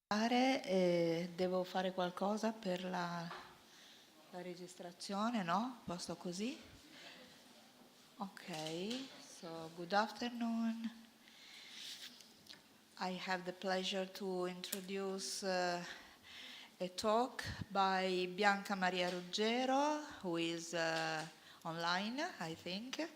Devo fare qualcosa per la registrazione, no? Posto così? Ok, so good afternoon. I have the pleasure to introduce a talk by Bianca Maria Ruggero, who is online, I think,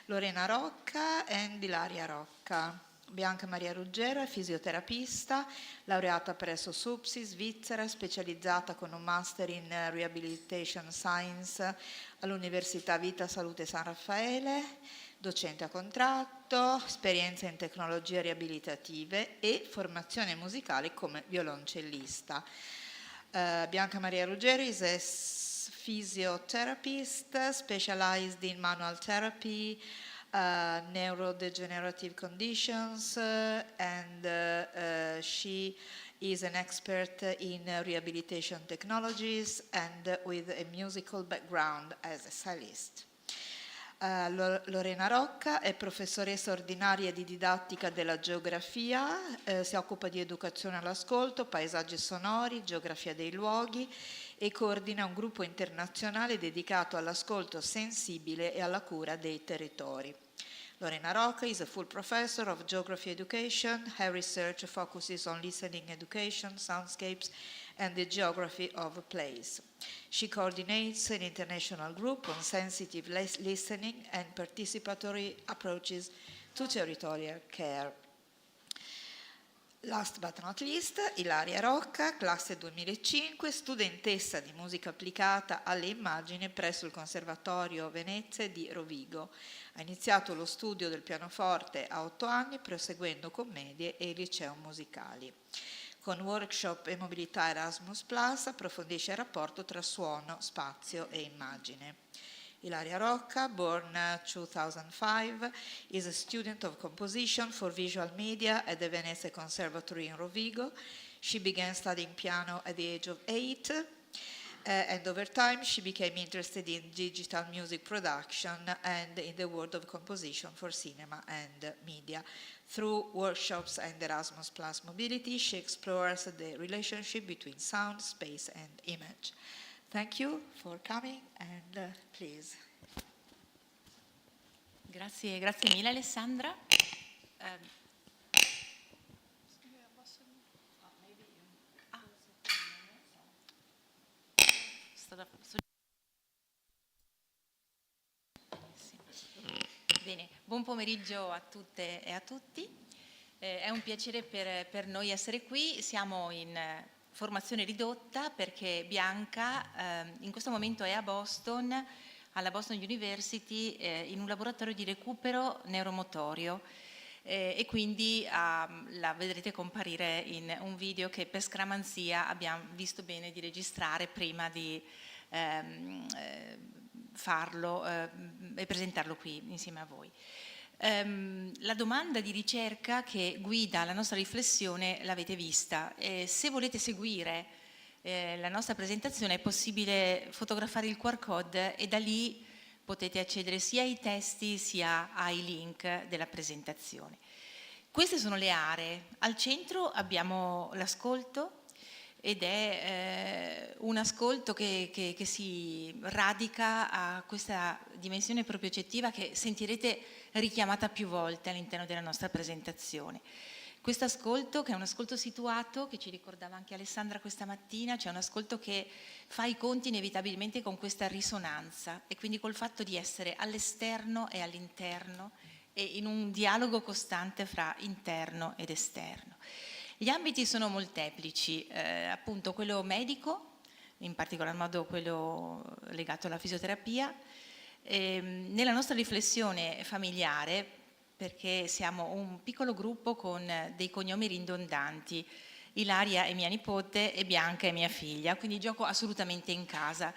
Lorena Rocca and Ilaria Rocca. Bianca Maria Ruggero è fisioterapista, laureata presso SUPSI, Svizzera, specializzata con un master in Rehabilitation Science all'Università Vita Salute San Raffaele, docente a contratto, esperienza in tecnologie riabilitative e formazione musicale come violoncellista. Bianca Maria Ruggero is a physiotherapist specialized in manual therapy, neurodegenerative conditions, and she is an expert in rehabilitation technologies and with a musical background as a cellist. Lorena Rocca è professoressa ordinaria di didattica della geografia, si occupa di educazione all'ascolto, paesaggi sonori, geografia dei luoghi e coordina un gruppo internazionale dedicato all'ascolto sensibile e alla cura dei territori. Lorena Rocca is a full professor of geography education. Her research focuses on listening education, soundscapes, and the geography of a place. She coordinates an international group on sensitive listening and participatory approaches to territorial care. Last but not least, Ilaria Rocca, classe 2005, studentessa di musica applicata alle immagini presso il Conservatorio Venezia di Rovigo. Ha iniziato lo studio del pianoforte a 8 anni, proseguendo commedie e liceo musicali. Con workshop e mobilità Erasmus+, approfondisce il rapporto tra suono, spazio e immagine. Ilaria Rocca, born 2005, is a student of composition for visual media at the Venezia Conservatory in Rovigo. She began studying piano at the age of 8, and over time she became interested in digital music production and in the world of composition for cinema and media. Through workshops and Erasmus Plus mobility, she explores the relationship between sound, space, and image. Thank you for coming, and please. Grazie mille Alessandra. Bene, buon pomeriggio a tutte e a tutti. È un piacere per noi essere qui. Siamo in formazione ridotta perché Bianca in questo momento è a Boston, alla Boston University, in un laboratorio di recupero neuromotorio e quindi la vedrete comparire in un video che per scramanzia abbiamo visto bene di registrare prima di farlo e presentarlo qui insieme a voi. La domanda di ricerca che guida la nostra riflessione l'avete vista. Se volete seguire la nostra presentazione è possibile fotografare il QR code e da lì potete accedere sia ai testi sia ai link della presentazione. Queste sono le aree. Al centro abbiamo l'ascolto ed è un ascolto che si radica a questa dimensione propriocettiva che sentirete richiamata più volte all'interno della nostra presentazione. Questo ascolto, che è un ascolto situato, che ci ricordava anche Alessandra questa mattina, cioè un ascolto che fa i conti inevitabilmente con questa risonanza e quindi col fatto di essere all'esterno e all'interno e in un dialogo costante fra interno ed esterno. Gli ambiti sono molteplici, appunto quello medico, in particolar modo quello legato alla fisioterapia. Nella nostra riflessione familiare, perché siamo un piccolo gruppo con dei cognomi ridondanti, Ilaria è mia nipote e Bianca è mia figlia, quindi gioco assolutamente in casa.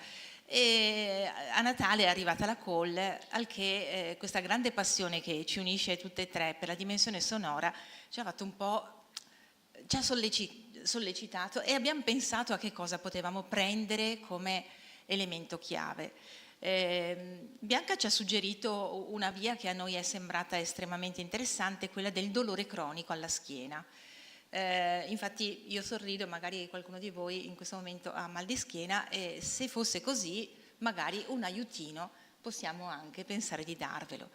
E a Natale è arrivata la call, al che questa grande passione che ci unisce tutte e tre per la dimensione sonora ci ha fatto un po', ci ha sollecitato e abbiamo pensato a che cosa potevamo prendere come elemento chiave. Bianca ci ha suggerito una via che a noi è sembrata estremamente interessante, quella del dolore cronico alla schiena. Infatti io sorrido, magari qualcuno di voi in questo momento ha mal di schiena e se fosse così magari un aiutino possiamo anche pensare di darvelo.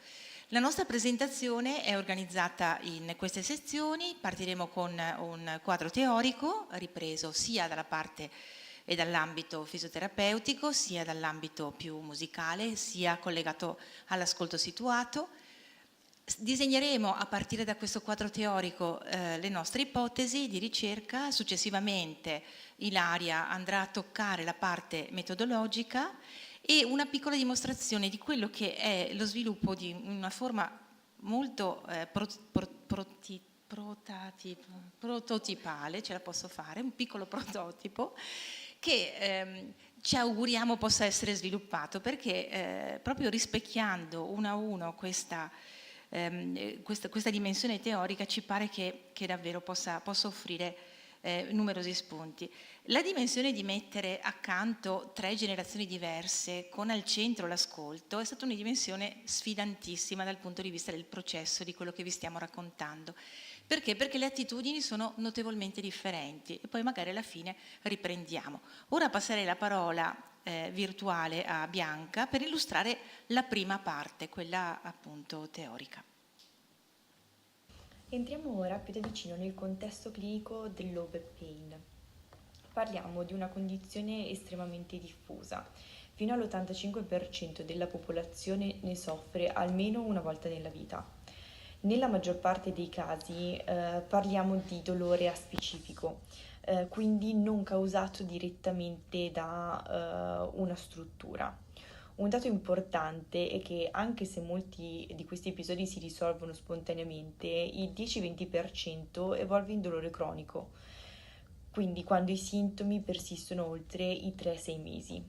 La nostra presentazione è organizzata in queste sezioni, partiremo con un quadro teorico ripreso sia dalla parte e dall'ambito fisioterapeutico, sia dall'ambito più musicale, sia collegato all'ascolto situato. Disegneremo a partire da questo quadro teorico le nostre ipotesi di ricerca, successivamente Ilaria andrà a toccare la parte metodologica e una piccola dimostrazione di quello che è lo sviluppo di una forma molto prototipale, ce la posso fare, un piccolo prototipo che ci auguriamo possa essere sviluppato perché proprio rispecchiando uno a uno questa dimensione teorica ci pare che davvero possa offrire numerosi spunti. La dimensione di mettere accanto 3 generazioni diverse con al centro l'ascolto è stata una dimensione sfidantissima dal punto di vista del processo di quello che vi stiamo raccontando. Perché? Perché le attitudini sono notevolmente differenti e poi magari alla fine riprendiamo. Ora passerei la parola virtuale a Bianca per illustrare la prima parte, quella appunto teorica. Entriamo ora più da vicino nel contesto clinico del low back pain. Parliamo di una condizione estremamente diffusa. Fino all'85% della popolazione ne soffre almeno una volta nella vita. Nella maggior parte dei casi parliamo di dolore aspecifico, quindi non causato direttamente da una struttura. Un dato importante è che anche se molti di questi episodi si risolvono spontaneamente, il 10-20% evolve in dolore cronico, quindi quando i sintomi persistono oltre i 3-6 mesi.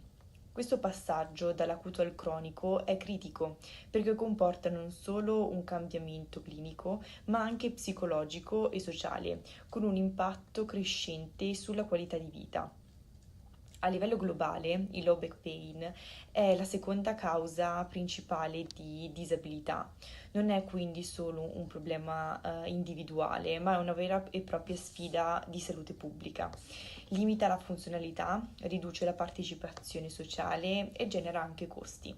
Questo passaggio dall'acuto al cronico è critico perché comporta non solo un cambiamento clinico, ma anche psicologico e sociale, con un impatto crescente sulla qualità di vita. A livello globale, il low back pain è la seconda causa principale di disabilità. Non è quindi solo un problema individuale, ma è una vera e propria sfida di salute pubblica. Limita la funzionalità, riduce la partecipazione sociale e genera anche costi.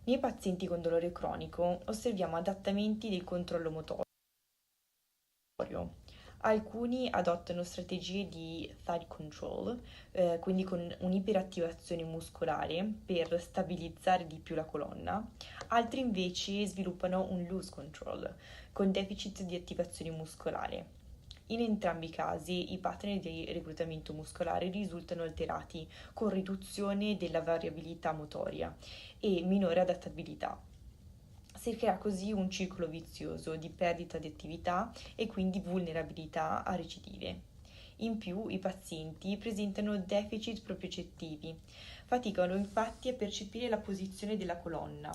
Nei pazienti con dolore cronico osserviamo adattamenti del controllo motorio. Alcuni adottano strategie di thigh control, quindi con un'iperattivazione muscolare per stabilizzare di più la colonna. Altri invece sviluppano un loose control, con deficit di attivazione muscolare. In entrambi i casi i pattern di reclutamento muscolare risultano alterati, con riduzione della variabilità motoria e minore adattabilità. Si crea così un circolo vizioso di perdita di attività e quindi vulnerabilità a recidive. In più i pazienti presentano deficit propriocettivi, faticano infatti a percepire la posizione della colonna,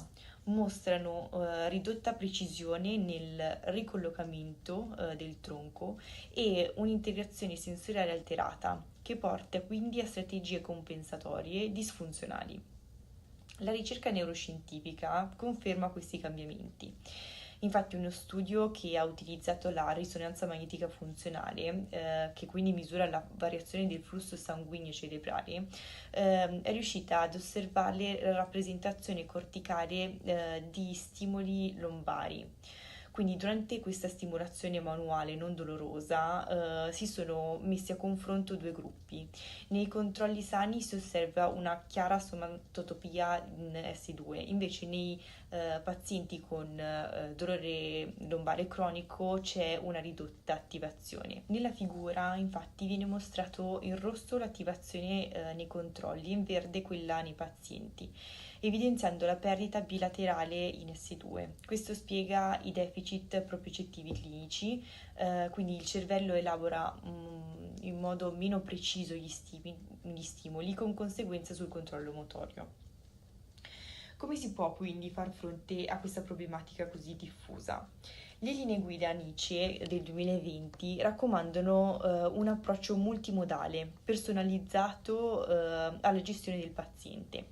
mostrano ridotta precisione nel ricollocamento del tronco e un'integrazione sensoriale alterata, che porta quindi a strategie compensatorie disfunzionali. La ricerca neuroscientifica conferma questi cambiamenti. Infatti uno studio che ha utilizzato la risonanza magnetica funzionale, che quindi misura la variazione del flusso sanguigno cerebrale, è riuscita ad osservare la rappresentazione corticale di stimoli lombari. Quindi durante questa stimolazione manuale non dolorosa si sono messi a confronto 2 gruppi. Nei controlli sani si osserva una chiara somatotopia in S2, invece nei pazienti con dolore lombare cronico c'è una ridotta attivazione. Nella figura infatti viene mostrato in rosso l'attivazione nei controlli e in verde quella nei pazienti, evidenziando la perdita bilaterale in S2. Questo spiega i deficit propriocettivi clinici, quindi il cervello elabora in modo meno preciso gli stimoli con conseguenza sul controllo motorio. Come si può quindi far fronte a questa problematica così diffusa? Le linee guida ANICE del 2020 raccomandano un approccio multimodale, personalizzato alla gestione del paziente.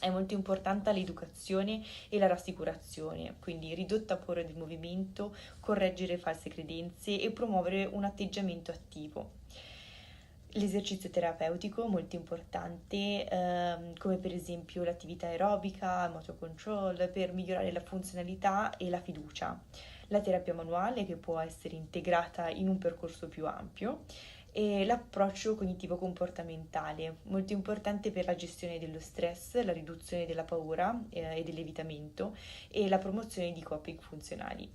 È molto importante l'educazione e la rassicurazione, quindi ridotta paura del movimento, correggere false credenze e promuovere un atteggiamento attivo. L'esercizio terapeutico, molto importante, come per esempio l'attività aerobica, motor control, per migliorare la funzionalità e la fiducia. La terapia manuale, che può essere integrata in un percorso più ampio, e l'approccio cognitivo-comportamentale, molto importante per la gestione dello stress, la riduzione della paura e dell'evitamento e la promozione di coping funzionali.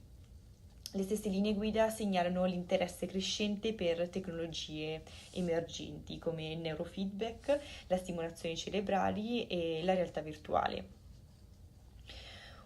Le stesse linee guida segnalano l'interesse crescente per tecnologie emergenti come il neurofeedback, la stimolazione cerebrali e la realtà virtuale.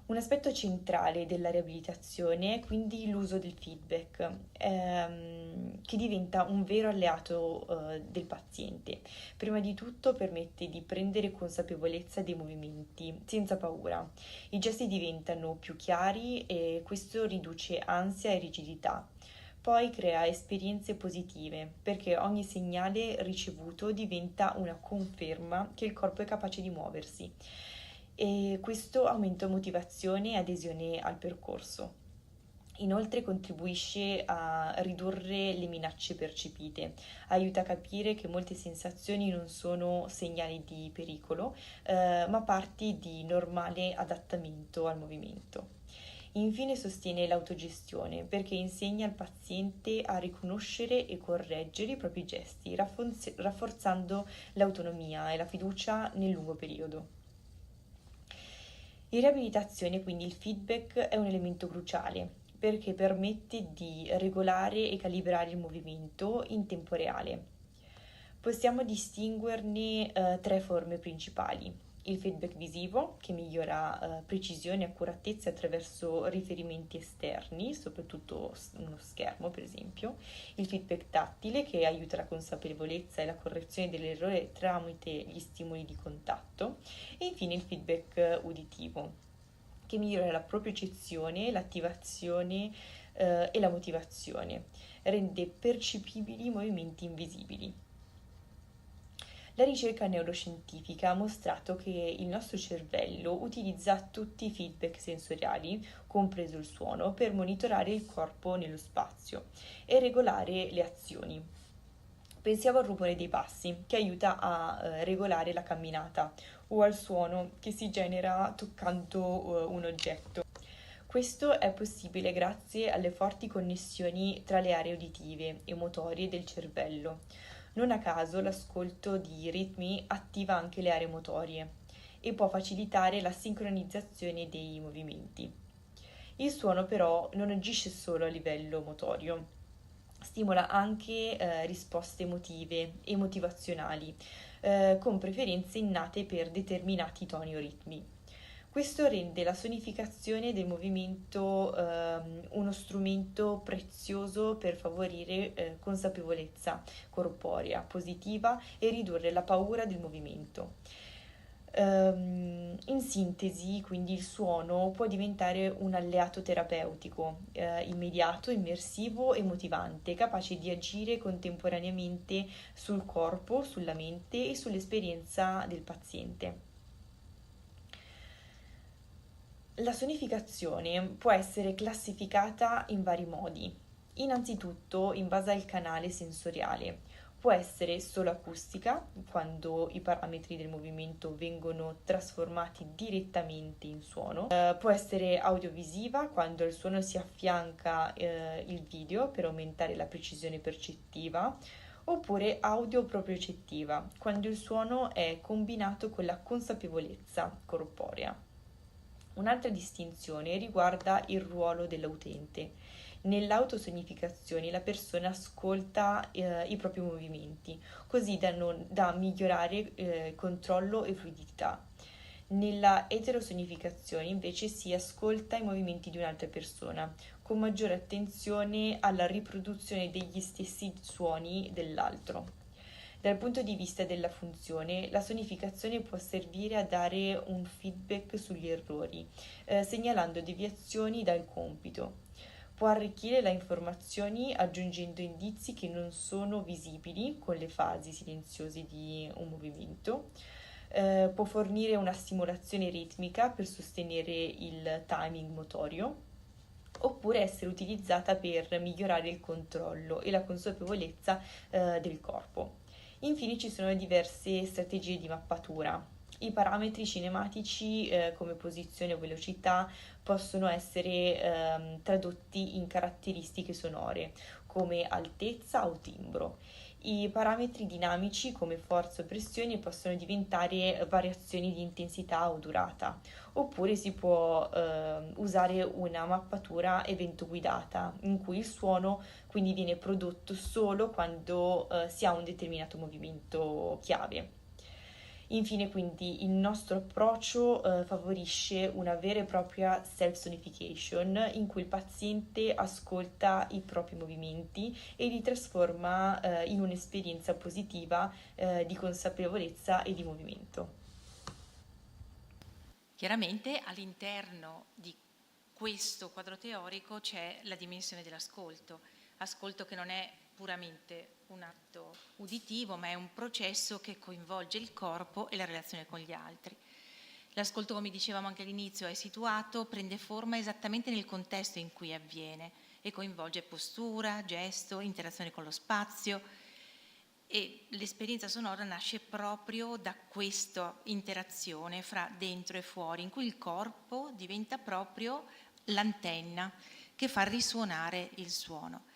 Un aspetto centrale della riabilitazione è quindi l'uso del feedback, che diventa un vero alleato del paziente. Prima di tutto permette di prendere consapevolezza dei movimenti senza paura. I gesti diventano più chiari e questo riduce ansia e rigidità. Poi crea esperienze positive, perché ogni segnale ricevuto diventa una conferma che il corpo è capace di muoversi e questo aumenta motivazione e adesione al percorso. Inoltre contribuisce a ridurre le minacce percepite, aiuta a capire che molte sensazioni non sono segnali di pericolo, ma parti di normale adattamento al movimento. Infine sostiene l'autogestione perché insegna al paziente a riconoscere e correggere i propri gesti, rafforzando l'autonomia e la fiducia nel lungo periodo. In riabilitazione, quindi, il feedback è un elemento cruciale perché permette di regolare e calibrare il movimento in tempo reale. Possiamo distinguerne tre forme principali. Il feedback visivo, che migliora precisione e accuratezza attraverso riferimenti esterni, soprattutto uno schermo per esempio. Il feedback tattile, che aiuta la consapevolezza e la correzione dell'errore tramite gli stimoli di contatto. E infine il feedback uditivo, che migliora la propriocezione, l'attivazione e la motivazione, rende percepibili i movimenti invisibili. La ricerca neuroscientifica ha mostrato che il nostro cervello utilizza tutti i feedback sensoriali, compreso il suono, per monitorare il corpo nello spazio e regolare le azioni. Pensiamo al rumore dei passi, che aiuta a regolare la camminata, o al suono che si genera toccando un oggetto. Questo è possibile grazie alle forti connessioni tra le aree uditive e motorie del cervello. Non a caso l'ascolto di ritmi attiva anche le aree motorie e può facilitare la sincronizzazione dei movimenti. Il suono però non agisce solo a livello motorio, stimola anche risposte emotive e motivazionali, con preferenze innate per determinati toni o ritmi. Questo rende la sonificazione del movimento uno strumento prezioso per favorire consapevolezza corporea positiva e ridurre la paura del movimento. In sintesi, quindi il suono può diventare un alleato terapeutico, immediato, immersivo e motivante, capace di agire contemporaneamente sul corpo, sulla mente e sull'esperienza del paziente. La sonificazione può essere classificata in vari modi. Innanzitutto, in base al canale sensoriale, può essere solo acustica, quando i parametri del movimento vengono trasformati direttamente in suono. Può essere audiovisiva, quando al suono si affianca il video per aumentare la precisione percettiva. Oppure audio propriocettiva, quando il suono è combinato con la consapevolezza corporea. Un'altra distinzione riguarda il ruolo dell'utente. Nell'autosonificazione la persona ascolta i propri movimenti, così da migliorare controllo e fluidità. Nella eterosonificazione invece si ascolta i movimenti di un'altra persona, con maggiore attenzione alla riproduzione degli stessi suoni dell'altro. Dal punto di vista della funzione, la sonificazione può servire a dare un feedback sugli errori, segnalando deviazioni dal compito. Può arricchire le informazioni aggiungendo indizi che non sono visibili con le fasi silenziose di un movimento. Può fornire una stimolazione ritmica per sostenere il timing motorio, oppure essere utilizzata per migliorare il controllo e la consapevolezza del corpo. Infine ci sono diverse strategie di mappatura. I parametri cinematici come posizione o velocità possono essere tradotti in caratteristiche sonore come altezza o timbro. I parametri dinamici come forza o pressione possono diventare variazioni di intensità o durata, oppure si può usare una mappatura evento guidata in cui il suono quindi viene prodotto solo quando si ha un determinato movimento chiave. Infine, quindi, il nostro approccio favorisce una vera e propria self-sonification in cui il paziente ascolta i propri movimenti e li trasforma in un'esperienza positiva di consapevolezza e di movimento. Chiaramente all'interno di questo quadro teorico c'è la dimensione dell'ascolto, ascolto che non è puramente un atto uditivo, ma è un processo che coinvolge il corpo e la relazione con gli altri. L'ascolto, come dicevamo anche all'inizio, è situato, prende forma esattamente nel contesto in cui avviene e coinvolge postura, gesto, interazione con lo spazio, e l'esperienza sonora nasce proprio da questa interazione fra dentro e fuori, in cui il corpo diventa proprio l'antenna che fa risuonare il suono.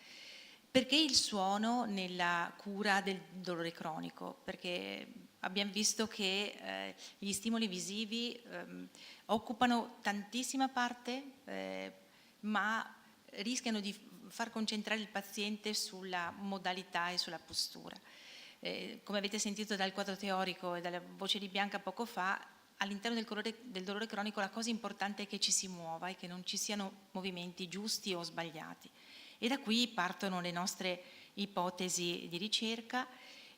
Perché il suono nella cura del dolore cronico? Perché abbiamo visto che gli stimoli visivi occupano tantissima parte, ma rischiano di far concentrare il paziente sulla modalità e sulla postura. Come avete sentito dal quadro teorico e dalla voce di Bianca poco fa, all'interno del dolore cronico la cosa importante è che ci si muova e che non ci siano movimenti giusti o sbagliati. E da qui partono le nostre ipotesi di ricerca,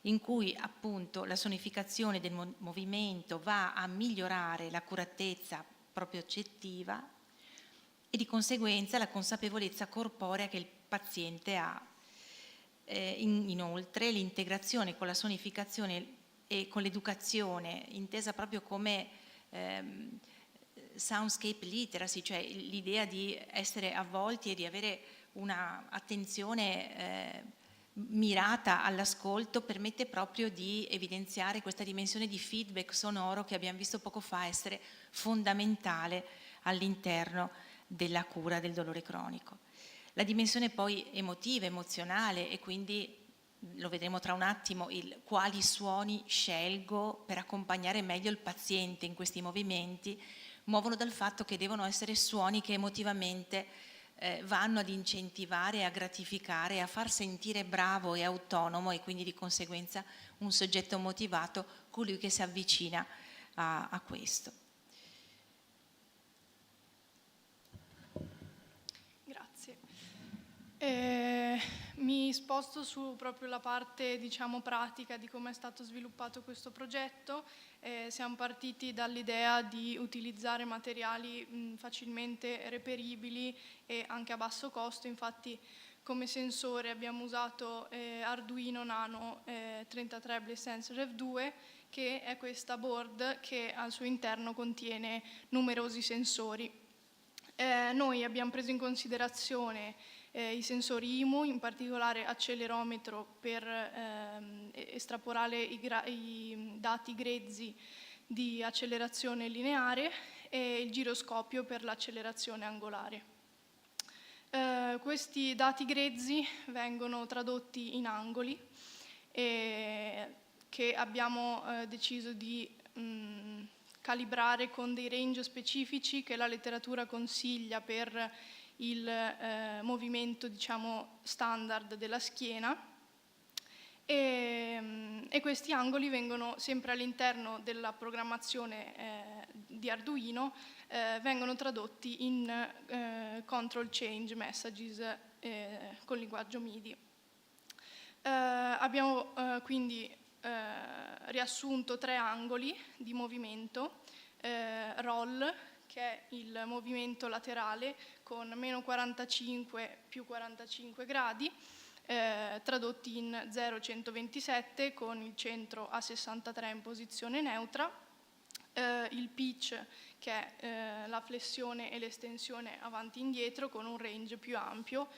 in cui appunto la sonificazione del movimento va a migliorare l'accuratezza propriocettiva e di conseguenza la consapevolezza corporea che il paziente ha. Inoltre l'integrazione con la sonificazione e con l'educazione, intesa proprio come soundscape literacy, cioè l'idea di essere avvolti e di avere una attenzione mirata all'ascolto, permette proprio di evidenziare questa dimensione di feedback sonoro che abbiamo visto poco fa essere fondamentale all'interno della cura del dolore cronico. La dimensione poi emotiva, emozionale, e quindi lo vedremo tra un attimo, quali suoni scelgo per accompagnare meglio il paziente in questi movimenti, muovono dal fatto che devono essere suoni che emotivamente vanno ad incentivare, a gratificare, a far sentire bravo e autonomo, e quindi di conseguenza un soggetto motivato, colui che si avvicina a questo. Mi sposto su proprio la parte, diciamo, pratica di come è stato sviluppato questo progetto. Siamo partiti dall'idea di utilizzare materiali facilmente reperibili e anche a basso costo. Infatti come sensore abbiamo usato Arduino Nano 33 Blaze Sensor F2, che è questa board che al suo interno contiene numerosi sensori. Noi abbiamo preso in considerazione i sensori IMU, in particolare accelerometro per estrapolare i dati grezzi di accelerazione lineare e il giroscopio per l'accelerazione angolare. Questi dati grezzi vengono tradotti in angoli che abbiamo deciso di calibrare con dei range specifici che la letteratura consiglia per il movimento, diciamo, standard della schiena, e questi angoli vengono sempre all'interno della programmazione di Arduino, vengono tradotti in control change messages con linguaggio MIDI. Abbiamo quindi riassunto 3 angoli di movimento: roll, che è il movimento laterale con meno 45 più 45 gradi, tradotti in 0,127 con il centro a 63 in posizione neutra. il pitch, che è la flessione e l'estensione avanti e indietro, con un range più ampio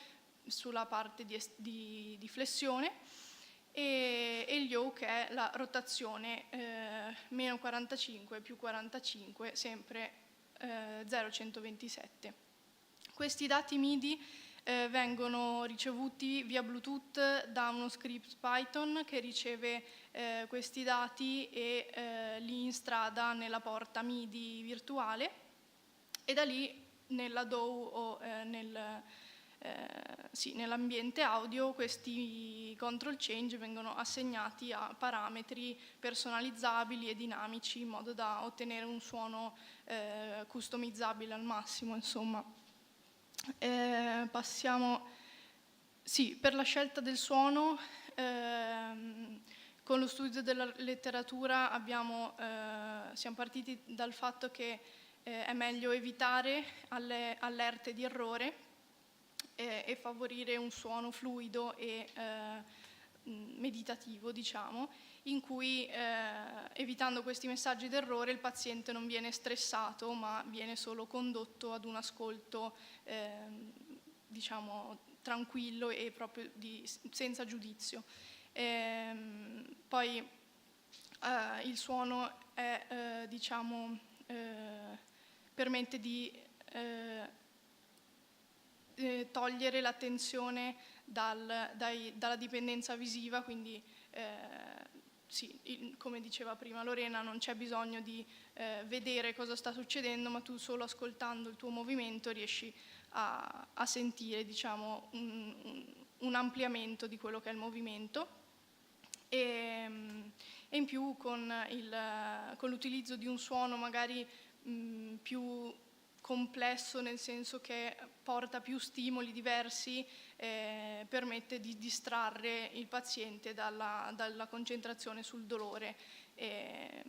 sulla parte di flessione, e il yaw, che è la rotazione meno 45 più 45, sempre 0,127. Questi dati MIDI vengono ricevuti via Bluetooth da uno script Python che riceve questi dati e li instrada nella porta MIDI virtuale, e da lì nella DAW o nell'ambiente audio questi control change vengono assegnati a parametri personalizzabili e dinamici, in modo da ottenere un suono customizzabile al massimo, insomma. Passiamo, per la scelta del suono, con lo studio della letteratura siamo partiti dal fatto che è meglio evitare allerte di errore e favorire un suono fluido e meditativo, diciamo, in cui evitando questi messaggi d'errore il paziente non viene stressato, ma viene solo condotto ad un ascolto diciamo tranquillo e proprio senza giudizio. Poi il suono è permette di togliere l'attenzione dalla dipendenza visiva, quindi come diceva prima Lorena, non c'è bisogno di vedere cosa sta succedendo, ma tu solo ascoltando il tuo movimento riesci a sentire, diciamo, un ampliamento di quello che è il movimento. E in più con l'utilizzo di un suono magari più complesso, nel senso che porta più stimoli diversi, permette di distrarre il paziente dalla concentrazione sul dolore, e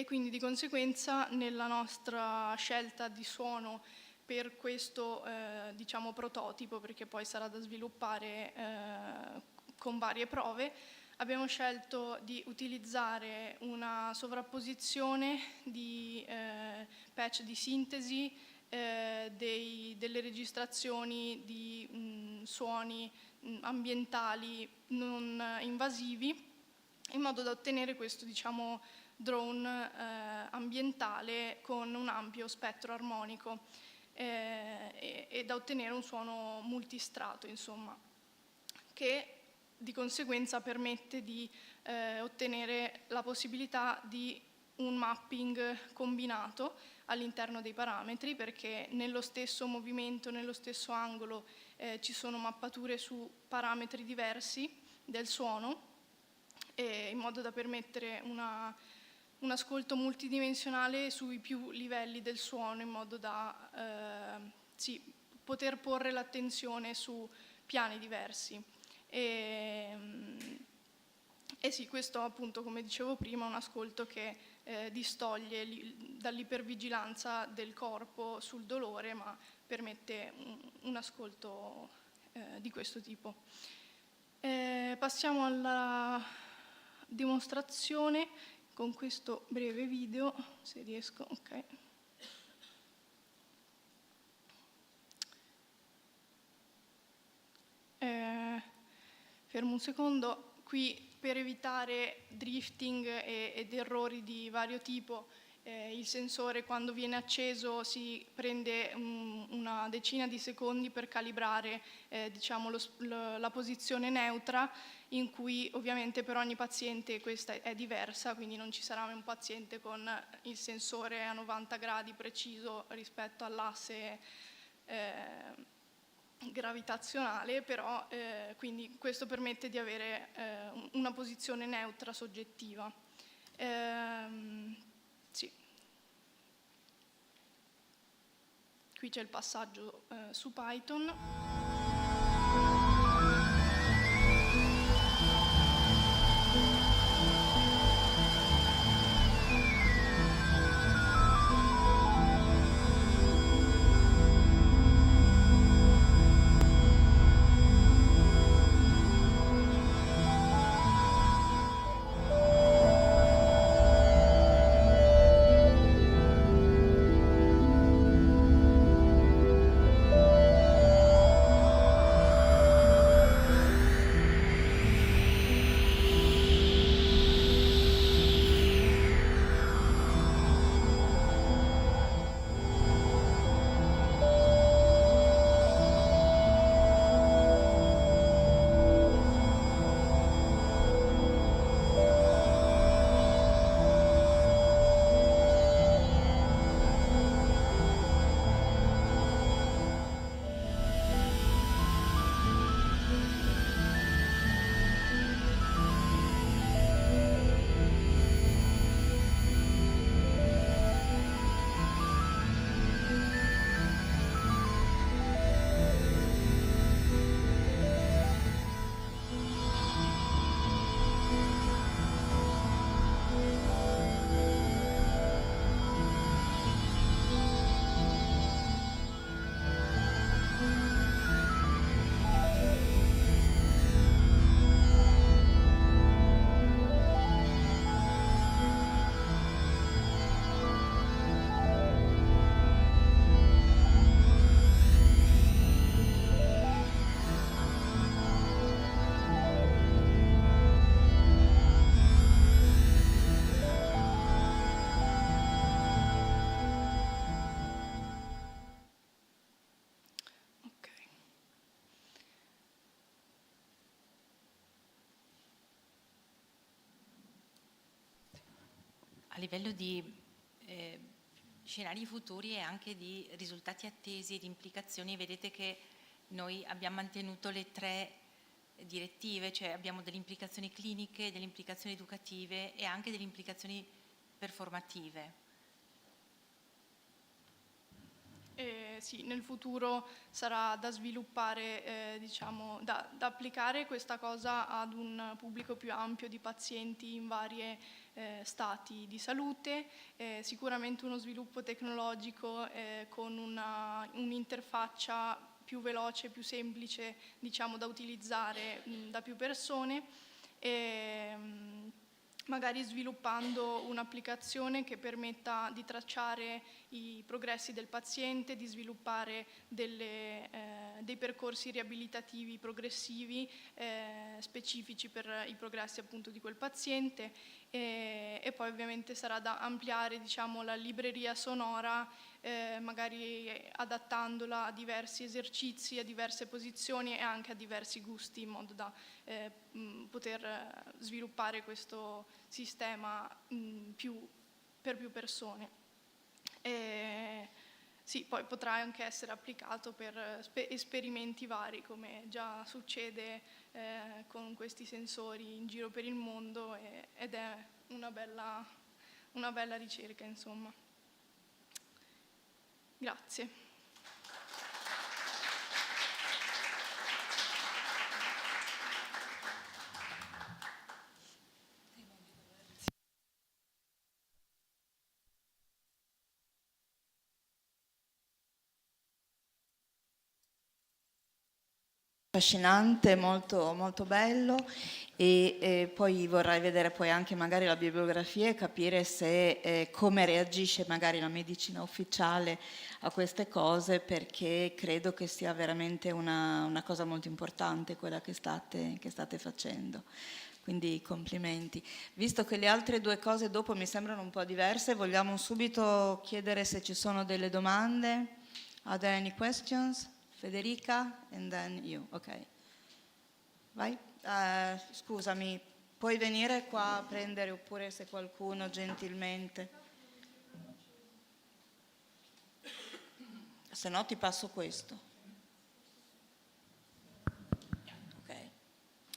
quindi di conseguenza nella nostra scelta di suono per questo diciamo prototipo, perché poi sarà da sviluppare con varie prove, abbiamo scelto di utilizzare una sovrapposizione di patch di sintesi, delle registrazioni di suoni ambientali non invasivi, in modo da ottenere questo, diciamo, drone ambientale con un ampio spettro armonico, e da ottenere un suono multistrato, insomma, che di conseguenza permette di ottenere la possibilità di un mapping combinato all'interno dei parametri, perché nello stesso movimento, nello stesso angolo ci sono mappature su parametri diversi del suono, in modo da permettere un ascolto multidimensionale sui più livelli del suono, in modo da poter porre l'attenzione su piani diversi. Questo appunto, come dicevo prima, è un ascolto che distoglie dall'ipervigilanza del corpo sul dolore, ma permette un ascolto di questo tipo. Passiamo alla dimostrazione con questo breve video, se riesco, ok. Fermo un secondo. Qui, per evitare drifting ed errori di vario tipo, il sensore, quando viene acceso, si prende una decina di secondi per calibrare diciamo la posizione neutra, in cui ovviamente per ogni paziente questa è diversa, quindi non ci sarà un paziente con il sensore a 90 gradi preciso rispetto all'asse gravitazionale, però quindi questo permette di avere una posizione neutra soggettiva. Qui c'è il passaggio su Python. a livello di scenari futuri e anche di risultati attesi e di implicazioni, vedete che noi abbiamo mantenuto le 3 direttive, cioè abbiamo delle implicazioni cliniche, delle implicazioni educative e anche delle implicazioni performative. Sì, nel futuro sarà da sviluppare, diciamo, da applicare questa cosa ad un pubblico più ampio di pazienti in vari stati di salute, sicuramente uno sviluppo tecnologico con un'interfaccia più veloce, più semplice, diciamo, da utilizzare da più persone. Magari sviluppando un'applicazione che permetta di tracciare i progressi del paziente, di sviluppare dei percorsi riabilitativi progressivi specifici per i progressi appunto di quel paziente, e poi ovviamente sarà da ampliare, diciamo, la libreria sonora, magari adattandola a diversi esercizi, a diverse posizioni e anche a diversi gusti, in modo da poter sviluppare questo sistema per più persone. Sì, poi potrà anche essere applicato per esperimenti vari, come già succede con questi sensori in giro per il mondo, ed è una bella ricerca, insomma. Grazie. Affascinante, molto, molto bello, e poi vorrei vedere poi anche magari la bibliografia e capire se come reagisce magari la medicina ufficiale a queste cose, perché credo che sia veramente una cosa molto importante quella che state facendo. Quindi complimenti. Visto che le altre 2 cose dopo mi sembrano un po' diverse, vogliamo subito chiedere se ci sono delle domande. Are there any questions? Federica, and then you. Ok. Vai. Scusami, puoi venire qua a prendere, oppure se qualcuno gentilmente. Se no ti passo questo. Ok.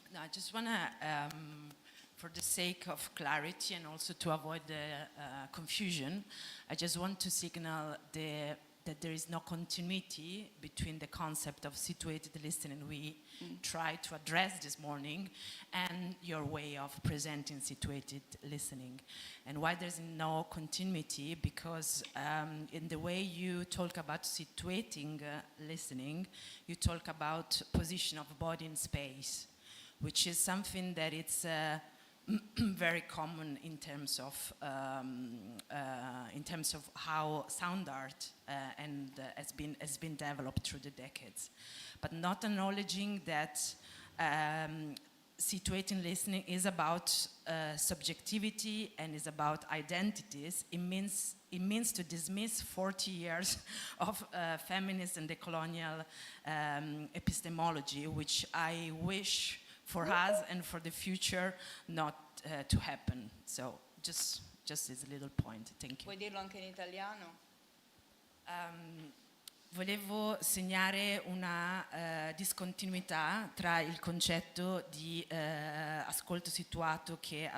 No, I just want to, for the sake of clarity and also to avoid the confusion, I just want to signal that there is no continuity between the concept of situated listening we try to address this morning and your way of presenting situated listening. And why there's no continuity? Because in the way you talk about situating listening, you talk about position of body in space, which is something that it's very common in terms of how sound art has been developed through the decades, but not acknowledging that situating listening is about subjectivity and is about identities. It means to dismiss 40 years of feminist and decolonial epistemology, which I wish for us and for the future not to happen. So just as a little point. Thank you. Puoi dirlo anche in italiano? Volevo segnare una discontinuità tra il concetto di ascolto situato che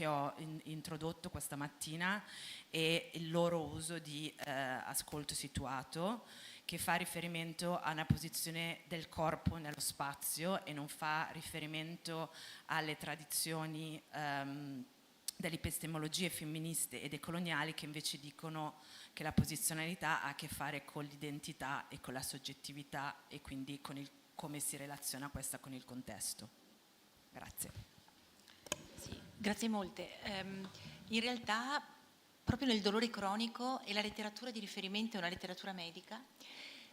ho introdotto questa mattina e il loro uso di ascolto situato, che fa riferimento a una posizione del corpo nello spazio e non fa riferimento alle tradizioni delle epistemologie femministe e decoloniali, che invece dicono che la posizionalità ha a che fare con l'identità e con la soggettività e quindi con come si relaziona questa con il contesto. Grazie. Sì, grazie molte. In realtà proprio nel dolore cronico, e la letteratura di riferimento è una letteratura medica,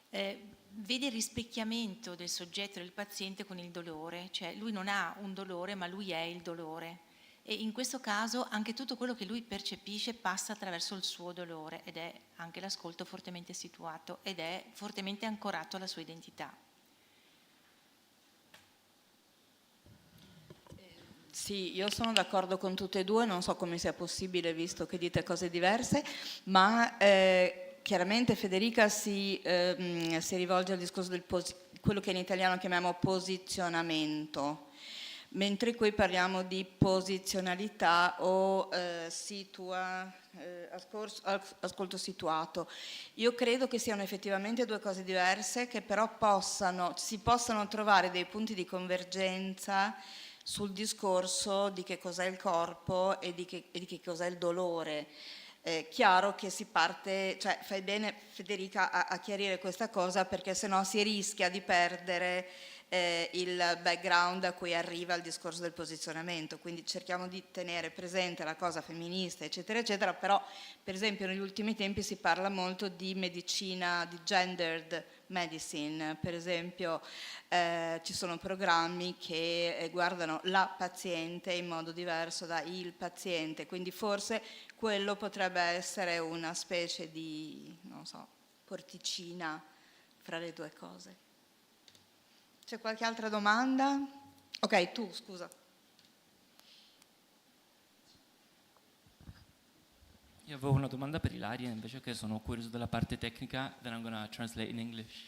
vede il rispecchiamento del soggetto del paziente con il dolore, cioè lui non ha un dolore ma lui è il dolore, e in questo caso anche tutto quello che lui percepisce passa attraverso il suo dolore, ed è anche l'ascolto fortemente situato ed è fortemente ancorato alla sua identità. Sì, io sono d'accordo con tutte e due, non so come sia possibile visto che dite cose diverse, ma chiaramente Federica si rivolge al discorso del quello che in italiano chiamiamo posizionamento, mentre qui parliamo di posizionalità o ascolto situato. Io credo che siano effettivamente due cose diverse, che però si possano trovare dei punti di convergenza sul discorso di che cos'è il corpo e di che cos'è il dolore. Chiaro che si parte, cioè fai bene Federica a chiarire questa cosa, perché sennò si rischia di perdere il background a cui arriva il discorso del posizionamento, quindi cerchiamo di tenere presente la cosa femminista eccetera eccetera, però per esempio negli ultimi tempi si parla molto di medicina, di gendered medicine, per esempio ci sono programmi che guardano la paziente in modo diverso da il paziente, quindi forse quello potrebbe essere una specie di, non so, porticina fra le due cose. C'è qualche altra domanda? Ok, tu, scusa. Io avevo una domanda per Ilaria, invece, che sono curioso della parte tecnica, then I'm gonna translate in English.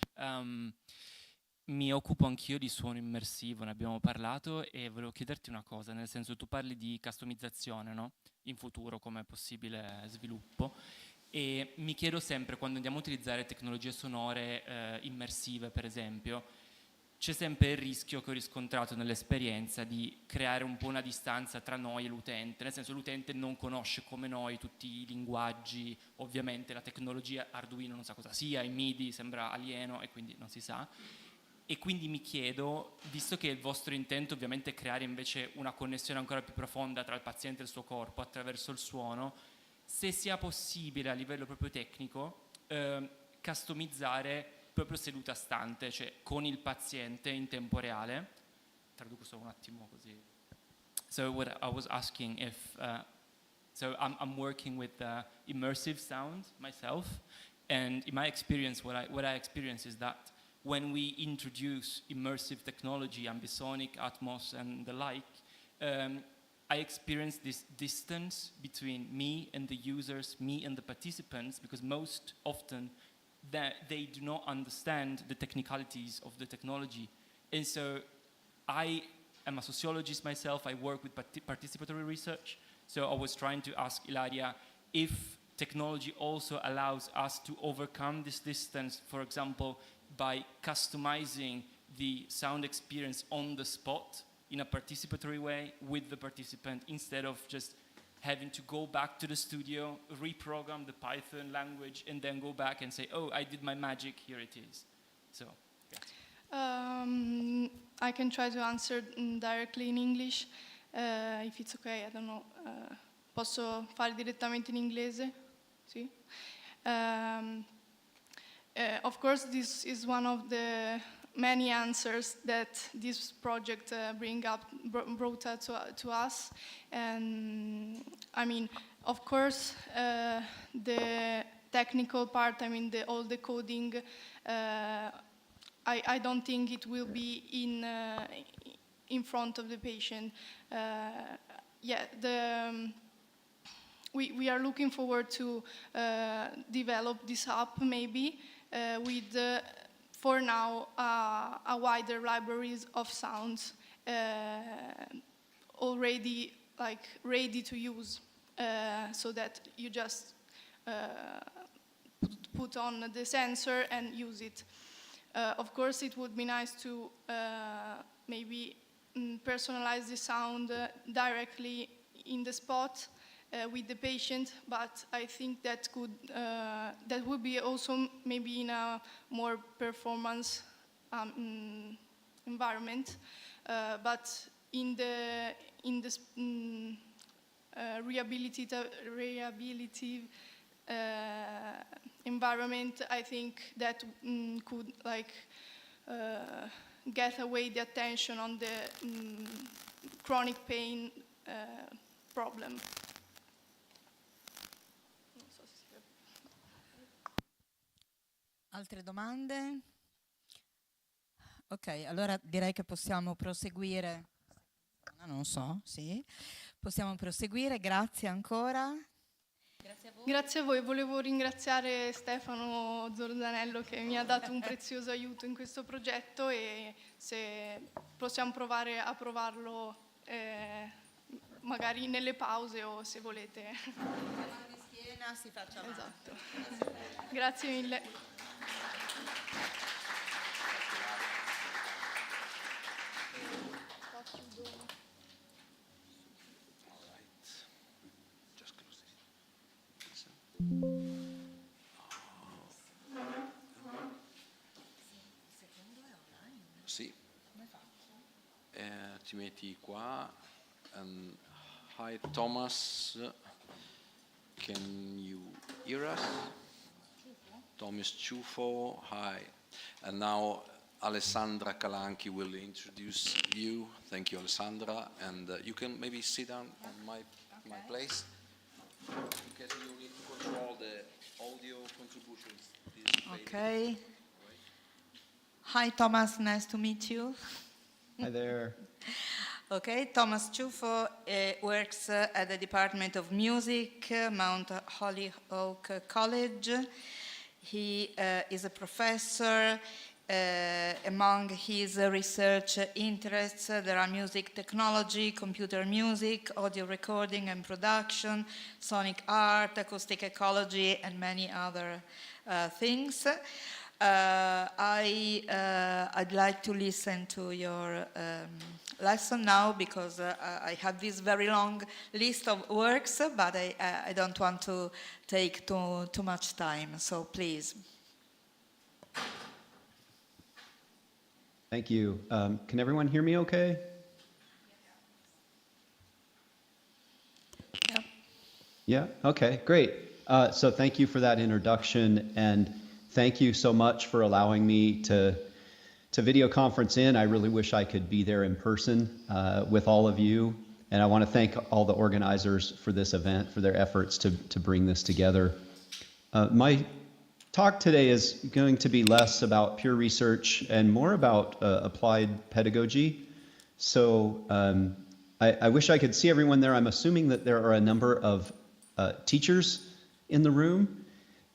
Mi occupo anch'io di suono immersivo, ne abbiamo parlato, e volevo chiederti una cosa, nel senso, tu parli di customizzazione, no? In futuro come possibile sviluppo, e mi chiedo sempre, quando andiamo a utilizzare tecnologie sonore immersive, per esempio, c'è sempre il rischio che ho riscontrato nell'esperienza di creare un po' una distanza tra noi e l'utente, nel senso l'utente non conosce come noi tutti i linguaggi, ovviamente la tecnologia Arduino non sa cosa sia, i MIDI sembra alieno e quindi non si sa, e quindi mi chiedo, visto che il vostro intento ovviamente è creare invece una connessione ancora più profonda tra il paziente e il suo corpo attraverso il suono, se sia possibile a livello proprio tecnico customizzare proprio seduta stante, cioè con il paziente in tempo reale. Traduco solo un attimo così. So what I was asking if, so I'm working with immersive sound myself, and in my experience, what I experience is that when we introduce immersive technology, ambisonic, Atmos, and the like, I experience this distance between me and the users, me and the participants, because most often that they do not understand the technicalities of the technology. And so I am a sociologist myself, I work with participatory research, so I was trying to ask Ilaria if technology also allows us to overcome this distance, for example, by customizing the sound experience on the spot in a participatory way with the participant, instead of just having to go back to the studio, reprogram the Python language, and then go back and say, oh, I did my magic, here it is. So, yeah. I can try to answer directly in English, if it's okay, I don't know. Posso fare direttamente in inglese? Sì? Of course, this is one of the many answers that this project brought to us, and I mean, of course, the technical part. I mean, all the coding. I don't think it will be in front of the patient. We are looking forward to develop this app maybe with. For now, a wider libraries of sounds already ready to use, so that you just put on the sensor and use it. Of course, it would be nice to maybe personalize the sound directly in the spot with the patient, but I think that would be also maybe in a more performance environment, but in the rehabilitative environment, I think that could get away the attention on the chronic pain problem. Altre domande? Ok, allora direi che possiamo proseguire. Non so, sì. Possiamo proseguire, grazie ancora. Grazie a voi. Grazie a voi, volevo ringraziare Stefano Zorzanello che mi ha dato un prezioso aiuto in questo progetto e se possiamo provare a provarlo magari nelle pause o se volete. Di schiena si faccia male. Esatto. Grazie mille. Sì. Ti metti qua. Hi Thomas, can you hear us? Thomas Ciuffo, hi. And now Alessandra Calanchi will introduce you. Thank you, Alessandra. And you can maybe sit down on my place because you need to control the audio contributions. Okay. Hi Thomas, nice to meet you. Hi there. Okay, Thomas Ciuffo works at the Department of Music, Mount Holyoke College. He is a professor. Among his research interests, there are music technology, computer music, audio recording and production, sonic art, acoustic ecology, and many other things. I'd like to listen to your lesson now because I have this very long list of works, but I don't want to take too much time, so please. Thank you. Can everyone hear me okay? Yeah. Yeah? Okay, great. So thank you for that introduction, and thank you so much for allowing me to video conference in. I really wish I could be there in person with all of you, and I want to thank all the organizers for this event, for their efforts to bring this together. My talk today is going to be less about pure research and more about applied pedagogy. So I wish I could see everyone there. I'm assuming that there are a number of teachers in the room,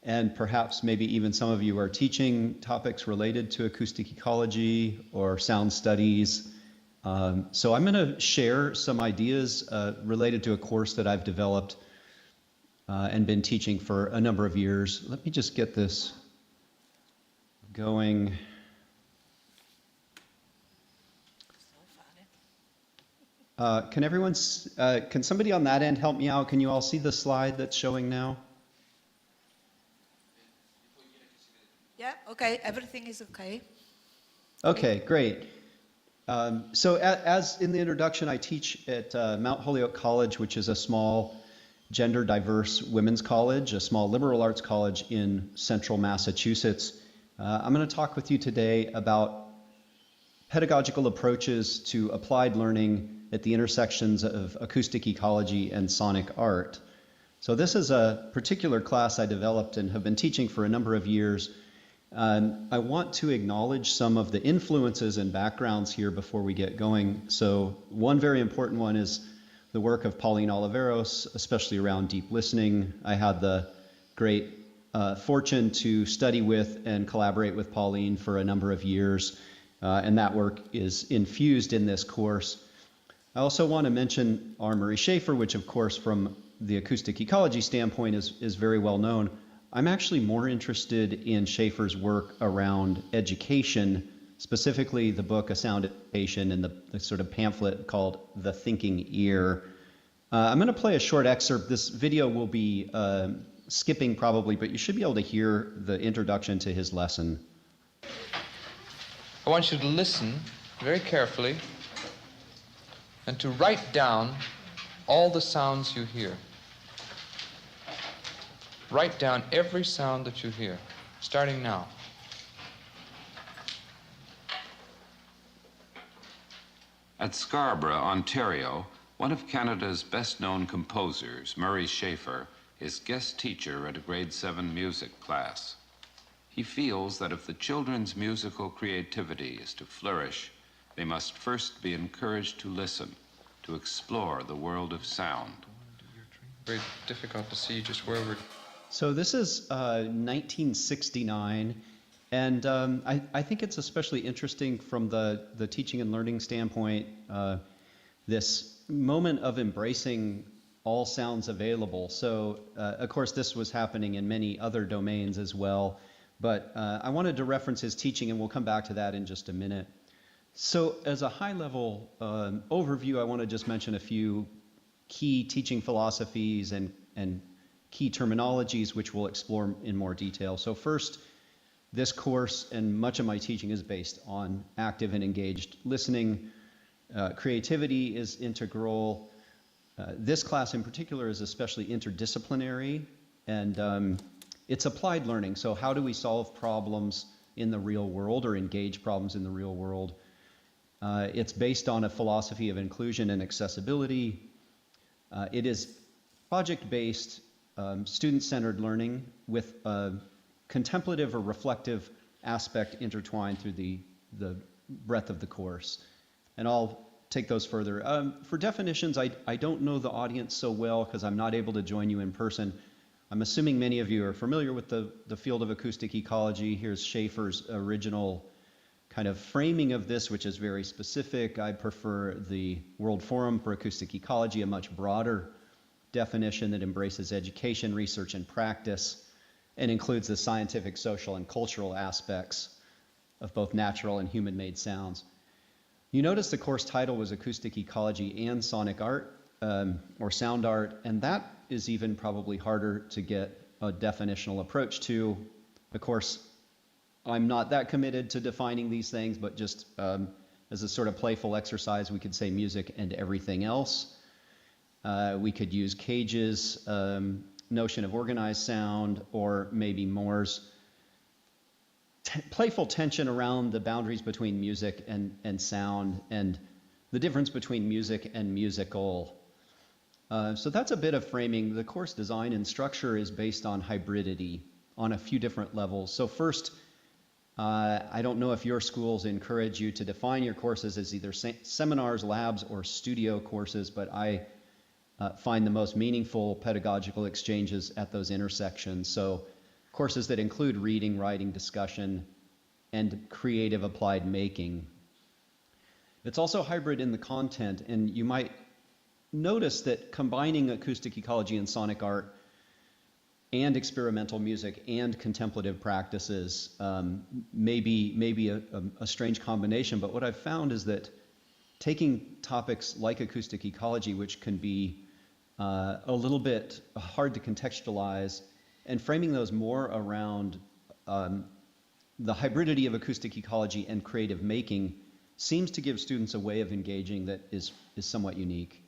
and perhaps maybe even some of you are teaching topics related to acoustic ecology or sound studies. So I'm going to share some ideas related to a course that I've developed and been teaching for a number of years. Let me just get this going. Can somebody on that end help me out? Can you all see the slide that's showing now? Yeah, okay, everything is okay. Okay, great. So as in the introduction, I teach at Mount Holyoke College, which is a small gender diverse women's college, a small liberal arts college in central Massachusetts. I'm going to talk with you today about pedagogical approaches to applied learning at the intersections of acoustic ecology and sonic art. So this is a particular class I developed and have been teaching for a number of years. I want to acknowledge some of the influences and backgrounds here before we get going. So one very important one is the work of Pauline Oliveros, especially around deep listening. I had the great fortune to study with and collaborate with Pauline for a number of years, and that work is infused in this course. I also want to mention R. Murray Schafer, which of course from the acoustic ecology standpoint is very well known. I'm actually more interested in Schafer's work around education, specifically the book A Sound Education and the sort of pamphlet called The Thinking Ear. I'm going to play a short excerpt. This video will be skipping probably, but you should be able to hear the introduction to his lesson. I want you to listen very carefully and to write down all the sounds you hear. Write down every sound that you hear, starting now. At Scarborough, Ontario, one of Canada's best-known composers, Murray Schafer, is guest teacher at a grade 7 music class. He feels that if the children's musical creativity is to flourish, they must first be encouraged to listen, to explore the world of sound. Very difficult to see just where we're... So this is 1969, and I think it's especially interesting from the teaching and learning standpoint, this moment of embracing all sounds available. So, of course, this was happening in many other domains as well, but I wanted to reference his teaching, and we'll come back to that in just a minute. So as a high-level overview, I want to just mention a few key teaching philosophies and key terminologies, which we'll explore in more detail. So first, this course and much of my teaching is based on active and engaged listening. Creativity is integral. This class in particular is especially interdisciplinary, and it's applied learning. So how do we solve problems in the real world or engage problems in the real world? It's based on a philosophy of inclusion and accessibility. It is project-based, student-centered learning with a contemplative or reflective aspect intertwined through the breadth of the course. And I'll take those further. For definitions, I don't know the audience so well because I'm not able to join you in person. I'm assuming many of you are familiar with the field of acoustic ecology. Here's Schaefer's original kind of framing of this, which is very specific. I prefer the World Forum for Acoustic Ecology, a much broader definition that embraces education, research, and practice, and includes the scientific, social, and cultural aspects of both natural and human-made sounds. You notice the course title was Acoustic Ecology and Sonic Art, or Sound Art, and that is even probably harder to get a definitional approach to. Of course, I'm not that committed to defining these things, but just as a sort of playful exercise, we could say music and everything else. We could use Cage's notion of organized sound, or maybe Moore's playful tension around the boundaries between music and sound, and the difference between music and musical. So that's a bit of framing. The course design and structure is based on hybridity on a few different levels. So first, I don't know if your schools encourage you to define your courses as either seminars, labs, or studio courses, but I find the most meaningful pedagogical exchanges at those intersections. So courses that include reading, writing, discussion, and creative applied making. It's also hybrid in the content, and you might notice that combining acoustic ecology and sonic art and experimental music and contemplative practices may be a strange combination, but what I've found is that taking topics like acoustic ecology, which can be a little bit hard to contextualize, and framing those more around the hybridity of acoustic ecology and creative making seems to give students a way of engaging that is somewhat unique.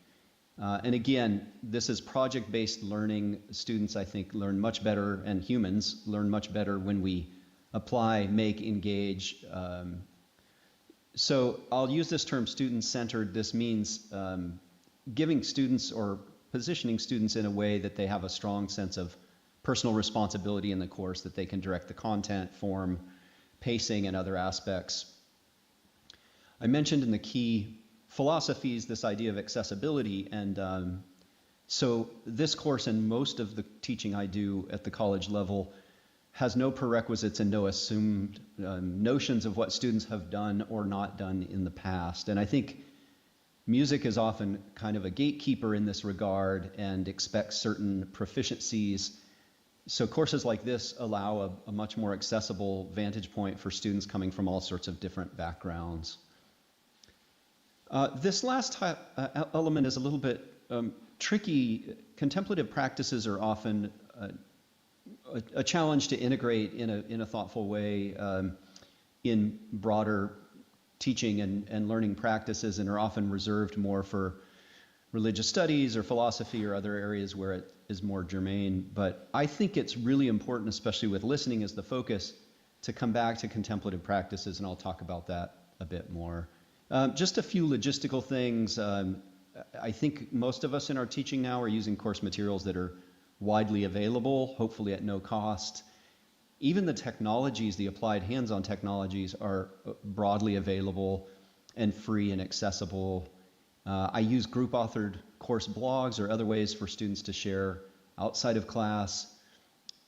And again, this is project-based learning. Students, I think, learn much better, and humans learn much better when we apply, make, engage. So I'll use this term student-centered. This means giving students or positioning students in a way that they have a strong sense of personal responsibility in the course, that they can direct the content, form, pacing, and other aspects. I mentioned in the key philosophies this idea of accessibility, and so this course and most of the teaching I do at the college level has no prerequisites and no assumed notions of what students have done or not done in the past. And I think music is often kind of a gatekeeper in this regard and expects certain proficiencies. So courses like this allow a much more accessible vantage point for students coming from all sorts of different backgrounds. This last element is a little bit tricky. Contemplative practices are often a challenge to integrate in a thoughtful way in broader teaching and learning practices, and are often reserved more for religious studies or philosophy or other areas where it is more germane. But I think it's really important, especially with listening as the focus, to come back to contemplative practices, and I'll talk about that a bit more. Just a few logistical things. I think most of us in our teaching now are using course materials that are widely available, hopefully at no cost. Even the technologies, the applied hands-on technologies, are broadly available and free and accessible. I use group-authored course blogs or other ways for students to share outside of class.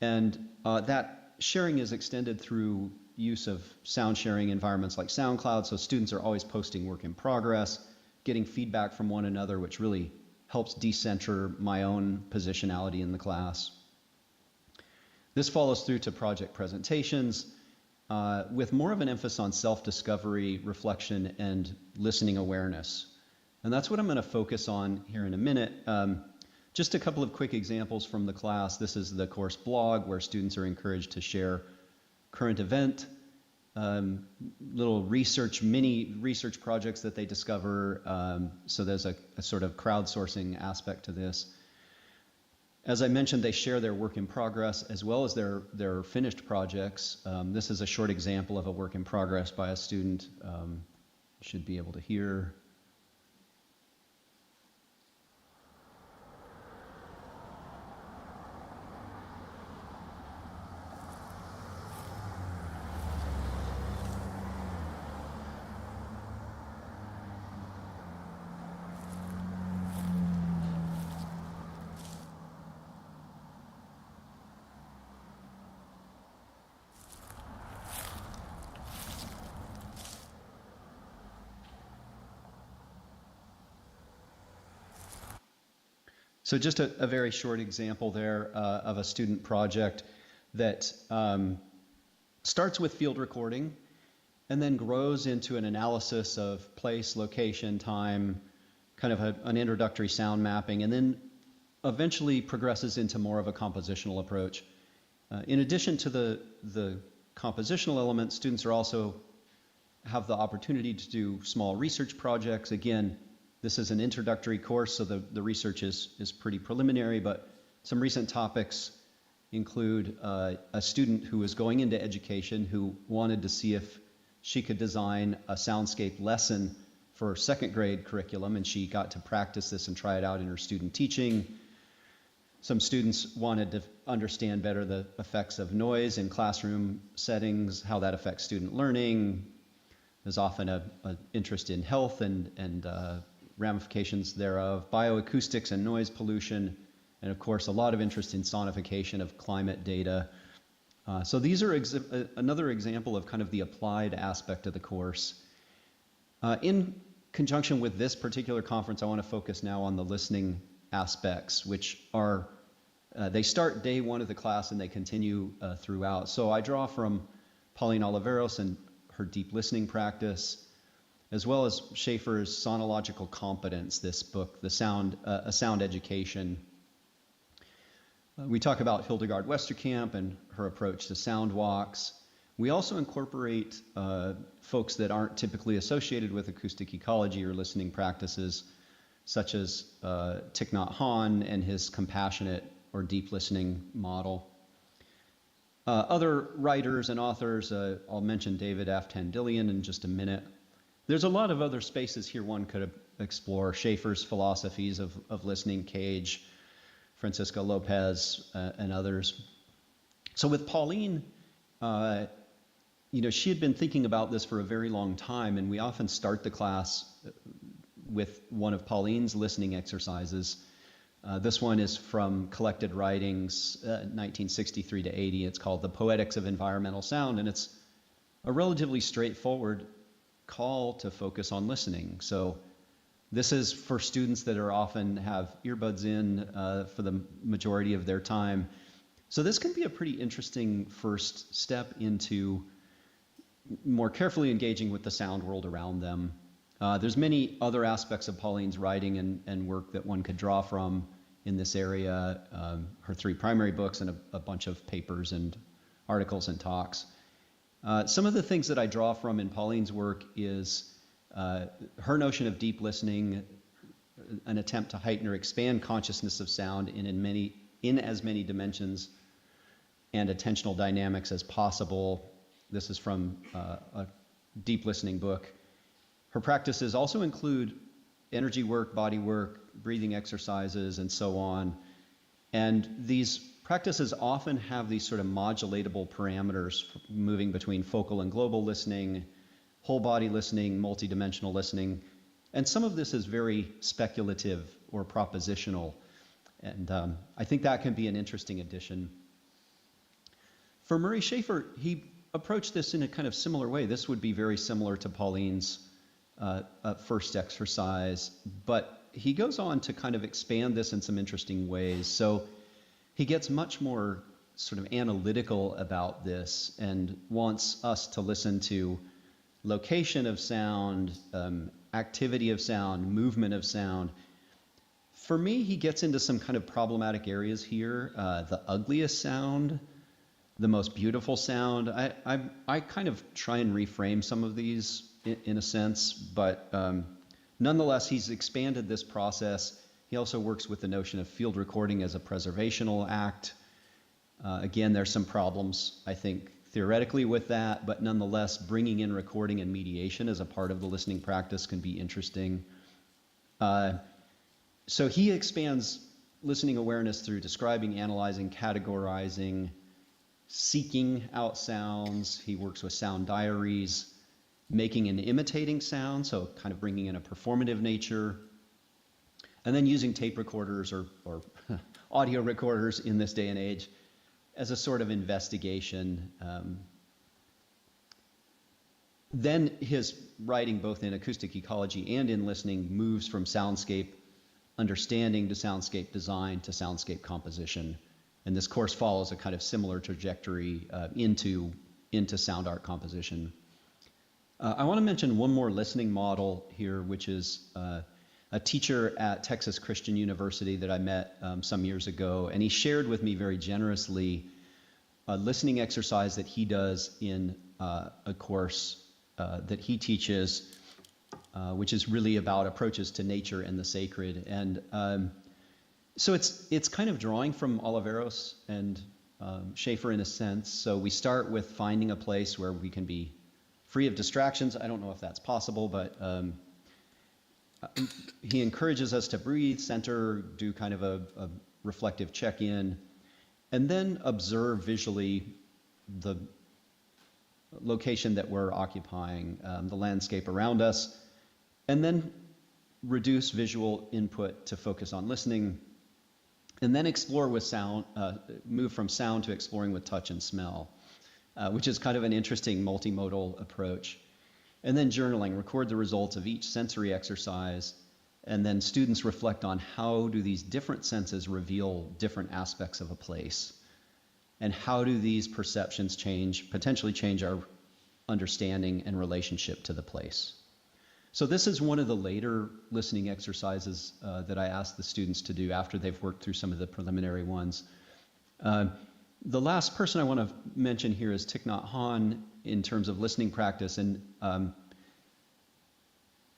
And that sharing is extended through use of sound sharing environments like SoundCloud, so students are always posting work in progress, getting feedback from one another, which really helps decenter my own positionality in the class. This follows through to project presentations with more of an emphasis on self-discovery, reflection, and listening awareness. And that's what I'm going to focus on here in a minute. Just a couple of quick examples from the class. This is the course blog where students are encouraged to share current event, little mini research projects that they discover. So there's a sort of crowdsourcing aspect to this. As I mentioned, they share their work in progress as well as their finished projects. This is a short example of a work in progress by a student. You should be able to hear. So just a very short example there of a student project that starts with field recording and then grows into an analysis of place, location, time, kind of an introductory sound mapping, and then eventually progresses into more of a compositional approach. In addition to the compositional elements, students are also have the opportunity to do small research projects. Again, this is an introductory course, so the research is pretty preliminary, but some recent topics include a student who was going into education who wanted to see if she could design a Soundscape lesson for second grade curriculum, and she got to practice this and try it out in her student teaching. Some students wanted to understand better the effects of noise in classroom settings, how that affects student learning. There's often an interest in health and ramifications thereof, bioacoustics and noise pollution, and of course a lot of interest in sonification of climate data. So these are another example of kind of the applied aspect of the course. In conjunction with this particular conference, I want to focus now on the listening aspects, which are, they start day one of the class and they continue throughout. So I draw from Pauline Oliveros and her deep listening practice, as well as Schaefer's Sonological Competence, this book, A Sound Education. We talk about Hildegard Westerkamp and her approach to sound walks. We also incorporate folks that aren't typically associated with acoustic ecology or listening practices, such as Thich Nhat Hanh and his compassionate or deep listening model. Other writers and authors, I'll mention David Aftandilian in just a minute. There's a lot of other spaces here one could explore. Schaefer's philosophies of listening, Cage, Francisco Lopez, and others. So with Pauline, she had been thinking about this for a very long time, and we often start the class with one of Pauline's listening exercises. This one is from Collected Writings, 1963 to 80. It's called The Poetics of Environmental Sound, and it's a relatively straightforward call to focus on listening. So this is for students that are often have earbuds in for the majority of their time. So this can be a pretty interesting first step into more carefully engaging with the sound world around them. There's many other aspects of Pauline's writing and work that one could draw from in this area, her 3 primary books and a bunch of papers and articles and talks. Some of the things that I draw from in Pauline's work is her notion of deep listening, an attempt to heighten or expand consciousness of sound in as many dimensions and attentional dynamics as possible. This is from a deep listening book. Her practices also include energy work, body work, breathing exercises, and so on. And these practices often have these sort of modulatable parameters moving between focal and global listening, whole body listening, multidimensional listening. And some of this is very speculative or propositional. And I think that can be an interesting addition. For Murray Schafer, he approached this in a kind of similar way. This would be very similar to Pauline's first exercise, but he goes on to kind of expand this in some interesting ways. So he gets much more sort of analytical about this and wants us to listen to location of sound, activity of sound, movement of sound. For me, he gets into some kind of problematic areas here. The ugliest sound, the most beautiful sound. I kind of try and reframe some of these in a sense, but nonetheless, he's expanded this process. He also works with the notion of field recording as a preservational act. Again, there's some problems, I think, theoretically with that, but nonetheless, bringing in recording and mediation as a part of the listening practice can be interesting. So he expands listening awareness through describing, analyzing, categorizing, seeking out sounds. He works with sound diaries, making and imitating sound, so kind of bringing in a performative nature, and then using tape recorders or audio recorders in this day and age as a sort of investigation. Then his writing, both in acoustic ecology and in listening, moves from soundscape understanding to soundscape design to soundscape composition. And this course follows a kind of similar trajectory into sound art composition. I want to mention one more listening model here, which is a teacher at Texas Christian University that I met some years ago, and he shared with me very generously a listening exercise that he does in a course that he teaches, which is really about approaches to nature and the sacred. And so it's kind of drawing from Oliveros and Schafer in a sense. So we start with finding a place where we can be free of distractions. I don't know if that's possible, but he encourages us to breathe, center, do kind of a reflective check-in, and then observe visually the location that we're occupying, the landscape around us, and then reduce visual input to focus on listening, and then explore with sound, move from sound to exploring with touch and smell, which is kind of an interesting multimodal approach. And then journaling, record the results of each sensory exercise, and then students reflect on how do these different senses reveal different aspects of a place, and how do these perceptions potentially change our understanding and relationship to the place. So this is one of the later listening exercises that I ask the students to do after they've worked through some of the preliminary ones. The last person I want to mention here is Thich Nhat Hanh in terms of listening practice, and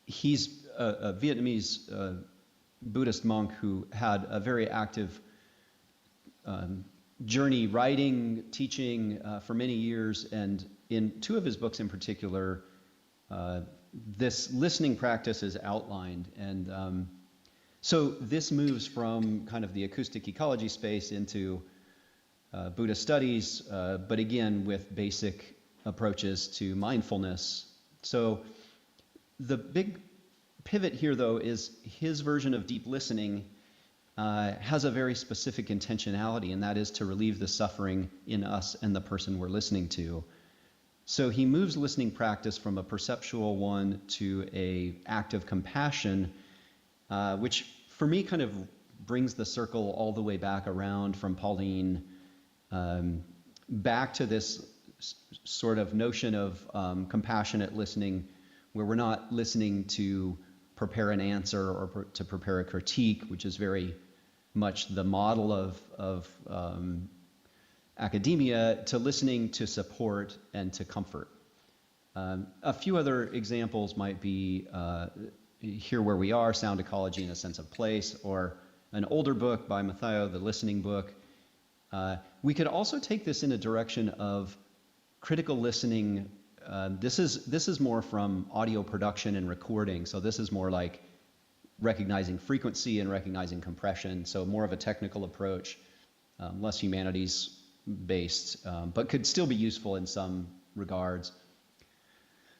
he's a Vietnamese Buddhist monk who had a very active journey writing, teaching for many years, and in two of his books in particular, this listening practice is outlined. And so this moves from kind of the acoustic ecology space into Buddhist studies, but again with basic approaches to mindfulness. So the big pivot here, though, is his version of deep listening has a very specific intentionality, and that is to relieve the suffering in us and the person we're listening to. So he moves listening practice from a perceptual one to an act of compassion, which for me kind of brings the circle all the way back around from Pauline back to this sort of notion of compassionate listening, where we're not listening to prepare an answer or to prepare a critique, which is very much the model of academia, to listening to support and to comfort. A few other examples might be Here Where We Are, Sound Ecology in a Sense of Place, or an older book by Mathayo, The Listening Book. We could also take this in a direction of critical listening. This is more from audio production and recording, so this is more like recognizing frequency and recognizing compression, so more of a technical approach, less humanities based, but could still be useful in some regards.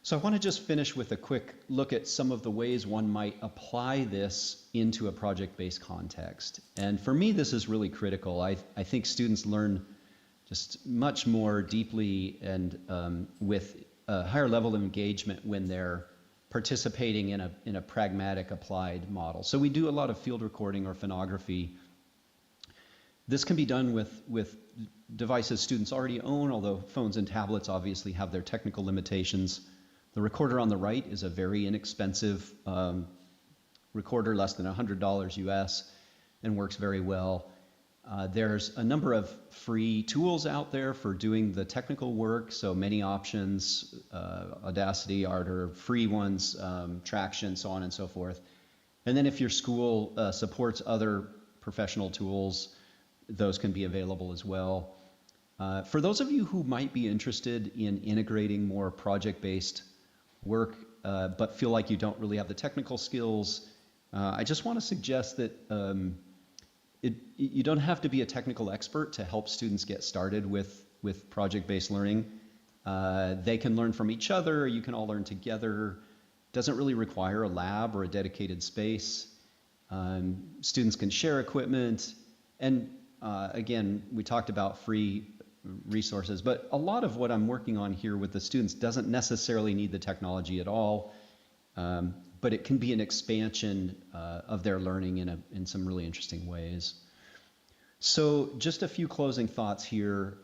So I want to just finish with a quick look at some of the ways one might apply this into a project-based context. And for me, this is really critical. I think students learn just much more deeply and with a higher level of engagement when they're participating in a pragmatic applied model. So we do a lot of field recording or phonography. This can be done with devices students already own, although phones and tablets obviously have their technical limitations. The recorder on the right is a very inexpensive recorder, less than $100 US, and works very well. There's a number of free tools out there for doing the technical work, so many options, Audacity, Ardour, free ones, Traction, so on and so forth. And then if your school supports other professional tools, those can be available as well. For those of you who might be interested in integrating more project-based work, but feel like you don't really have the technical skills, I just want to suggest that you don't have to be a technical expert to help students get started with project-based learning. They can learn from each other, you can all learn together. Doesn't really require a lab or a dedicated space. Students can share equipment, and again, we talked about free resources, but a lot of what I'm working on here with the students doesn't necessarily need the technology at all, but it can be an expansion of their learning in some really interesting ways. So just a few closing thoughts here.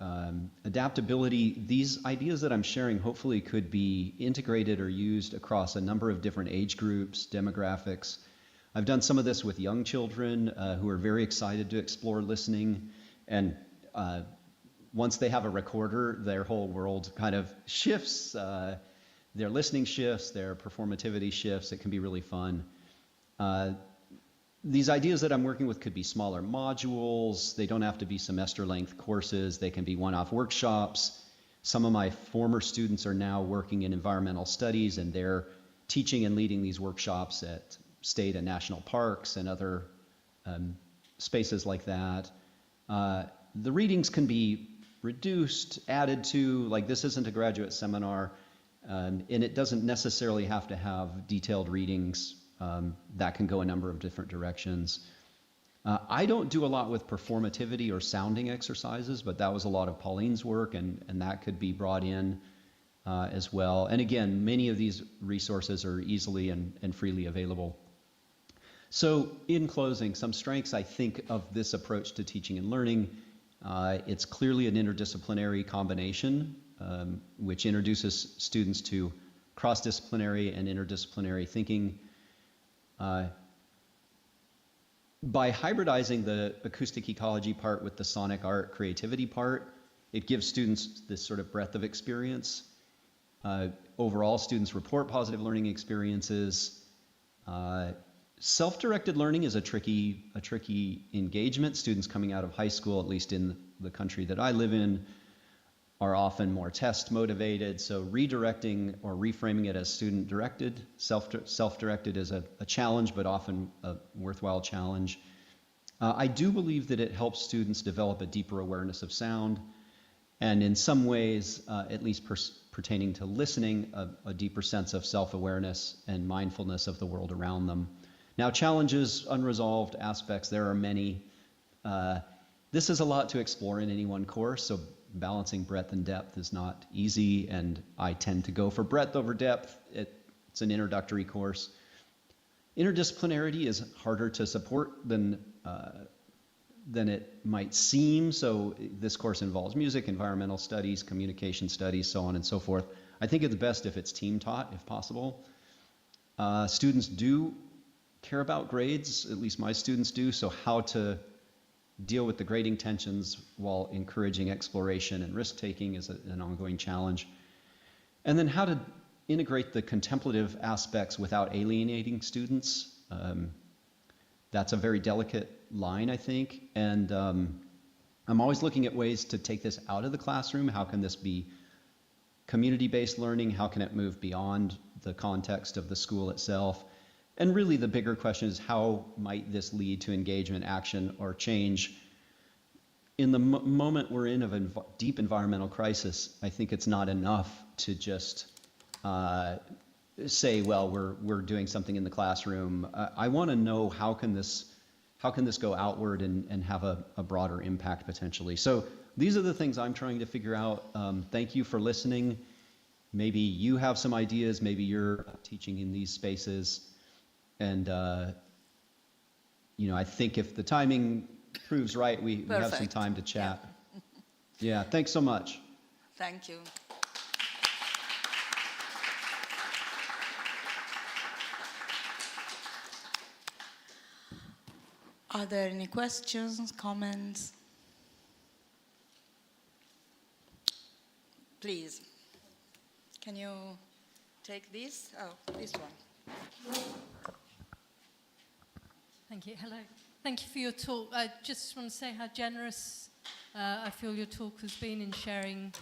Adaptability, these ideas that I'm sharing hopefully could be integrated or used across a number of different age groups, demographics. I've done some of this with young children who are very excited to explore listening, and once they have a recorder, their whole world kind of shifts. Their listening shifts, their performativity shifts. It can be really fun. These ideas that I'm working with could be smaller modules. They don't have to be semester-length courses. They can be one-off workshops. Some of my former students are now working in environmental studies, and they're teaching and leading these workshops at state and national parks and other spaces like that. The readings can be reduced, added to, like this isn't a graduate seminar, and it doesn't necessarily have to have detailed readings. That can go a number of different directions. I don't do a lot with performativity or sounding exercises, but that was a lot of Pauline's work, and that could be brought in as well. And again, many of these resources are easily and freely available. So in closing, some strengths I think of this approach to teaching and learning. It's clearly an interdisciplinary combination, which introduces students to cross-disciplinary and interdisciplinary thinking. By hybridizing the acoustic ecology part with the sonic art creativity part, it gives students this sort of breadth of experience. Overall, students report positive learning experiences. Self-directed learning is a tricky engagement. Students coming out of high school, at least in the country that I live in, are often more test motivated. So redirecting or reframing it as student-directed, self-directed is a challenge, but often a worthwhile challenge. I do believe that it helps students develop a deeper awareness of sound, and in some ways, at least pertaining to listening, a deeper sense of self-awareness and mindfulness of the world around them. Now, challenges, unresolved aspects, there are many. This is a lot to explore in any one course, so balancing breadth and depth is not easy, and I tend to go for breadth over depth. It's an introductory course. Interdisciplinarity is harder to support than it might seem, so this course involves music, environmental studies, communication studies, so on and so forth. I think it's best if it's team taught, if possible. Students do care about grades, at least my students do, so how to deal with the grading tensions while encouraging exploration and risk-taking is an ongoing challenge. And then how to integrate the contemplative aspects without alienating students. That's a very delicate line, I think, and I'm always looking at ways to take this out of the classroom. How can this be community-based learning? How can it move beyond the context of the school itself? And really the bigger question is, how might this lead to engagement, action, or change? In the moment we're in of a deep environmental crisis, I think it's not enough to just say, well, we're doing something in the classroom. I want to know how can this go outward and have a broader impact potentially. So these are the things I'm trying to figure out. Thank you for listening. Maybe you have some ideas. Maybe you're teaching in these spaces. And, I think if the timing proves right, we have some time to chat. Yeah, thanks so much. Thank you. Are there any questions, comments? Please. Can you take this? Oh, this one. Thank you. Hello. Thank you for your talk. I just want to say how generous I feel your talk has been in sharing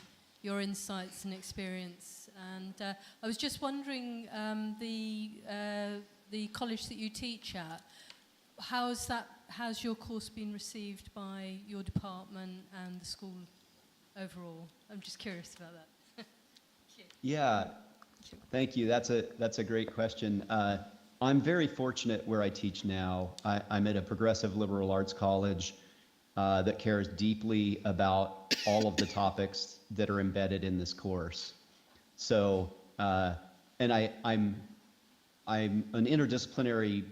your insights and experience. And I was just wondering, the college that you teach at, how's your course been received by your department and the school overall? I'm just curious about that. Yeah, thank you. That's a great question. I'm very fortunate where I teach now. I'm at a progressive liberal arts college that cares deeply about all of the topics that are embedded in this course. So, and I'm an interdisciplinary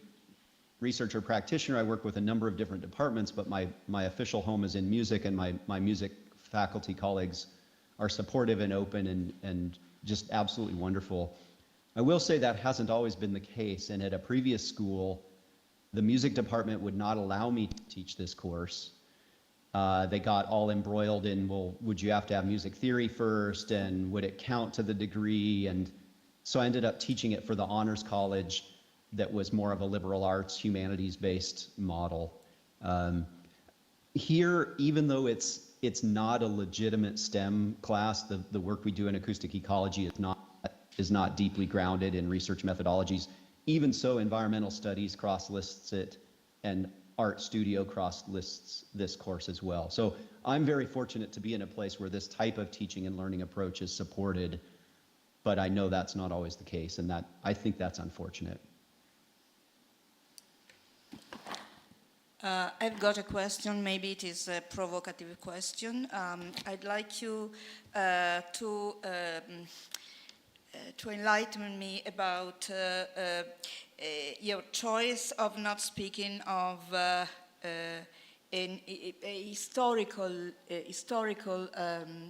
researcher practitioner. I work with a number of different departments, but my official home is in music, and my music faculty colleagues are supportive and open and just absolutely wonderful. I will say that hasn't always been the case, and at a previous school, the music department would not allow me to teach this course. They got all embroiled in, well, would you have to have music theory first, and would it count to the degree? And so I ended up teaching it for the honors college that was more of a liberal arts, humanities-based model. Here, even though it's not a legitimate STEM class, the work we do in acoustic ecology is not deeply grounded in research methodologies. Even so, environmental studies cross-lists it, and art studio cross-lists this course as well. So I'm very fortunate to be in a place where this type of teaching and learning approach is supported, but I know that's not always the case, and I think that's unfortunate. I've got a question. Maybe it is a provocative question. I'd like you to enlighten me about your choice of not speaking of a historical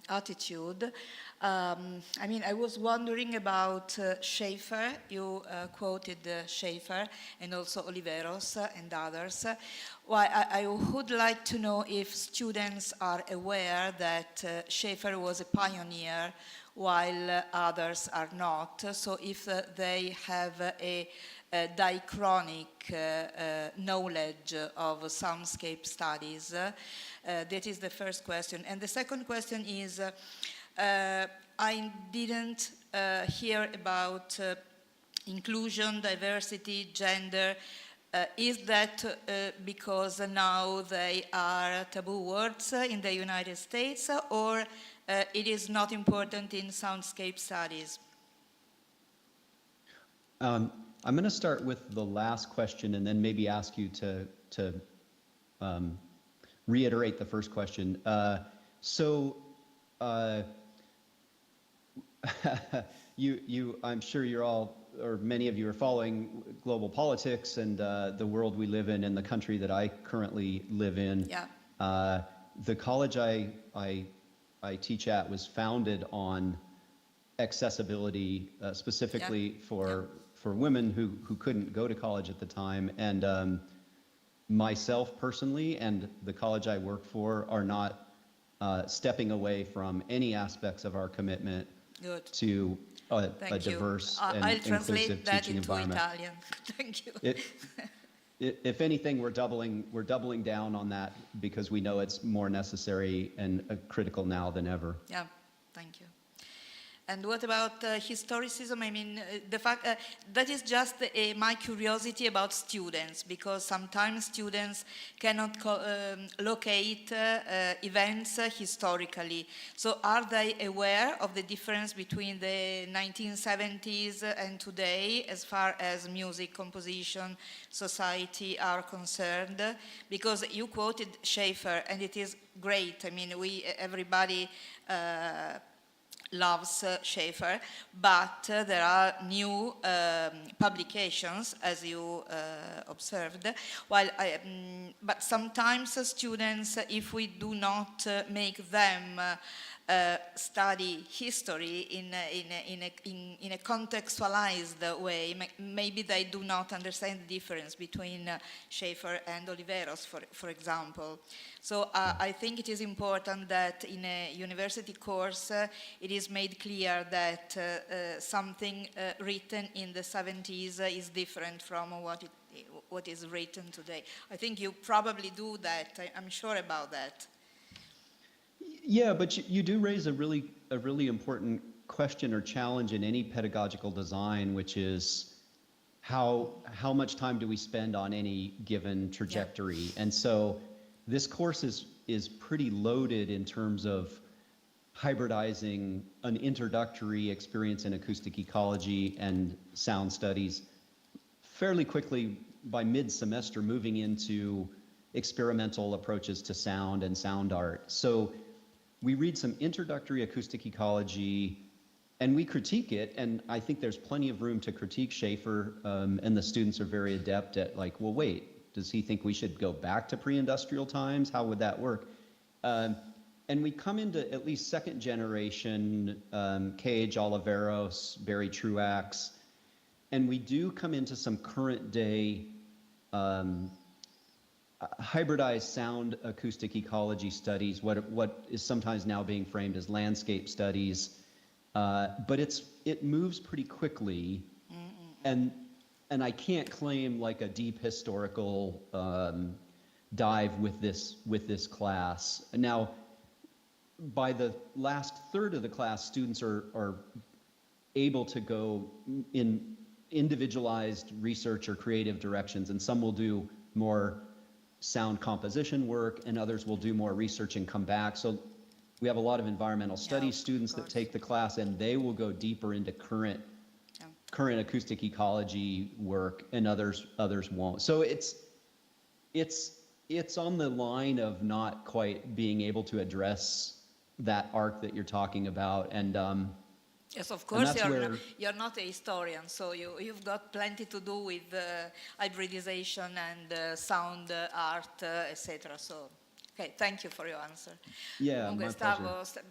attitude. I was wondering about Schaeffer. You quoted Schaeffer and also Oliveros and others. Well, I would like to know if students are aware that Schaeffer was a pioneer while others are not. So if they have a diachronic knowledge of soundscape studies. That is the first question. And the second question is, I didn't hear about inclusion, diversity, gender. Is that because now they are taboo words in the United States, or it is not important in soundscape studies? I'm going to start with the last question and then maybe ask you to reiterate the first question. I'm sure you're all, or many of you are following global politics and the world we live in and the country that I currently live in. Yeah. The college I teach at was founded on accessibility, specifically for women who couldn't go to college at the time. And myself personally and the college I work for are not stepping away from any aspects of our commitment to a diverse and inclusive teaching environment. I'll translate that into Italian. Thank you. If anything, we're doubling down on that because we know it's more necessary and critical now than ever. Yeah, thank you. And what about historicism? I mean, the fact that is just my curiosity about students, because sometimes students cannot locate events historically. So are they aware of the difference between the 1970s and today as far as music, composition, society are concerned? Because you quoted Schaeffer, and it is great. I mean, everybody loves Schaeffer, but there are new publications, as you observed. But sometimes students, if we do not make them study history in a contextualized way, maybe they do not understand the difference between Schaeffer and Oliveros, for example. So I think it is important that in a university course it is made clear that something written in the 70s is different from what is written today. I think you probably do that. I'm sure about that. Yeah, but you do raise a really important question or challenge in any pedagogical design, which is how much time do we spend on any given trajectory? Yeah. And so this course is pretty loaded in terms of hybridizing an introductory experience in acoustic ecology and sound studies fairly quickly by mid-semester, moving into experimental approaches to sound and sound art. So we read some introductory acoustic ecology and we critique it, and I think there's plenty of room to critique Schaeffer, and the students are very adept at like, well, wait, does he think we should go back to pre-industrial times? How would that work? And we come into at least second generation, Cage, Oliveros, Barry Truax, and we do come into some current day hybridized sound acoustic ecology studies, what is sometimes now being framed as landscape studies, but it moves pretty quickly, and I can't claim like a deep historical dive with this class. Now, by the last third of the class, students are able to go in individualized research or creative directions, and some will do more sound composition work, and others will do more research and come back. So we have a lot of environmental studies students that take the class, and they will go deeper into current acoustic ecology work, and others won't. So it's on the line of not quite being able to address that arc that you're talking about, and yes, of course, you're not a historian, so you've got plenty to do with hybridization and sound art, etc. So, okay, thank you for your answer. Yeah, comunque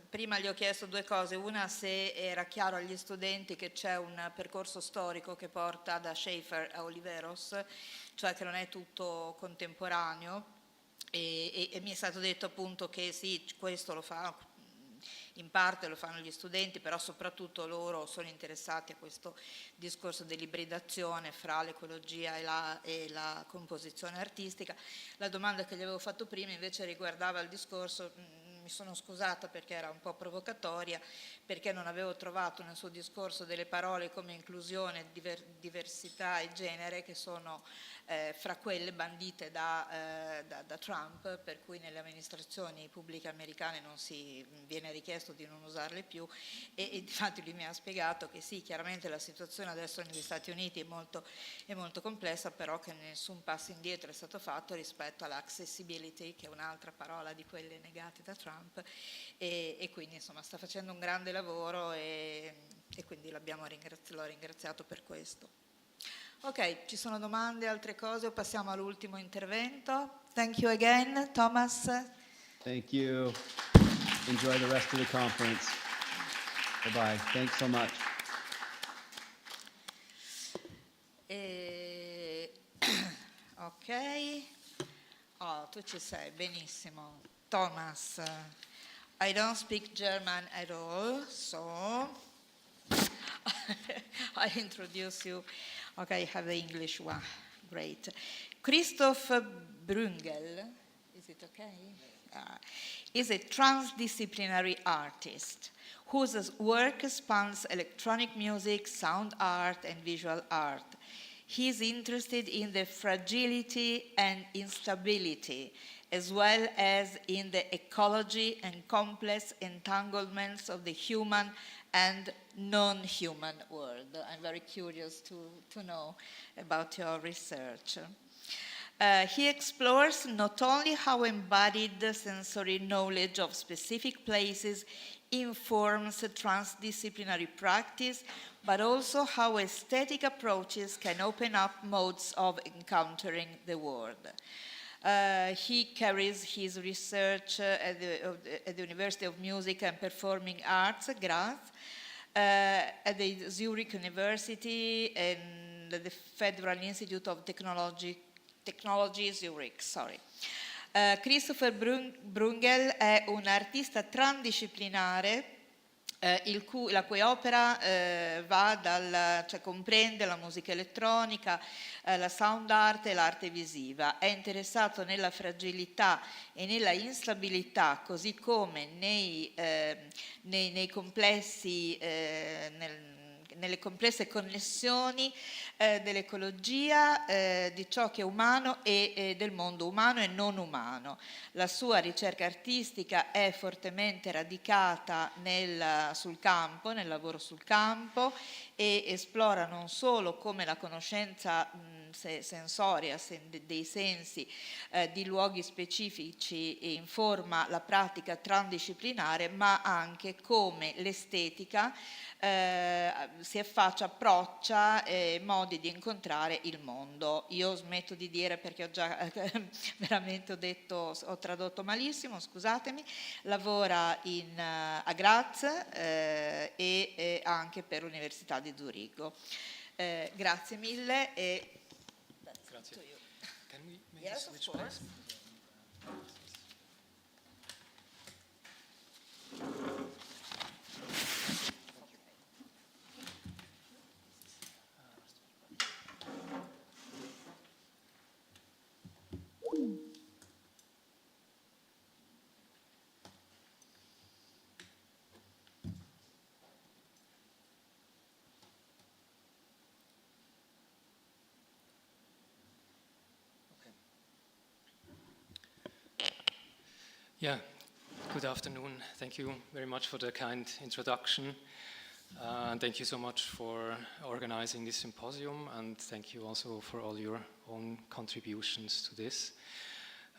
prima gli ho chiesto due cose. Una, se era chiaro agli studenti che c'è un percorso storico che porta da Schaeffer a Oliveros, cioè che non è tutto contemporaneo, e mi è stato detto appunto che sì, questo lo fa. In parte lo fanno gli studenti, però soprattutto loro sono interessati a questo discorso dell'ibridazione fra l'ecologia e la composizione artistica. La domanda che gli avevo fatto prima invece riguardava il discorso, mi sono scusata perché era un po' provocatoria, perché non avevo trovato nel suo discorso delle parole come inclusione, diversità e genere, che sono fra quelle bandite da Trump, per cui nelle amministrazioni pubbliche americane non si viene richiesto di non usarle più, e infatti lui mi ha spiegato che sì, chiaramente la situazione adesso negli Stati Uniti è molto complessa, però che nessun passo indietro è stato fatto rispetto all'accessibility, che è un'altra parola di quelle negate da Trump, e quindi insomma sta facendo un grande lavoro, e quindi l'ho ringraziato per questo. Ok, ci sono domande, altre cose, o passiamo all'ultimo intervento? Thank you again, Thomas. Thank you. Enjoy the rest of the conference. Bye-bye. Thanks so much. Ok. Oh, tu ci sei, benissimo. Thomas, I don't speak German at all, so I introduce you. Okay, I have the English one. Great. Christoph Brüngel is it okay? Is a transdisciplinary artist whose work spans electronic music, sound art, and visual art. He is interested in the fragility and instability, as well as in the ecology and complex entanglements of the human and non-human world. I'm very curious to know about your research. He explores not only how embodied sensory knowledge of specific places informs transdisciplinary practice, but also how aesthetic approaches can open up modes of encountering the world. He carries his research at the University of Music and Performing Arts, Graz, at the Zurich University and the Federal Institute of Technology Zurich, sorry. Christopher Brungel è un artista transdisciplinare la cui opera cioè comprende la musica elettronica, la sound art e l'arte visiva. È interessato nella fragilità e nella instabilità, così come nei complessi, nelle complesse connessioni dell'ecologia, di ciò che è umano e del mondo umano e non umano. La sua ricerca artistica è fortemente radicata sul campo, nel lavoro sul campo, e esplora non solo come la conoscenza sensoria dei sensi di luoghi specifici informa la pratica transdisciplinare, ma anche come l'estetica si approccia modi di incontrare il mondo. Io smetto di dire perché ho già veramente ho tradotto malissimo, scusatemi. Lavora a Graz e anche per l'Università di Zurigo. Grazie mille. Grazie. Can we maybe Yes, switch of course. place? Yeah, good afternoon. Thank you very much for the kind introduction. And thank you so much for organizing this symposium, and thank you also for all your own contributions to this.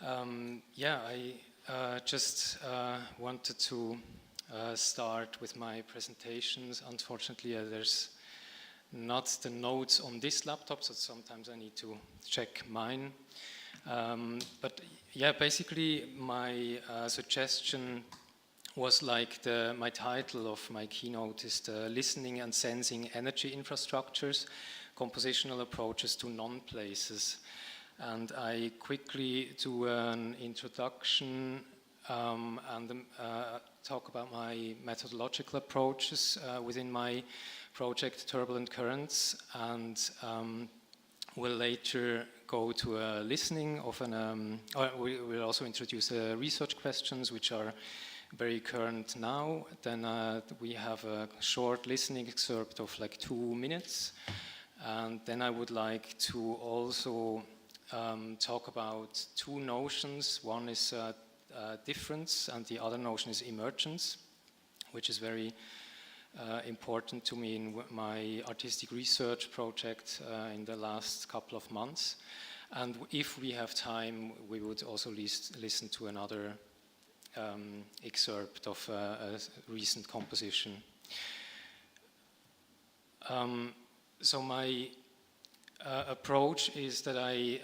I just wanted to start with my presentations. Unfortunately, there's not the notes on this laptop, so sometimes I need to check mine. But yeah, basically my suggestion was like my title of my keynote is the Listening and Sensing Energy Infrastructures, Compositional Approaches to Non-Places. And I quickly do an introduction and talk about my methodological approaches within my project Turbulent Currents, and we'll later go to a listening of we will also introduce research questions which are very current now. Then we have a short listening excerpt of like 2 minutes, and then I would like to also talk about 2 notions. One is difference, and the other notion is emergence, which is very important to me in my artistic research project in the last couple of months. And if we have time, we would also listen to another excerpt of a recent composition. So my approach is that I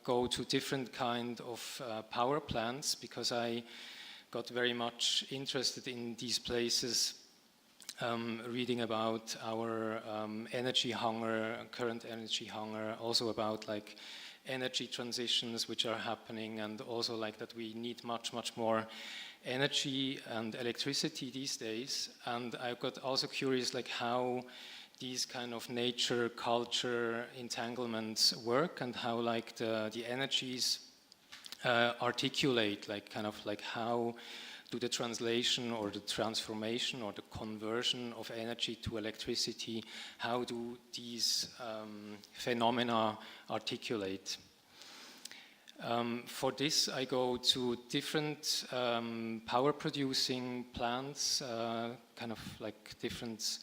go to different kind of power plants, because I got very much interested in these places, reading about our energy hunger, current energy hunger, also about like energy transitions which are happening, and also like that we need much more energy and electricity these days. And I got also curious like how these kind of nature culture entanglements work, and how like the energies articulate, like kind of like how do the translation or the transformation or the conversion of energy to electricity, how do these phenomena articulate? For this, I go to different power producing plants, kind of like different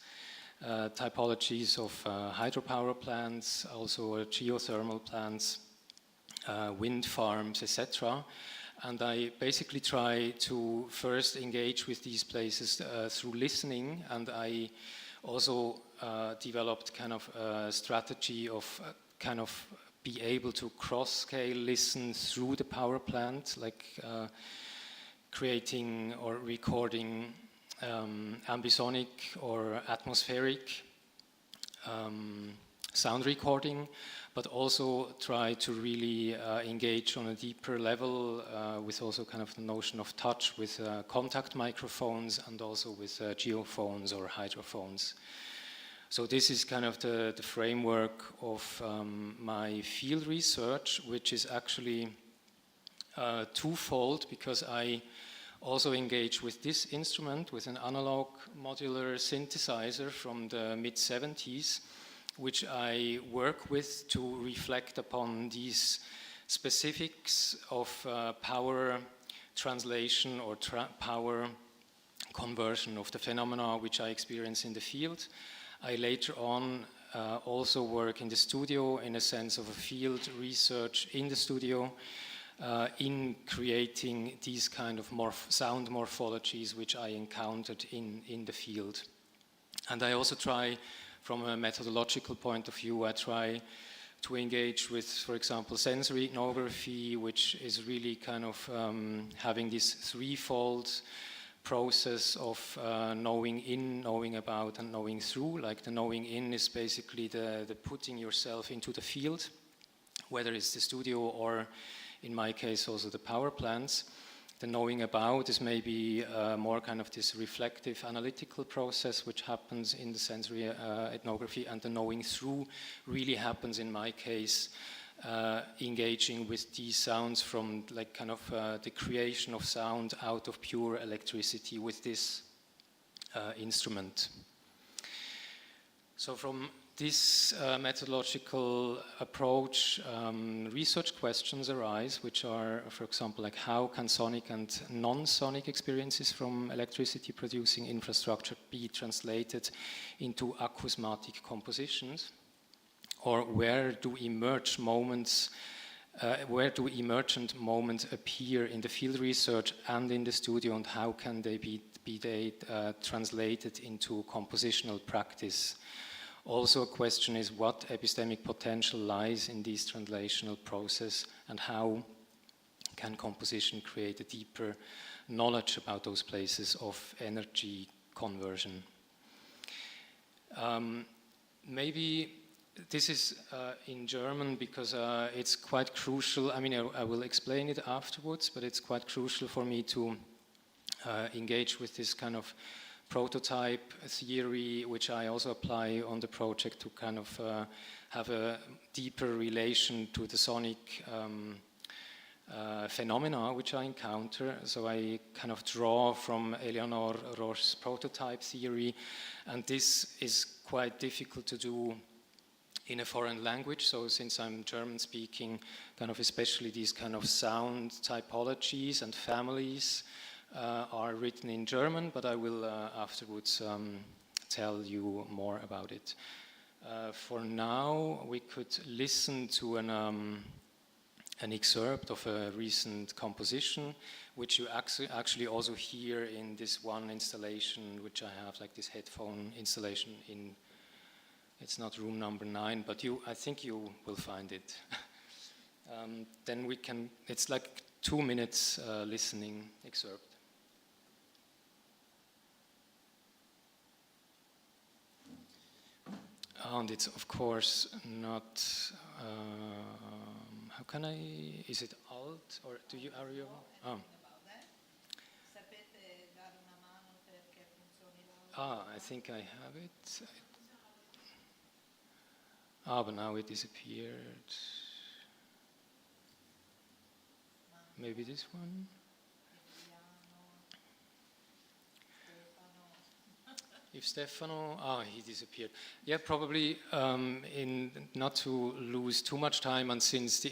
typologies of hydropower plants, also geothermal plants, wind farms, etc. And I basically try to first engage with these places through listening, and I also developed kind of a strategy of kind of be able to cross-scale listen through the power plant, like creating or recording ambisonic or atmospheric sound recording, but also try to really engage on a deeper level with also kind of the notion of touch with contact microphones and also with geophones or hydrophones. So this is kind of the framework of my field research, which is actually twofold, because I also engage with this instrument, with an analog modular synthesizer from the mid-70s, which I work with to reflect upon these specifics of power translation or power conversion of the phenomena which I experience in the field. I later on also work in the studio in a sense of a field research in the studio in creating these kind of sound morphologies which I encountered in the field. And I also try, from a methodological point of view, I try to engage with, for example, sensory ethnography, which is really kind of having this threefold process of knowing in, knowing about, and knowing through. Like the knowing in is basically the putting yourself into the field, whether it's the studio or, in my case, also the power plants. The knowing about is maybe more kind of this reflective analytical process which happens in the sensory ethnography, and the knowing through really happens in my case engaging with these sounds from like kind of the creation of sound out of pure electricity with this instrument. So from this methodological approach, research questions arise, which are, for example, like how can sonic and non-sonic experiences from electricity producing infrastructure be translated into acousmatic compositions? Or where do emergent moments appear in the field research and in the studio, and how can they be translated into compositional practice? Also a question is what epistemic potential lies in this translational process, and how can composition create a deeper knowledge about those places of energy conversion? Maybe this is in German because it's quite crucial. I mean, I will explain it afterwards, but it's quite crucial for me to engage with this kind of prototype theory, which I also apply on the project to kind of have a deeper relation to the sonic phenomena which I encounter. So I kind of draw from Eleanor Roche's prototype theory, and this is quite difficult to do in a foreign language. So since I'm German speaking, kind of especially these kind of sound typologies and families are written in German, but I will afterwards tell you more about it. For now, we could listen to an excerpt of a recent composition, which you actually also hear in this one installation, which I have, like this headphone installation in. It's not room number 9, but I think you will find it. Then we can. It's like 2 minutes listening excerpt. And it's of course not. How can I? Is it alt or are you? Oh. I think I have it. But now it disappeared. maybe this one. If Stefano, he disappeared. Yeah, probably in not to lose too much time, and since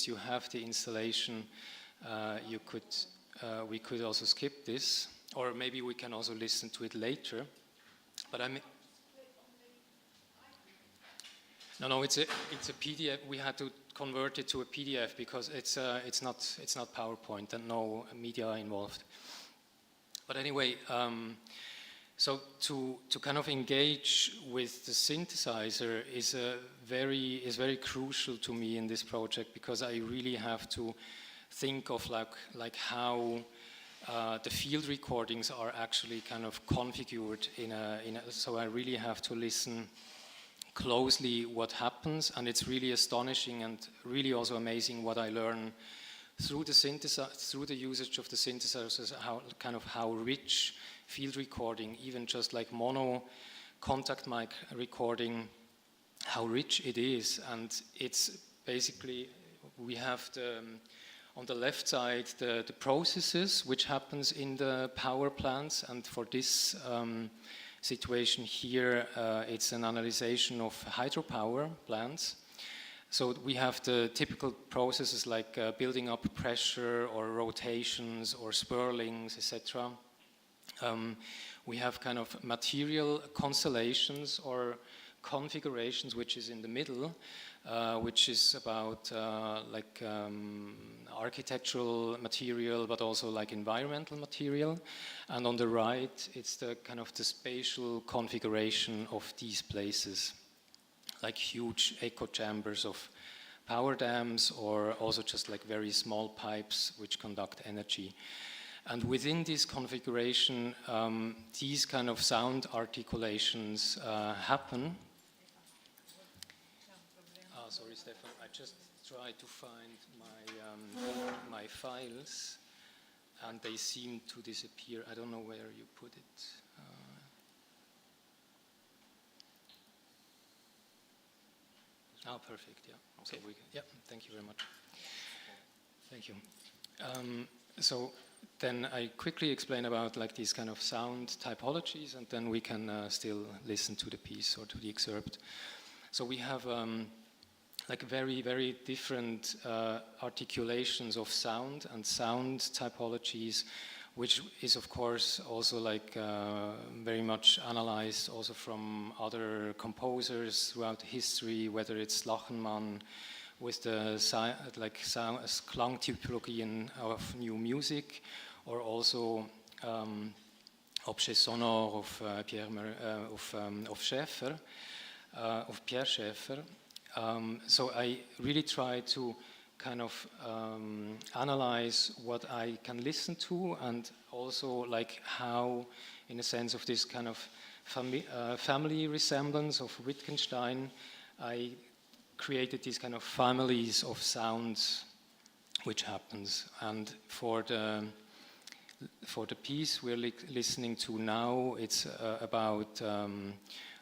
you have the installation, we could also skip this, or maybe we can also listen to it later. But I mean, no, it's a PDF. We had to convert it to a PDF because it's not PowerPoint and no media involved. But anyway. So to kind of engage with the synthesizer is very crucial to me in this project, because I really have to think of like how the field recordings are actually kind of configured so I really have to listen closely what happens, and it's really astonishing and really also amazing what I learn through the usage of the synthesizers, how rich field recording, even just like mono contact mic recording, how rich it is. And it's basically, we have on the left side the processes which happens in the power plants, and for this situation here it's an analyzation of hydropower plants. So we have the typical processes like building up pressure or rotations or swirlings, etc. We have kind of material constellations or configurations, which is in the middle, which is about architectural material, but also like environmental material. And on the right, it's the kind of the spatial configuration of these places, like huge echo chambers of power dams, or also just like very small pipes which conduct energy. And within this configuration, these kind of sound articulations happen. Sorry, Stefan, I just tried to find my files, and they seem to disappear. I don't know where you put it. Perfect, yeah. Okay. So thank you very much. Thank you. So then I quickly explain about like these kind of sound typologies, and then we can still listen to the piece or to the excerpt. So we have like very, very different articulations of sound and sound typologies, which is of course also like very much analyzed also from other composers throughout history, whether it's Lachenmann with the Klangtypologien of new music, or also Objet sonore of Pierre Schaeffer. So I really try to kind of analyze what I can listen to, and also like how, in a sense of this kind of family resemblance of Wittgenstein, I created these kind of families of sounds which happens. And for the piece we're listening to now, it's about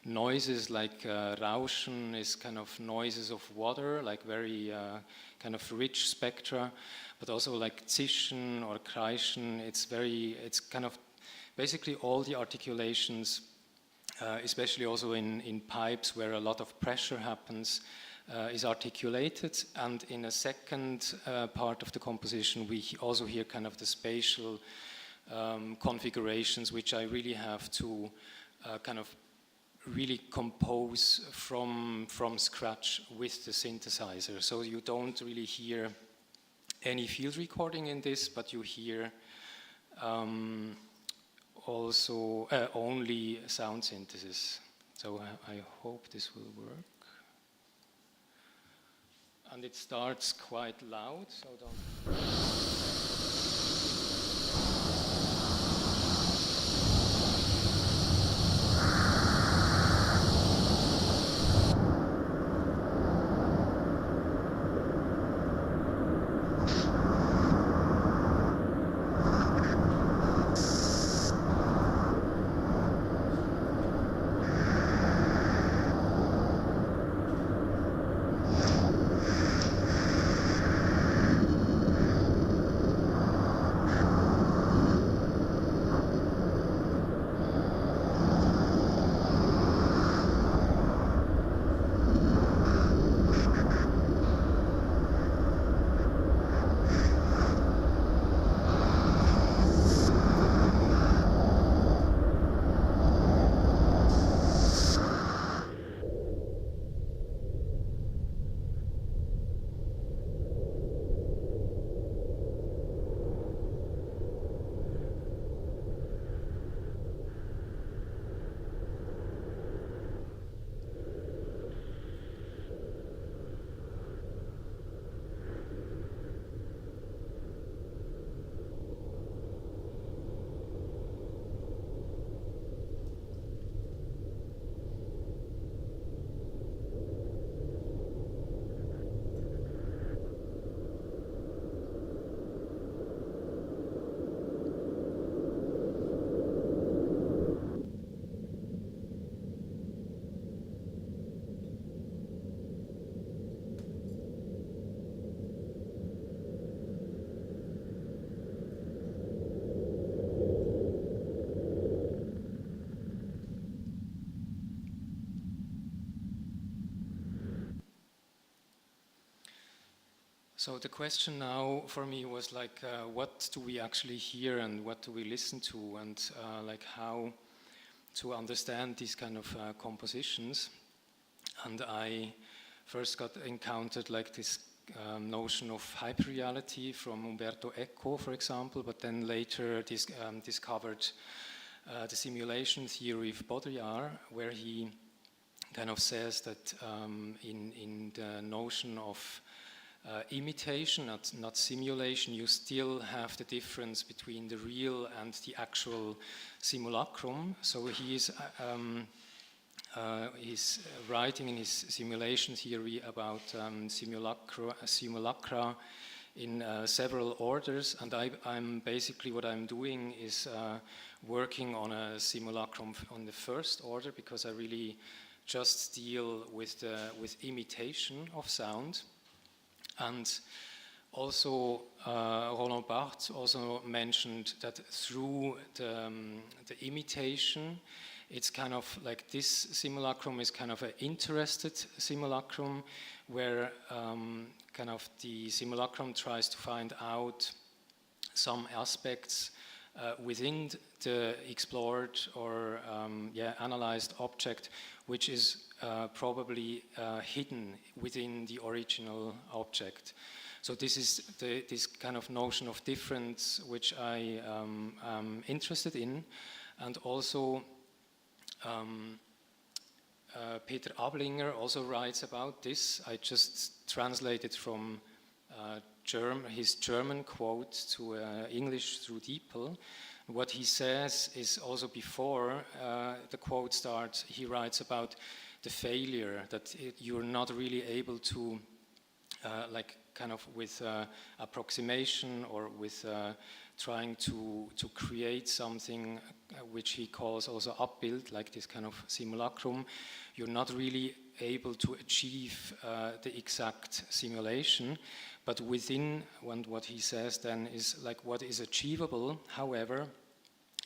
noises like Rauschen is kind of noises of water, like very kind of rich spectra, but also like Zischen or Kreischen, it's kind of basically all the articulations, especially also in pipes where a lot of pressure happens, is articulated. And in a second part of the composition, we also hear kind of the spatial configurations, which I really have to kind of really compose from scratch with the synthesizer. So you don't really hear any field recording in this, but you hear also only sound synthesis. So I hope this will work. And it starts quite loud, so don't... So the question now for me was like, what do we actually hear and what do we listen to, and like how to understand these kind of compositions. And I first got encountered like this notion of hyperreality from Umberto Eco, for example, but then later discovered the simulation theory of Baudrillard, where he kind of says that in the notion of imitation, not simulation, you still have the difference between the real and the actual simulacrum. So he's writing in his simulation theory about simulacra in several orders, and I'm basically what I'm doing is working on a simulacrum on the first order, because I really just deal with imitation of sound. And also Roland Barthes also mentioned that through the imitation, it's kind of like this simulacrum is kind of an interested simulacrum, where kind of the simulacrum tries to find out some aspects within the explored or analyzed object, which is probably hidden within the original object. So this is this kind of notion of difference which I am interested in. And also Peter Ablinger also writes about this. I just translated from his German quote to English through DeepL. What he says is also before the quote starts, he writes about the failure, that you're not really able to, like kind of with approximation or with trying to create something which he calls also upbuild, like this kind of simulacrum, you're not really able to achieve the exact simulation. But within, what he says then is like what is achievable, however,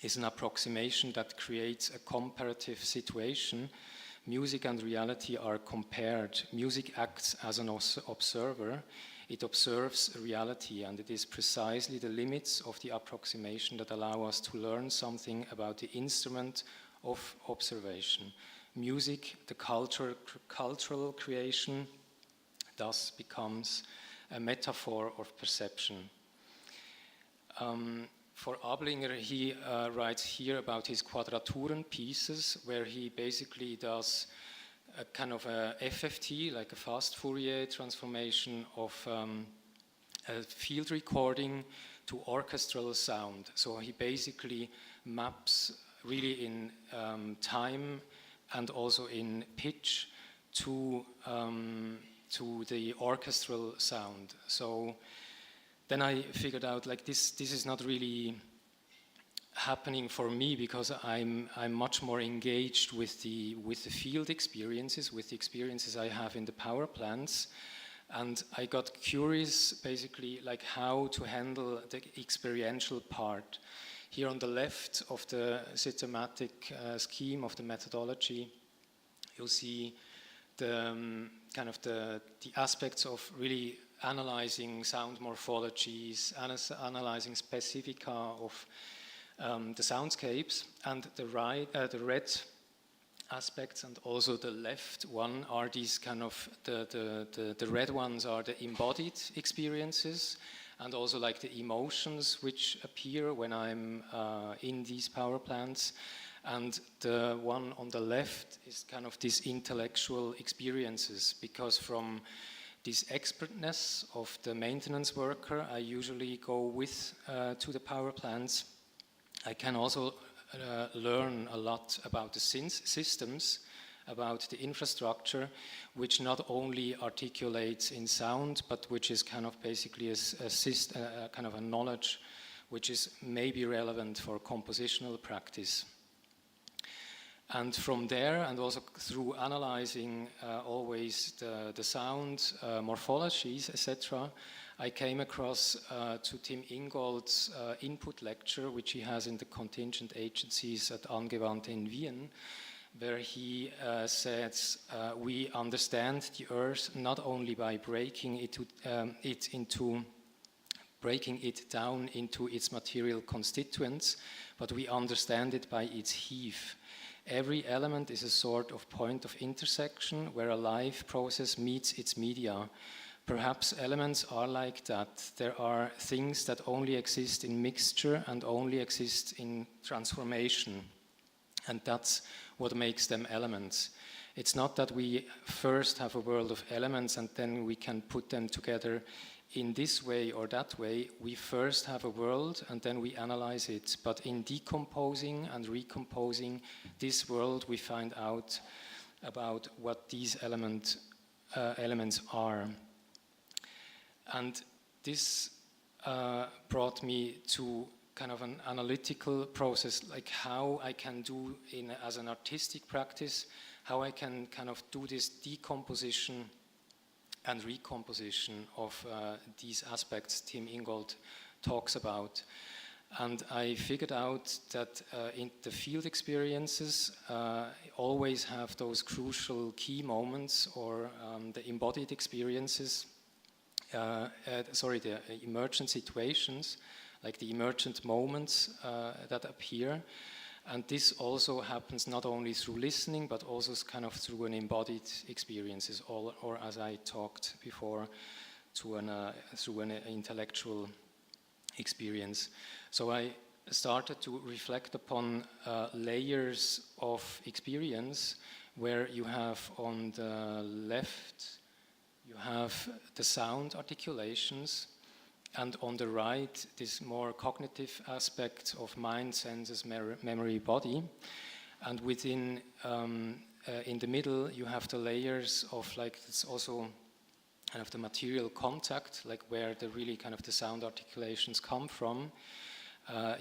is an approximation that creates a comparative situation. Music and reality are compared. Music acts as an observer. It observes reality, and it is precisely the limits of the approximation that allow us to learn something about the instrument of observation. Music, the cultural creation, thus becomes a metaphor of perception. For Ablinger, he writes here about his quadraturen pieces, where he basically does a kind of a FFT, like a fast Fourier transformation of a field recording to orchestral sound. So he basically maps really in time and also in pitch to the orchestral sound. So then I figured out like this is not really happening for me, because I'm much more engaged with the field experiences, with the experiences I have in the power plants. And I got curious basically like how to handle the experiential part. Here on the left of the systematic scheme of the methodology, you'll see the kind of the aspects of really analyzing sound morphologies, analyzing specifica of the soundscapes, and the red aspects and also the left one are these kind of the red ones are the embodied experiences, and also like the emotions which appear when I'm in these power plants. And the one on the left is kind of these intellectual experiences, because from this expertness of the maintenance worker I usually go with to the power plants, I can also learn a lot about the systems, about the infrastructure, which not only articulates in sound, but which is kind of basically a kind of a knowledge which is maybe relevant for compositional practice. And from there, and also through analyzing always the sound, morphologies, etc., I came across to Tim Ingold's input lecture, which he has in the contingent agencies at Angewandte in Wien. where he says we understand the Earth not only by breaking it down into its material constituents, but we understand it by its heave. Every element is a sort of point of intersection where a life process meets its media. Perhaps elements are like that. There are things that only exist in mixture and only exist in transformation. And that's what makes them elements. It's not that we first have a world of elements and then we can put them together in this way or that way. We first have a world and then we analyze it. But in decomposing and recomposing this world, we find out about what these elements are. And this brought me to kind of an analytical process, like how I can do as an artistic practice, how I can kind of do this decomposition and recomposition of these aspects Tim Ingold talks about. And I figured out that in the field experiences always have those crucial key moments, or the embodied experiences, the emergent situations, like the emergent moments that appear. And this also happens not only through listening, but also kind of through an embodied experiences, or as I talked before, through an intellectual experience. So I started to reflect upon layers of experience, where you have on the left, you have the sound articulations, and on the right, this more cognitive aspect of mind, senses, memory, body. And within, in the middle, you have the layers of, like, it's also kind of the material contact, like where the really kind of the sound articulations come from.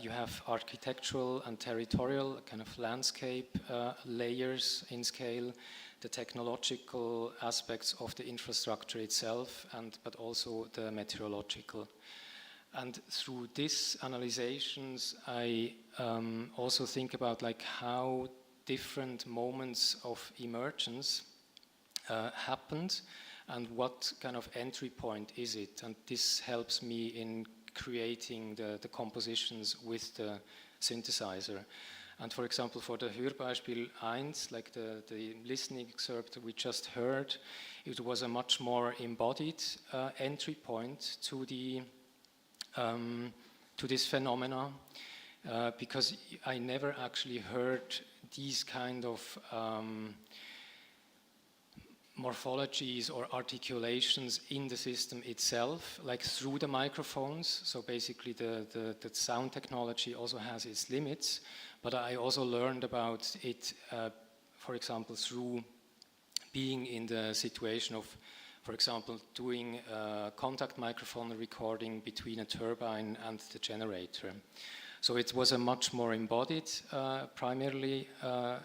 You have architectural and territorial kind of landscape layers in scale, the technological aspects of the infrastructure itself, but also the meteorological. And through these analyzations, I also think about like how different moments of emergence happened, and what kind of entry point is it. And this helps me in creating the compositions with the synthesizer. And for example, for the Hörbeispiel 1, like the listening excerpt we just heard, it was a much more embodied entry point to this phenomena, because I never actually heard these kind of morphologies or articulations in the system itself, like through the microphones. So basically the sound technology also has its limits, but I also learned about it, for example, through being in the situation of, for example, doing a contact microphone recording between a turbine and the generator. So it was a much more embodied, primarily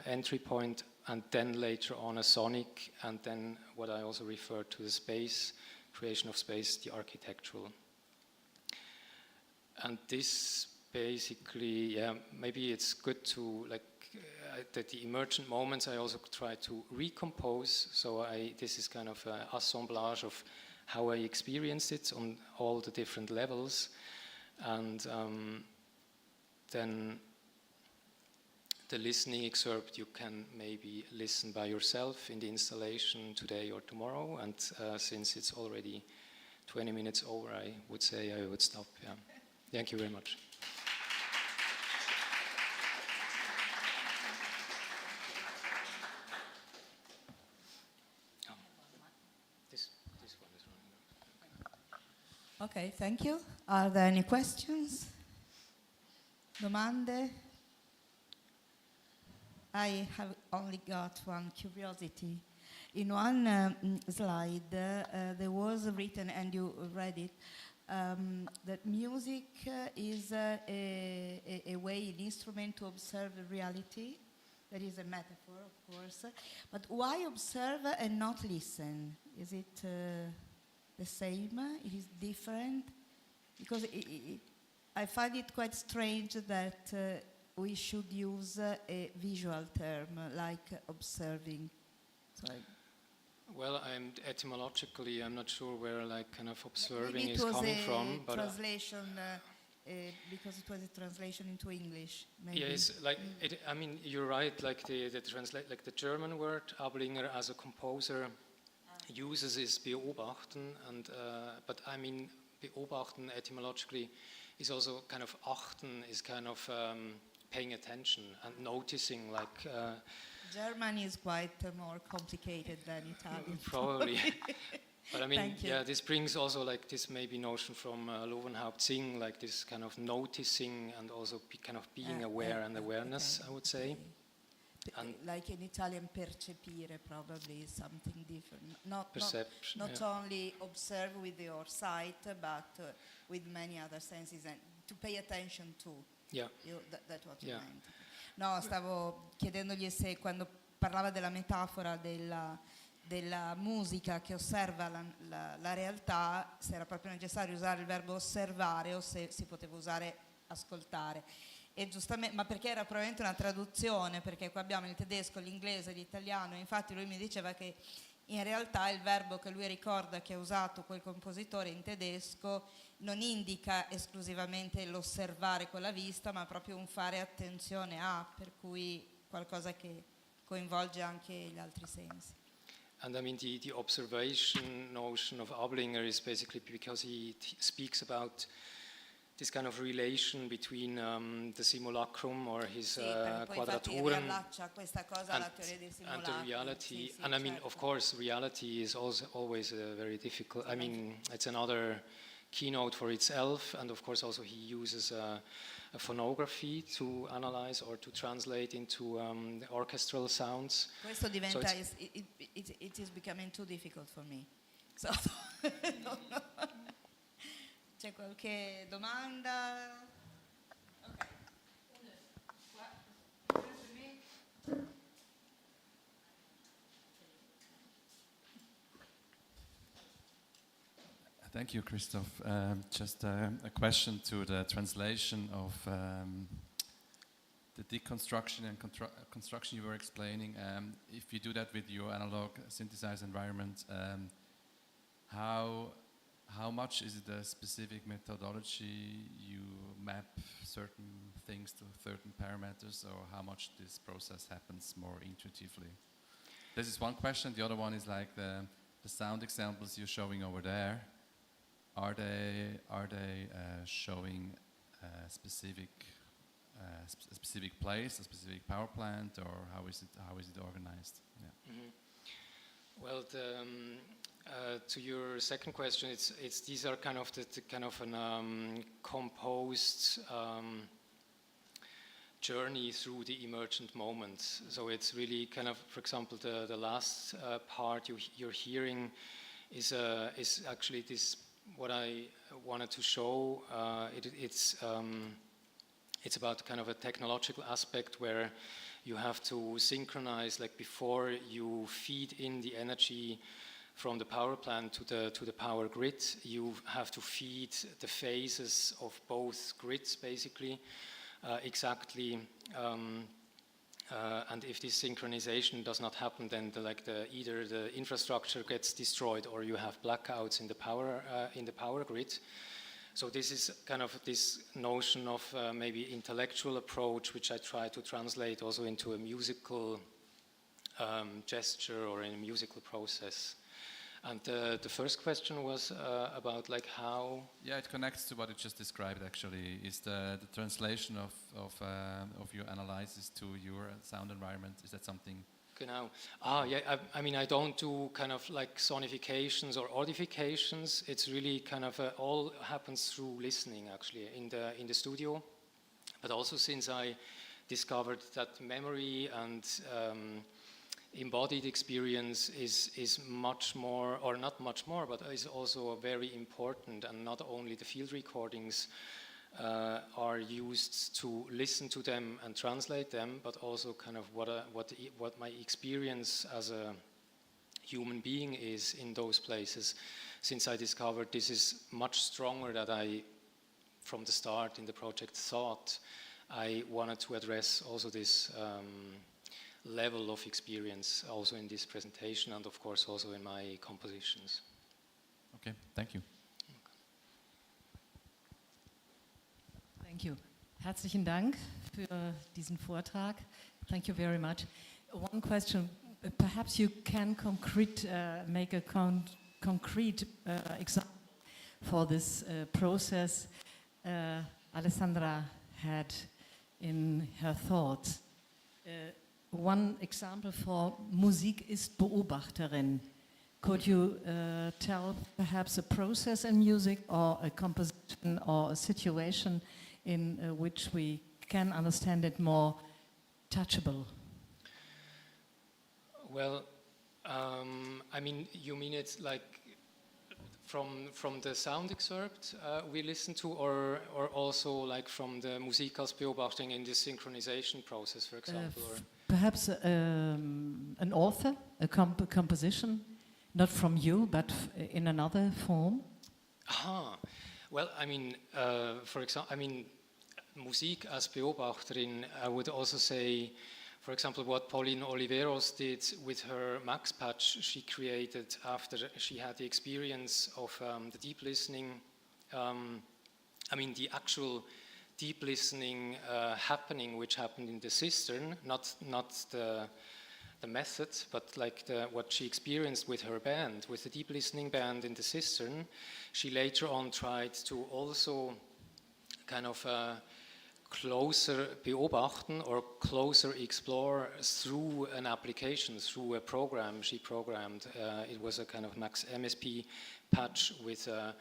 entry point, and then later on a sonic, and then what I also refer to the space, creation of space, the architectural. And this basically, yeah, maybe it's good to, like, that the emergent moments I also try to recompose. So this is kind of an assemblage of how I experienced it on all the different levels. And then the listening excerpt, you can maybe listen by yourself in the installation today or tomorrow. And since it's already 20 minutes over, I would say I would stop. Yeah. Thank you very much. This one is running. Okay, thank you. Are there any questions? Domande? I have only got one curiosity. In one slide, there was written, and you read it, that music is a way, an instrument to observe reality. That is a metaphor, of course. But why observe and not listen? Is it the same? It is different? Because I find it quite strange that we should use a visual term like observing. Well, etymologically, I'm not sure where like kind of observing is coming from, but translation because it was a translation into English. Maybe. Yes, like I mean, you're right. Like the German word Ablinger as a composer uses is beobachten, and but I mean beobachten etymologically is also kind of achten is kind of paying attention and noticing, like. German is quite more complicated than Italian. Probably. But I mean, yeah, this brings also like this maybe notion from Lovenhaupt Singh, like this kind of noticing and also kind of being aware and awareness, I would say. And like in Italian, percepire probably is something different. Perception. Not only observe with your sight, but with many other senses, and to pay attention to. Yeah. That's what you meant. No, stavo chiedendogli se quando parlava della metafora della musica che osserva la realtà, se era proprio necessario usare il verbo osservare o se si poteva usare ascoltare. E giustamente, ma perché era probabilmente una traduzione, perché qua abbiamo il tedesco, l'inglese, l'italiano, infatti lui mi diceva che in realtà il verbo che lui ricorda che ha usato quel compositore in tedesco non indica esclusivamente l'osservare con la vista, ma proprio un fare attenzione a, per cui qualcosa che coinvolge anche gli altri sensi. And I mean the observation notion of Ablinger is basically because he speaks about this kind of relation between the simulacrum or his quadraturen and the reality. Sì, and I mean, of course, reality is also always very difficult. I mean, it's another keynote for itself, and of course also he uses a phonography to analyze or to translate into the orchestral sounds. Questo diventa, it is becoming too difficult for me. So, c'è qualche domanda? Okay. Thank you, Christoph. Just a question to the translation of the deconstruction and construction you were explaining. If you do that with your analog synthesized environment, how much is it a specific methodology? You map certain things to certain parameters, or how much this process happens more intuitively? This is one question. The other one is like the sound examples you're showing over there. Are they showing a specific place, a specific power plant, or how is it organized? Yeah. Mm-hmm. Well, to your second question, it's these are kind of the kind of an composed journey through the emergent moments. So it's really kind of, for example, the last part you're hearing is actually this. What I wanted to show, it's about kind of a technological aspect where you have to synchronize, like before you feed in the energy from the power plant to the power grid, you have to feed the phases of both grids basically exactly. And if this synchronization does not happen, then either the infrastructure gets destroyed or you have blackouts in the power grid. So this is kind of this notion of maybe intellectual approach, which I try to translate also into a musical gesture or in a musical process. And the first question was about like how... Yeah, it connects to what you just described actually, is the translation of your analysis to your sound environment. Is that something? Genau. Yeah, I mean, I don't do kind of like sonifications or audifications. It's really kind of all happens through listening actually in the studio. But also since I discovered that memory and embodied experience is much more, or not much more, but is also very important, and not only the field recordings are used to listen to them and translate them, but also kind of what my experience as a human being is in those places. Since I discovered this is much stronger than I, from the start in the project, thought. I wanted to address also this level of experience also in this presentation and of course also in my compositions. Okay, thank you. Thank you. Herzlichen Dank für diesen Vortrag. Thank you very much. One question, perhaps you can make a concrete example for this process Alessandra had in her thoughts. One example for Musik ist Beobachterin. Could you tell perhaps a process in music or a composition or a situation in which we can understand it more touchable? Well, I mean, you mean it like from the sound excerpt we listened to, or also like from the Musik als Beobachtung in the synchronization process, for example? Perhaps an author, a composition, not from you, but in another form? Well, I mean, for example, I mean, Musik als Beobachterin, I would also say, for example, what Pauline Oliveros did with her Max Patch, she created after she had the experience of the deep listening, I mean, the actual deep listening happening, which happened in the cistern, not the method, but like what she experienced with her band, with the deep listening band in the cistern. She later on tried to also kind of closer beobachten or closer explore through an application, through a program she programmed. It was a kind of Max MSP patch with a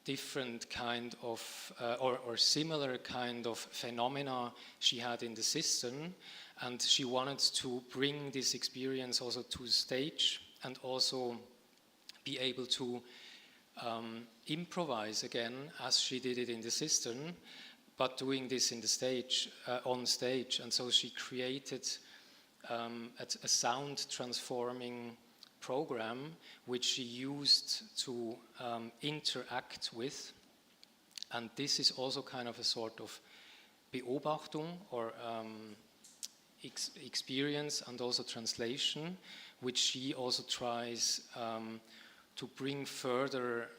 different kind of or similar kind of phenomena she had in the system, and she wanted to bring this experience also to stage and also be able to improvise again as she did it in the system, but doing this in the stage, on stage. And so she created a sound transforming program which she used to interact with. And this is also kind of a sort of Beobachtung or experience and also translation, which she also tries to bring further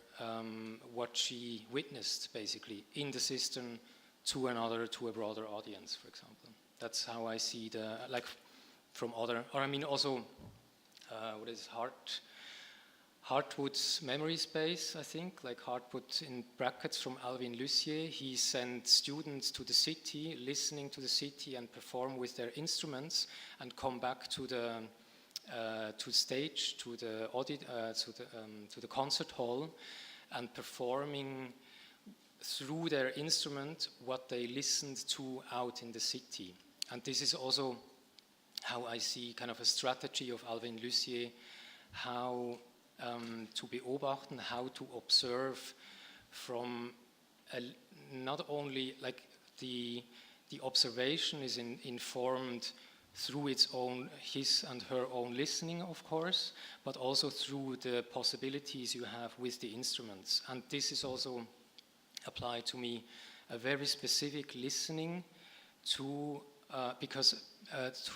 what she witnessed basically in the system to a broader audience, for example. That's how I see the, like from other, or I mean also, what is Hartwood's memory space, I think, like Hartwood in brackets from Alvin Lucier. He sent students to the city, listening to the city and perform with their instruments and come back to the stage, to the concert hall and performing through their instrument what they listened to out in the city. And this is also how I see kind of a strategy of Alvin Lucier, how to beobachten, how to observe from not only like the observation is informed through his and her own listening, of course, but also through the possibilities you have with the instruments. And this is also applied to me, a very specific listening to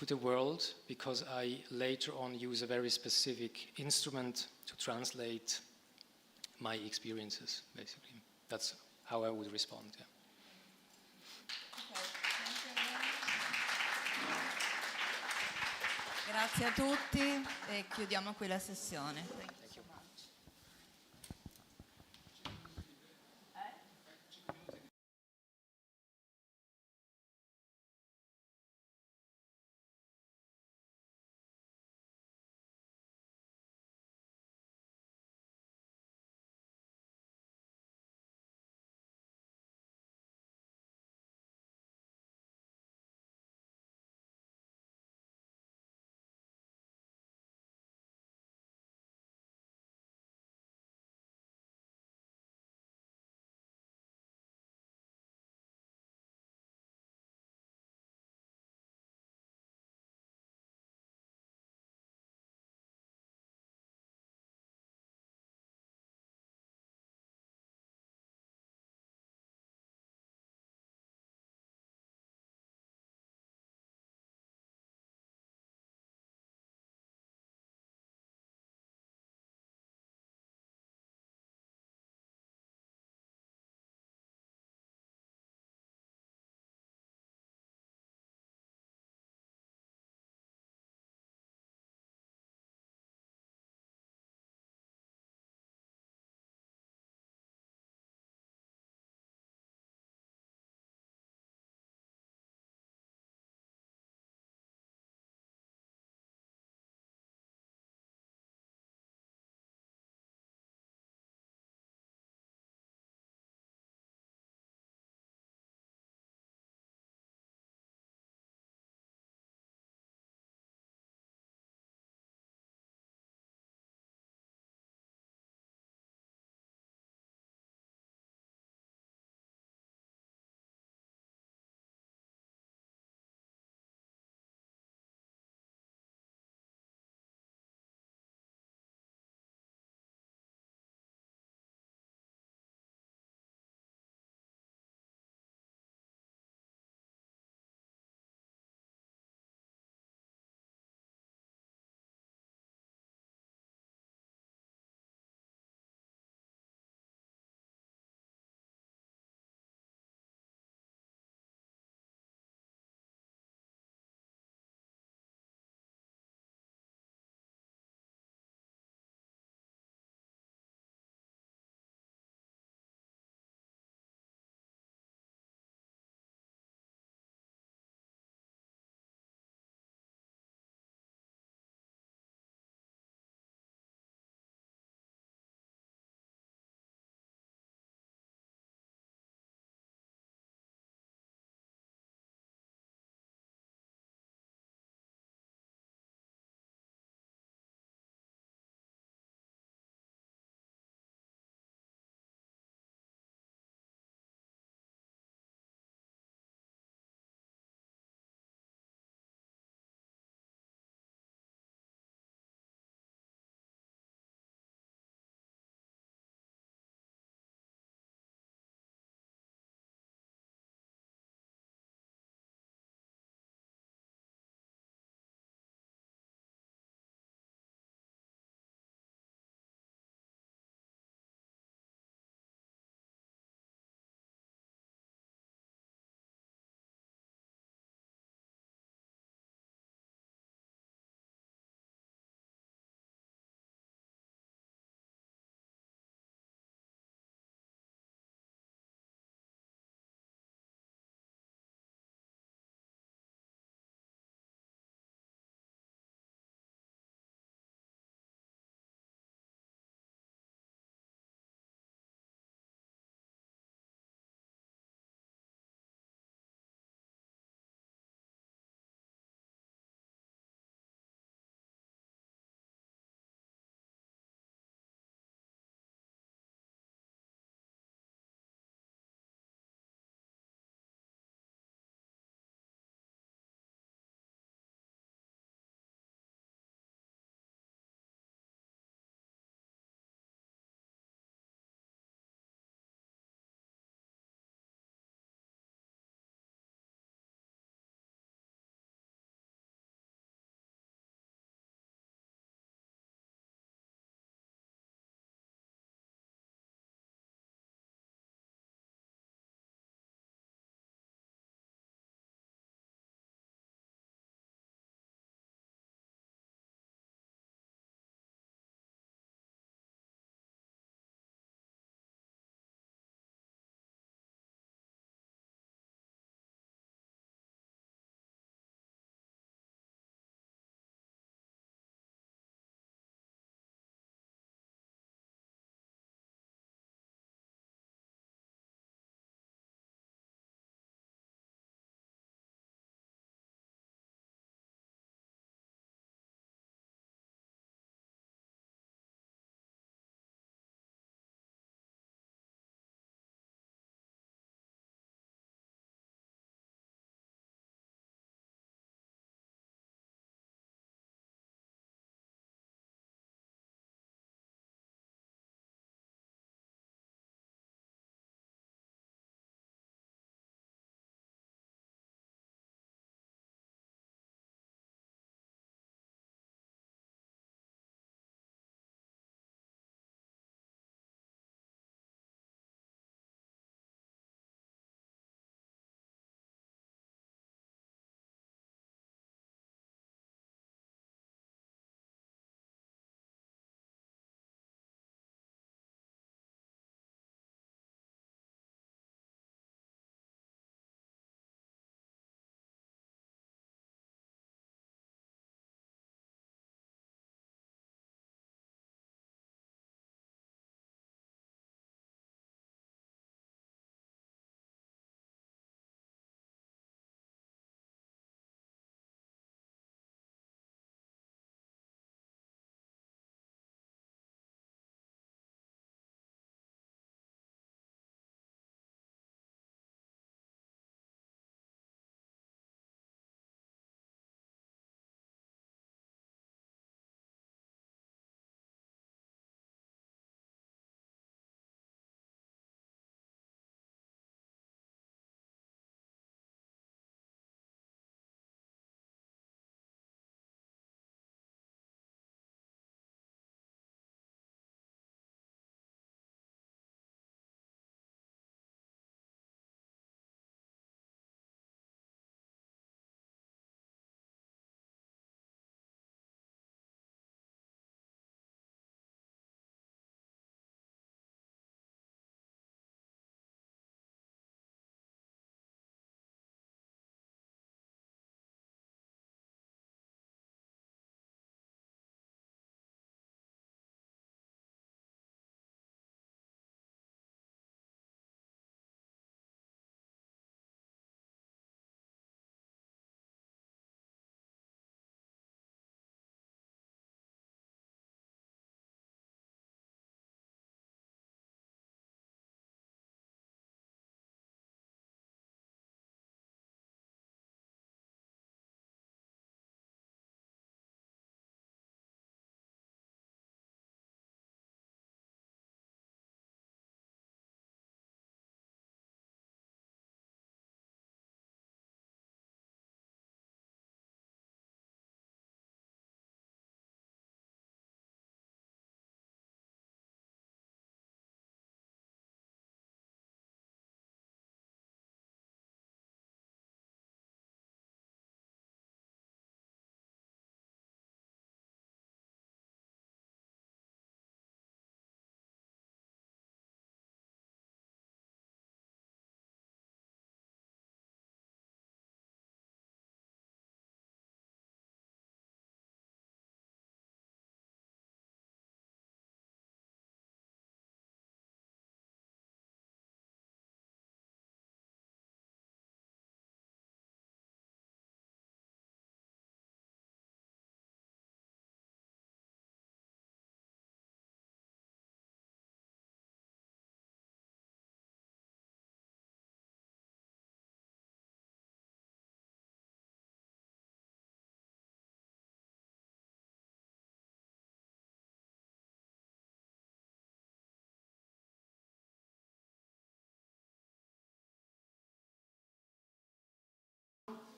the world, because I later on use a very specific instrument to translate my experiences, basically. That's how I would respond, yeah. Grazie a tutti e chiudiamo qui la sessione.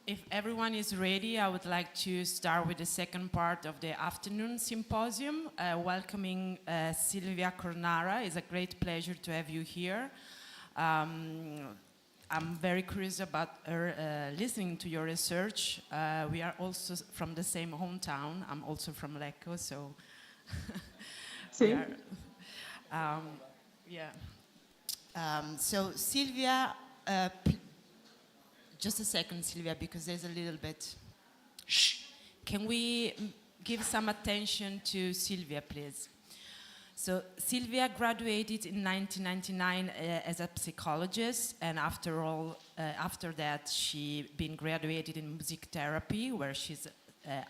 if everyone is ready, I would like to start with the second part of the afternoon symposium, welcoming Silvia Cornara. It's a great pleasure to have you here. I'm very curious about listening to your research. We are also from the same hometown. I'm also from Lecco, so Sì. So Silvia, just a second, Silvia, because there's a little bit. Shh. Can we give some attention to Silvia, please? So Silvia graduated in 1999 as a psychologist, and after that she been graduated in music therapy, where she's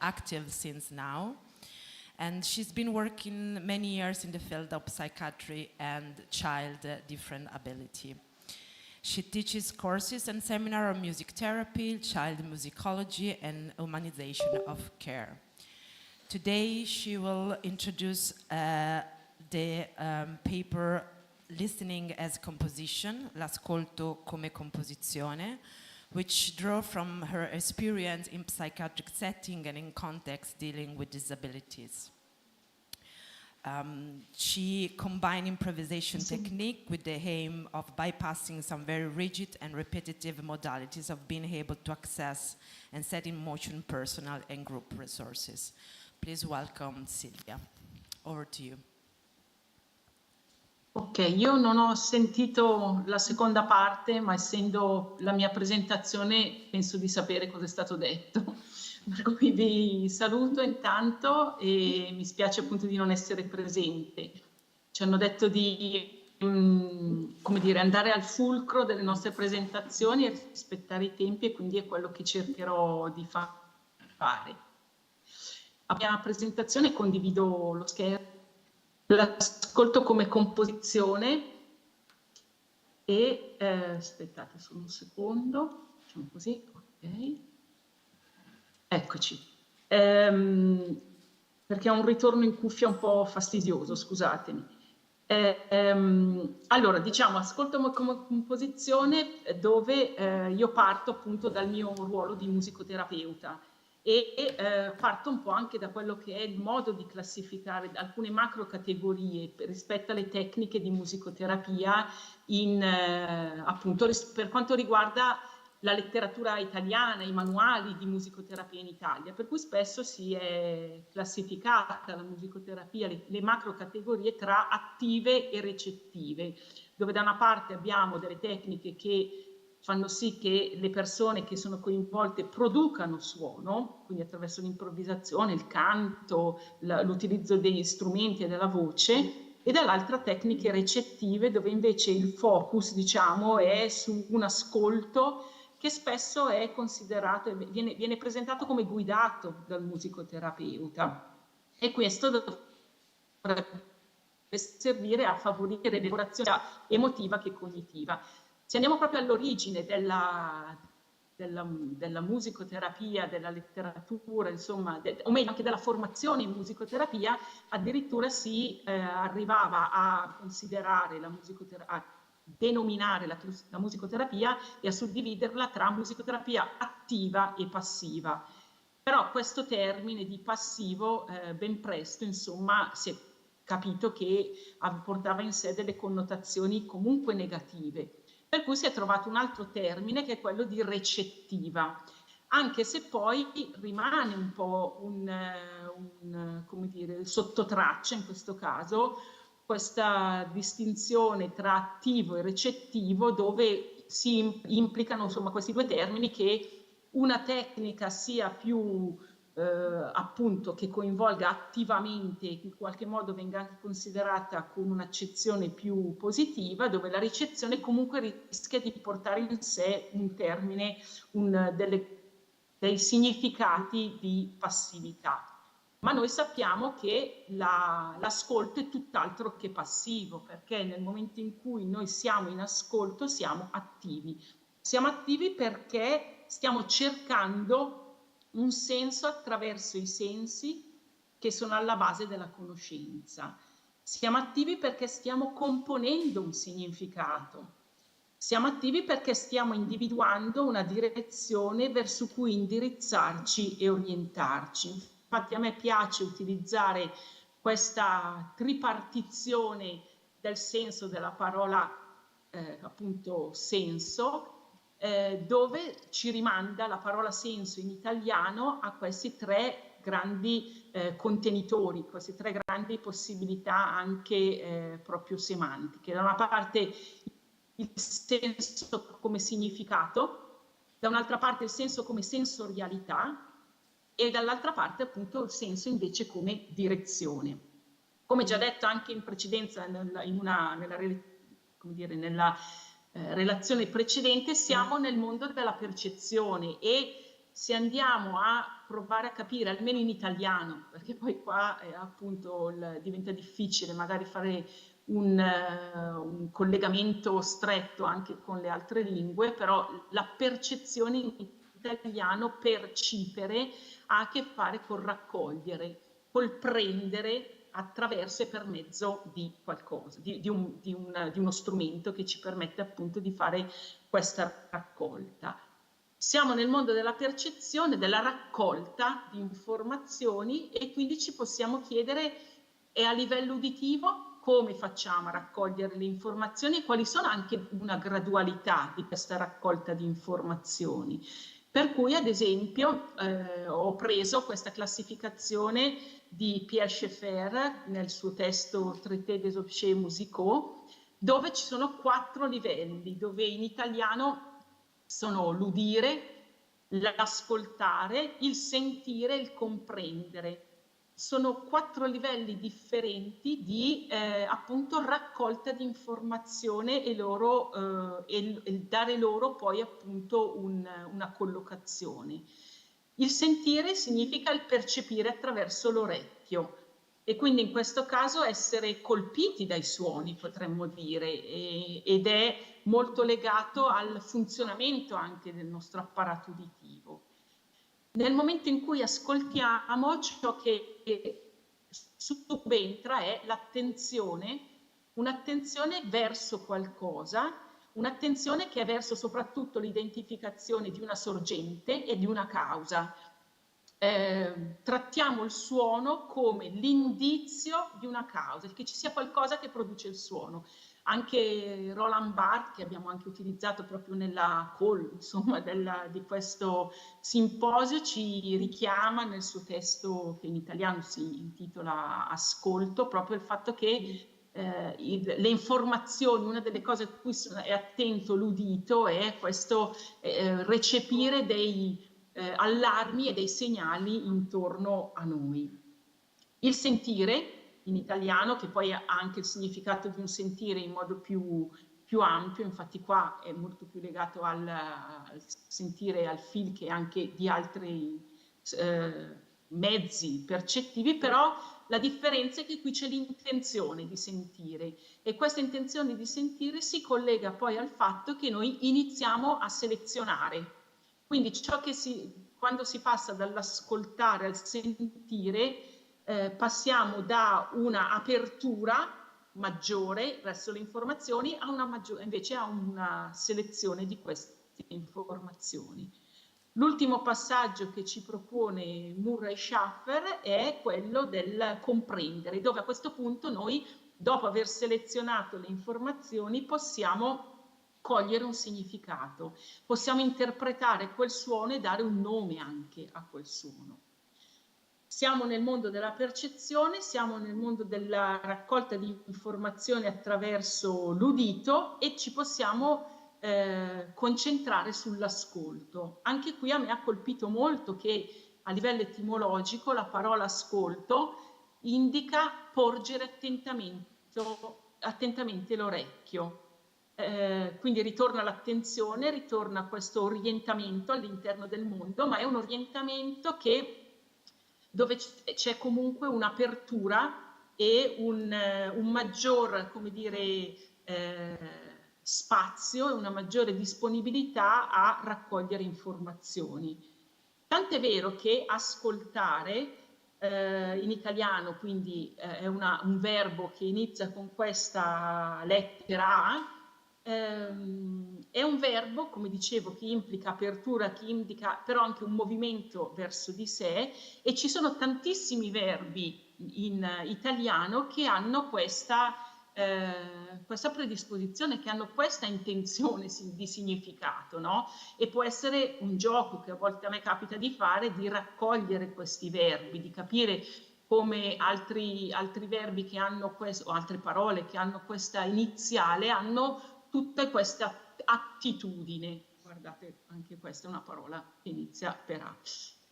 active since now. And she's been working many years in the field of psychiatry and child different ability. She teaches courses and seminars on music therapy, child musicology, and humanization of care. Today she will introduce the paper Listening as Composition, l'ascolto come composizione, which draw from her experience in psychiatric setting and in context dealing with disabilities. She combined improvisation technique with the aim of bypassing some very rigid and repetitive modalities of being able to access and set in motion personal and group resources. Please welcome Silvia. Over to you. Ok, io non ho sentito la seconda parte, ma essendo la mia presentazione penso di sapere cosa è stato detto. Per cui vi saluto intanto e mi spiace appunto di non essere presente. Ci hanno detto di come dire, andare al fulcro delle nostre presentazioni e rispettare i tempi, e quindi è quello che cercherò di fare. La mia presentazione, condivido lo schermo. L'ascolto come composizione e aspettate solo un secondo, facciamo così, ok, eccoci, perché ho un ritorno in cuffia un po' fastidioso, scusatemi. Allora, diciamo, ascolto come composizione dove io parto appunto dal mio ruolo di musicoterapeuta. E parto un po' anche da quello che è il modo di classificare alcune macro categorie rispetto alle tecniche di musicoterapia appunto per quanto riguarda la letteratura italiana, i manuali di musicoterapia in Italia, per cui spesso si è classificata la musicoterapia, le macro categorie tra attive e recettive, dove da una parte abbiamo delle tecniche che fanno sì che le persone che sono coinvolte producano suono, quindi attraverso l'improvvisazione, il canto, l'utilizzo degli strumenti e della voce, e dall'altra tecniche recettive dove invece il focus, diciamo, è su un ascolto che spesso è considerato, viene presentato come guidato dal musicoterapeuta, e questo dovrebbe servire a favorire l'elaborazione emotiva che cognitiva. Se andiamo proprio all'origine della musicoterapia, della letteratura, insomma, o meglio anche della formazione in musicoterapia, addirittura si arrivava a considerare la musicoterapia, a denominare la musicoterapia e a suddividerla tra musicoterapia attiva e passiva. Però questo termine di passivo ben presto, insomma, si è capito che portava in sé delle connotazioni comunque negative. Per cui si è trovato un altro termine che è quello di recettiva, anche se poi rimane un po' come dire, sottotraccia in questo caso, questa distinzione tra attivo e recettivo, dove si implicano insomma questi due termini, che una tecnica sia più appunto che coinvolga attivamente, in qualche modo venga anche considerata con un'accezione più positiva, dove la ricezione comunque rischia di portare in sé un termine, dei significati di passività. Ma noi sappiamo che l'ascolto è tutt'altro che passivo, perché nel momento in cui noi siamo in ascolto siamo attivi. Siamo attivi perché stiamo cercando un senso attraverso i sensi che sono alla base della conoscenza. Siamo attivi perché stiamo componendo un significato. Siamo attivi perché stiamo individuando una direzione verso cui indirizzarci e orientarci. Infatti a me piace utilizzare questa tripartizione del senso della parola appunto senso, dove ci rimanda la parola senso in italiano a questi tre grandi contenitori, queste tre grandi possibilità anche proprio semantiche. Da una parte il senso come significato, da un'altra parte il senso come sensorialità e dall'altra parte appunto il senso invece come direzione. Come già detto anche in precedenza nella relazione precedente, siamo nel mondo della percezione e se andiamo a provare a capire, almeno in italiano, perché poi qua appunto diventa difficile magari fare un collegamento stretto anche con le altre lingue, però la percezione in italiano, percipere, ha a che fare con raccogliere, col prendere attraverso e per mezzo di qualcosa, di uno strumento che ci permette appunto di fare questa raccolta. Siamo nel mondo della percezione, della raccolta di informazioni e quindi ci possiamo chiedere, e a livello uditivo, come facciamo a raccogliere le informazioni e quali sono anche una gradualità di questa raccolta di informazioni. Per cui, ad esempio, ho preso questa classificazione di Pierre Schaeffer nel suo testo Traité des objets musicaux, dove ci sono 4 livelli, dove in italiano sono l'udire, l'ascoltare, il sentire e il comprendere. Sono 4 livelli differenti di appunto raccolta di informazione e dare loro poi appunto una collocazione. Il sentire significa il percepire attraverso l'orecchio e quindi in questo caso essere colpiti dai suoni, potremmo dire, ed è molto legato al funzionamento anche del nostro apparato uditivo. Nel momento in cui ascoltiamo, ciò che subentra è l'attenzione, un'attenzione verso qualcosa, un'attenzione che è verso soprattutto l'identificazione di una sorgente e di una causa. Trattiamo il suono come l'indizio di una causa, che ci sia qualcosa che produce il suono. Anche Roland Barthes, che abbiamo anche utilizzato proprio nella call, insomma, di questo simposio, ci richiama nel suo testo, che in italiano si intitola Ascolto, proprio il fatto che le informazioni, una delle cose a cui è attento l'udito è questo recepire dei allarmi e dei segnali intorno a noi. Il sentire, in italiano, che poi ha anche il significato di un sentire in modo più ampio, infatti qua è molto più legato al sentire, al feel, che anche di altri mezzi percettivi, però la differenza è che qui c'è l'intenzione di sentire e questa intenzione di sentire si collega poi al fatto che noi iniziamo a selezionare. Quindi quando si passa dall'ascoltare al sentire, passiamo da una apertura maggiore verso le informazioni invece a una selezione di queste informazioni. L'ultimo passaggio che ci propone Murray Schafer è quello del comprendere, dove a questo punto noi, dopo aver selezionato le informazioni, possiamo cogliere un significato, possiamo interpretare quel suono e dare un nome anche a quel suono. Siamo nel mondo della percezione, siamo nel mondo della raccolta di informazioni attraverso l'udito e ci possiamo concentrare sull'ascolto. Anche qui a me ha colpito molto che a livello etimologico la parola ascolto indica porgere attentamente l'orecchio. Quindi ritorna l'attenzione, ritorna questo orientamento all'interno del mondo, ma è un orientamento dove c'è comunque un'apertura e un maggior, come dire, spazio e una maggiore disponibilità a raccogliere informazioni. Tant'è vero che ascoltare in italiano, quindi è un verbo che inizia con questa lettera A, è un verbo, come dicevo, che implica apertura, che indica però anche un movimento verso di sé, e ci sono tantissimi verbi in italiano che hanno questa predisposizione, che hanno questa intenzione di significato, no? E può essere un gioco che a volte a me capita di fare, di raccogliere questi verbi, di capire come altri verbi che hanno questo, o altre parole che hanno questa iniziale, hanno tutte queste attitudini. Guardate, anche questa è una parola che inizia per A.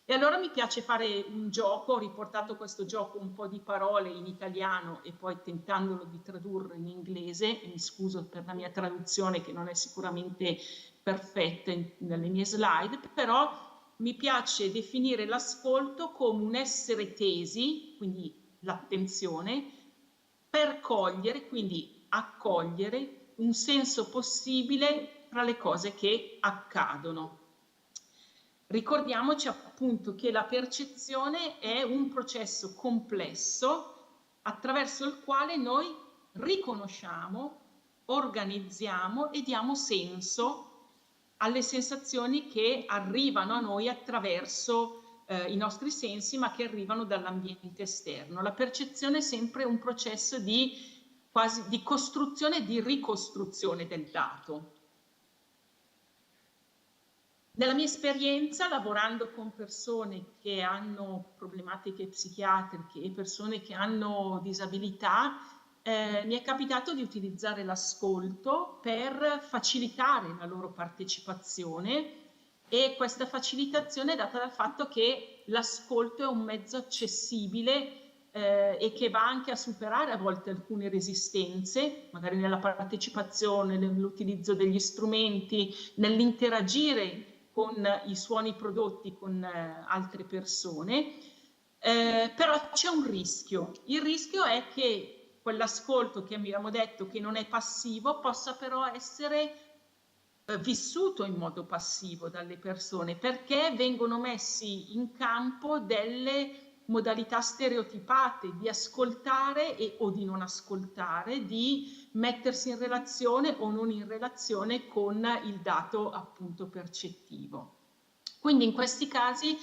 E allora mi piace fare un gioco, ho riportato questo gioco un po' di parole in italiano e poi tentandolo di tradurre in inglese, e mi scuso per la mia traduzione che non è sicuramente perfetta nelle mie slide, però mi piace definire l'ascolto come un essere tesi, quindi l'attenzione, per cogliere, quindi accogliere un senso possibile tra le cose che accadono. Ricordiamoci appunto che la percezione è un processo complesso attraverso il quale noi riconosciamo, organizziamo e diamo senso alle sensazioni che arrivano a noi attraverso i nostri sensi, ma che arrivano dall'ambiente esterno. La percezione è sempre un processo quasi di costruzione e di ricostruzione del dato. Nella mia esperienza, lavorando con persone che hanno problematiche psichiatriche e persone che hanno disabilità, mi è capitato di utilizzare l'ascolto per facilitare la loro partecipazione, e questa facilitazione è data dal fatto che l'ascolto è un mezzo accessibile e che va anche a superare a volte alcune resistenze, magari nella partecipazione, nell'utilizzo degli strumenti, nell'interagire con i suoni prodotti con altre persone, però c'è un rischio. Il rischio è che quell'ascolto che abbiamo detto che non è passivo possa però essere vissuto in modo passivo dalle persone, perché vengono messi in campo delle modalità stereotipate di ascoltare o di non ascoltare, di mettersi in relazione o non in relazione con il dato appunto percettivo. Quindi in questi casi,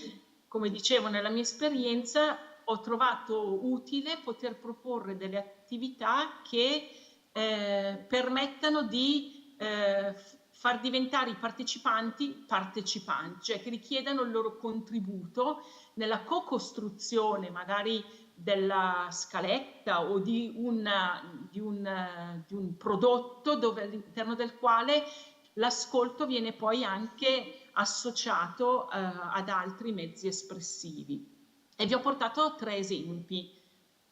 come dicevo nella mia esperienza, ho trovato utile poter proporre delle attività che permettano di far diventare i partecipanti, cioè che richiedano il loro contributo nella co-costruzione magari della scaletta o di un prodotto dove, all'interno del quale l'ascolto viene poi anche associato ad altri mezzi espressivi. E vi ho portato 3 esempi.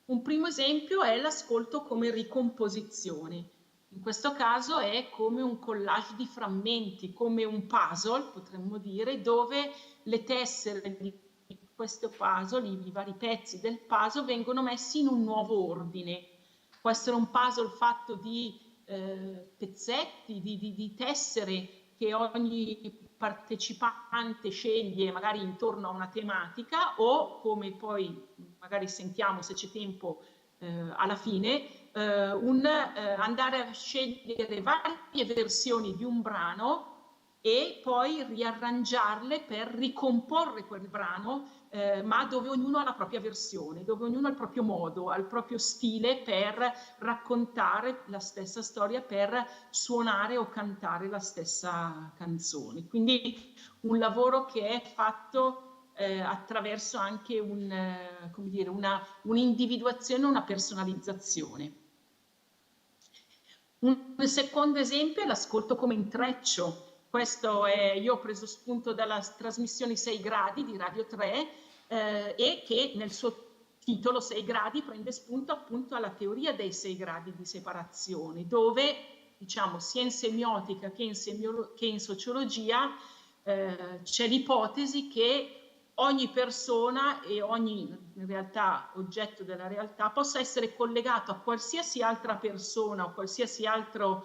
Un primo esempio è l'ascolto come ricomposizione. In questo caso è come un collage di frammenti, come un puzzle, potremmo dire, dove le tessere di questo puzzle, i vari pezzi del puzzle, vengono messi in un nuovo ordine. Può essere un puzzle fatto di pezzetti, di tessere che ogni partecipante sceglie magari intorno a una tematica, o come poi magari sentiamo se c'è tempo alla fine, andare a scegliere varie versioni di un brano e poi riarrangiarle per ricomporre quel brano, ma dove ognuno ha la propria versione, dove ognuno ha il proprio modo, ha il proprio stile per raccontare la stessa storia, per suonare o cantare la stessa canzone. Quindi un lavoro che è fatto attraverso anche un'individuazione, una personalizzazione. Un secondo esempio è l'ascolto come intreccio. Questo io ho preso spunto dalla trasmissione 6 gradi di Radio 3 e che nel suo titolo 6 gradi prende spunto appunto alla teoria dei 6 gradi di separazione, dove diciamo sia in semiotica che in sociologia c'è l'ipotesi che ogni persona e ogni in realtà oggetto della realtà possa essere collegato a qualsiasi altra persona o qualsiasi altro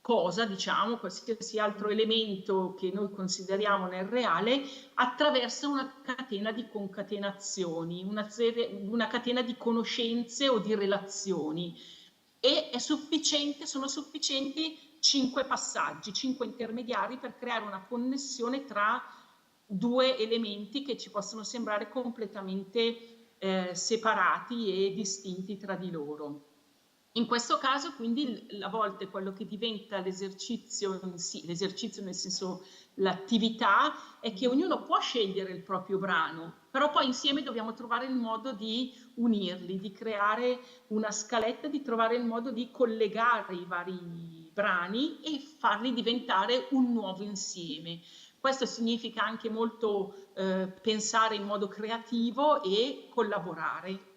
cosa, diciamo, qualsiasi altro elemento che noi consideriamo nel reale, attraverso una catena di concatenazioni, una catena di conoscenze o di relazioni. e sono sufficienti 5 passaggi, 5 intermediari per creare una connessione tra due elementi che ci possono sembrare completamente separati e distinti tra di loro. In questo caso quindi a volte quello che diventa l'esercizio nel senso l'attività, è che ognuno può scegliere il proprio brano, però poi insieme dobbiamo trovare il modo di unirli, di creare una scaletta, di trovare il modo di collegare i vari brani e farli diventare un nuovo insieme. Questo significa anche molto pensare in modo creativo e collaborare.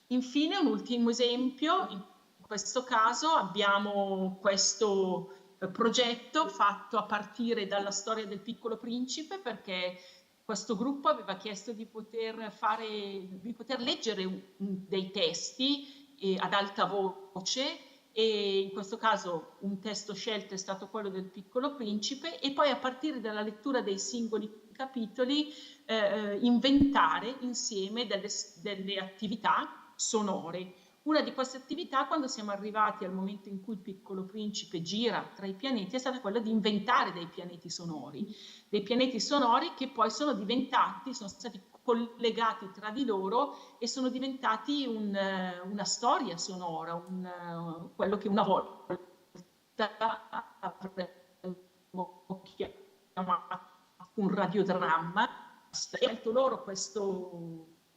Infine un ultimo esempio, in questo caso abbiamo questo progetto fatto a partire dalla storia del Piccolo Principe, perché questo gruppo aveva chiesto di poter leggere dei testi ad alta voce, e in questo caso un testo scelto è stato quello del Piccolo Principe, e poi a partire dalla lettura dei singoli capitoli inventare insieme delle attività sonore. Una di queste attività, quando siamo arrivati al momento in cui il Piccolo Principe gira tra i pianeti, è stata quella di inventare dei pianeti sonori che poi sono stati collegati tra di loro e sono diventati una storia sonora, quello che una volta avremmo chiamato un radiodramma. Scelto loro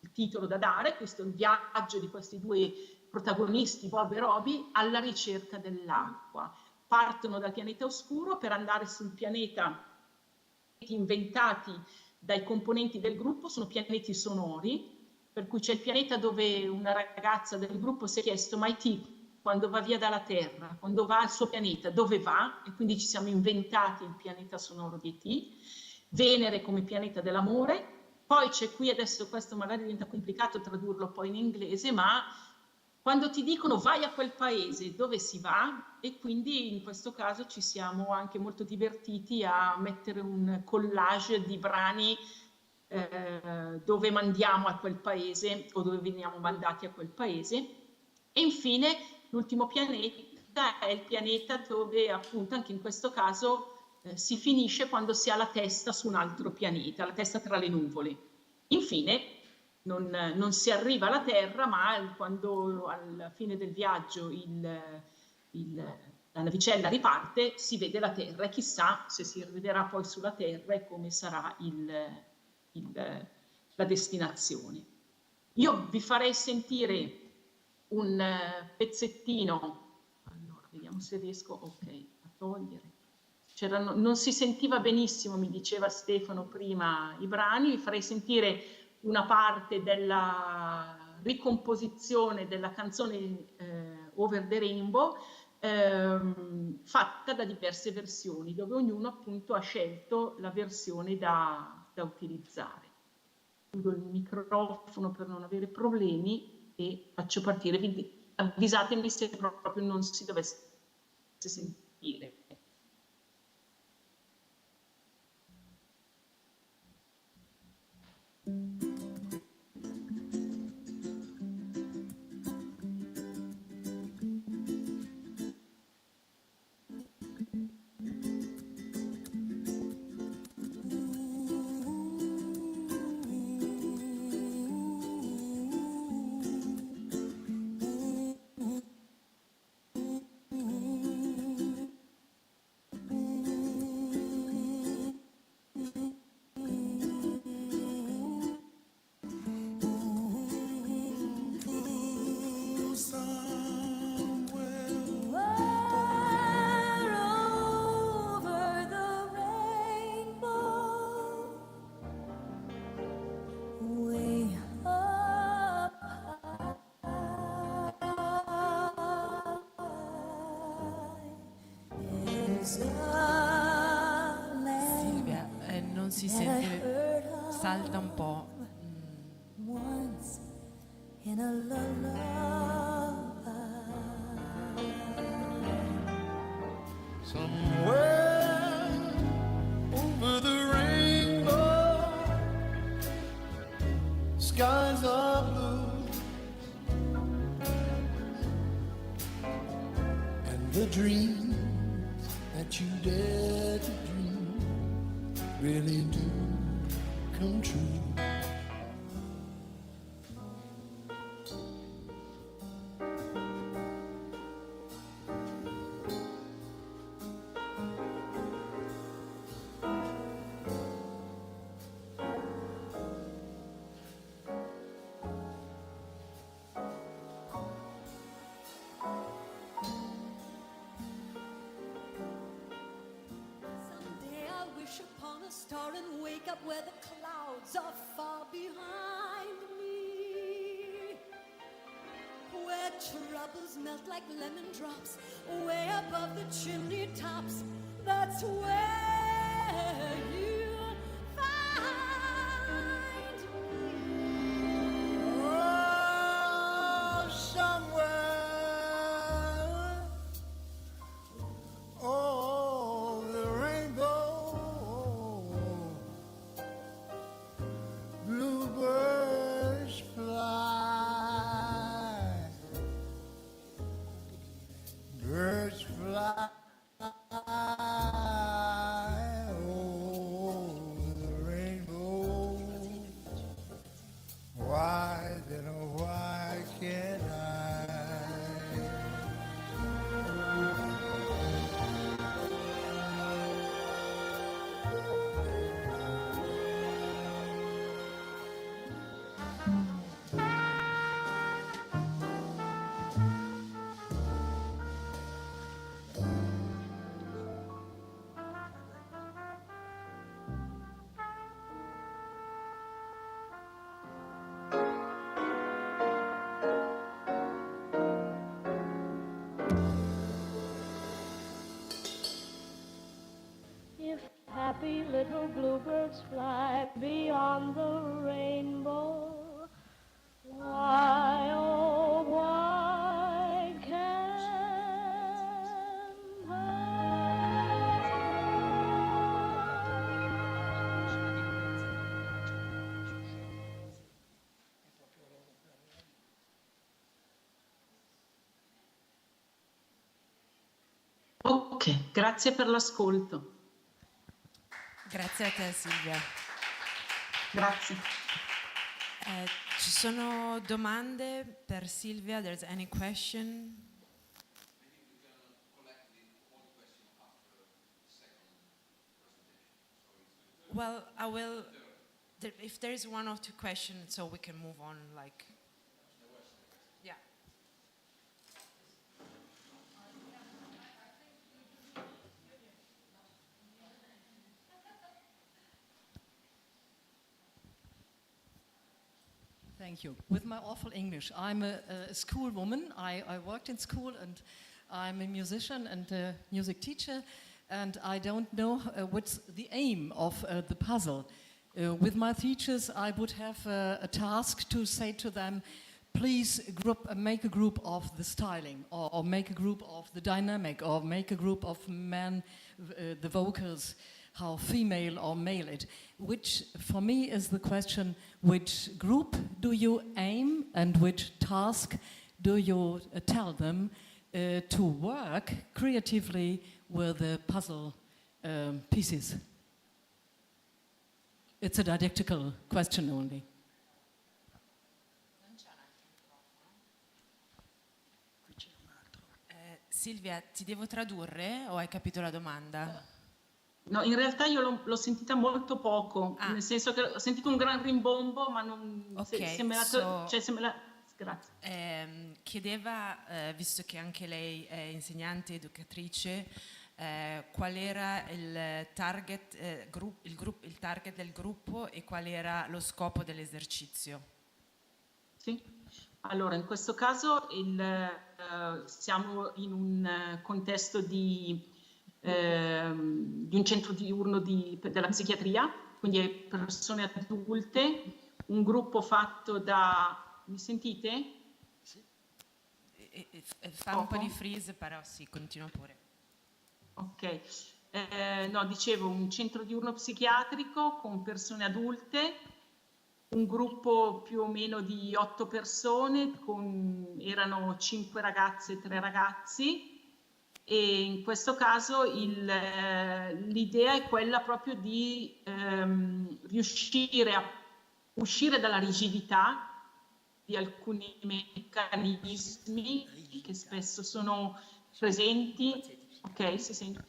il titolo da dare, questo è il viaggio di questi due protagonisti, Bob e Roby, alla ricerca dell'acqua. Partono dal pianeta oscuro per andare sul pianeta inventati dai componenti del gruppo, sono pianeti sonori, per cui c'è il pianeta dove una ragazza del gruppo si è chiesto: ma E.T. quando va via dalla Terra, quando va al suo pianeta, dove va? E quindi ci siamo inventati il pianeta sonoro di E.T. Venere come pianeta dell'amore. Poi c'è qui, adesso questo magari diventa complicato tradurlo poi in inglese, ma quando ti dicono vai a quel paese, dove si va? E quindi in questo caso ci siamo anche molto divertiti a mettere un collage di brani dove mandiamo a quel paese o dove veniamo mandati a quel paese. E infine l'ultimo pianeta è il pianeta dove appunto anche in questo caso si finisce quando si ha la testa su un altro pianeta, la testa tra le nuvole. Infine non si arriva alla Terra, ma quando alla fine del viaggio la navicella riparte, si vede la Terra, e chissà se si rivedrà poi sulla Terra e come sarà la destinazione. Io vi farei sentire un pezzettino, allora vediamo se riesco a togliere. Non si sentiva benissimo, mi diceva Stefano prima, i brani. Vi farei sentire una parte della ricomposizione della canzone Over the Rainbow, fatta da diverse versioni, dove ognuno appunto ha scelto la versione da utilizzare. Chiudo il microfono per non avere problemi e faccio partire. Avvisatemi se proprio non si dovesse sentire. Silvia, non si sente, salta un po'. Somewhere over the rainbow, skies are blue, dreams that you dare to dream really do come true. Someday I'll wish upon a star and wake up where the clouds are far behind me, where troubles melt like lemon drops way above the chimney tops. That's where you'll find me. Oh, somewhere, oh, the rainbow, bluebirds fly, birds fly, oh, the rainbow. Why then, oh, why can't I? If happy little bluebirds fly beyond the rainbow, why, oh, why can't Ok, grazie per l'ascolto. Grazie a te Silvia. Grazie. Ci sono domande per Silvia? There's any question? Well, I will, if there is one or two questions, so we can move on, like, yeah. Thank you. With my awful English, I'm a school woman. I worked in school and I'm a musician and a music teacher, and I don't know what's the aim of the puzzle. With my teachers, I would have a task to say to them, please make a group of the styling, or make a group of the dynamic, or make a group of men, the vocals, how female or male it. Which, for me, is the question, which group do you aim and which task do you tell them to work creatively with the puzzle pieces? It's a didactical question only. Silvia, ti devo tradurre o hai capito la domanda? No, in realtà io l'ho sentita molto poco, nel senso che ho sentito un gran rimbombo, ma non... Ok, grazie. Chiedeva, visto che anche lei è insegnante, educatrice, qual era il target, il target del gruppo e qual era lo scopo dell'esercizio. Sì, allora in questo caso siamo in un contesto di un centro diurno della psichiatria, quindi persone adulte, un gruppo fatto da... Mi sentite? Sì. Fa un po' di freeze, però sì, continua pure. Ok, no, dicevo un centro diurno psichiatrico con persone adulte, un gruppo più o meno di 8 persone, erano 5 ragazze e 3 ragazzi, e in questo caso l'idea è quella proprio di riuscire a uscire dalla rigidità di alcuni meccanismi che spesso sono presenti. Ok, si sente?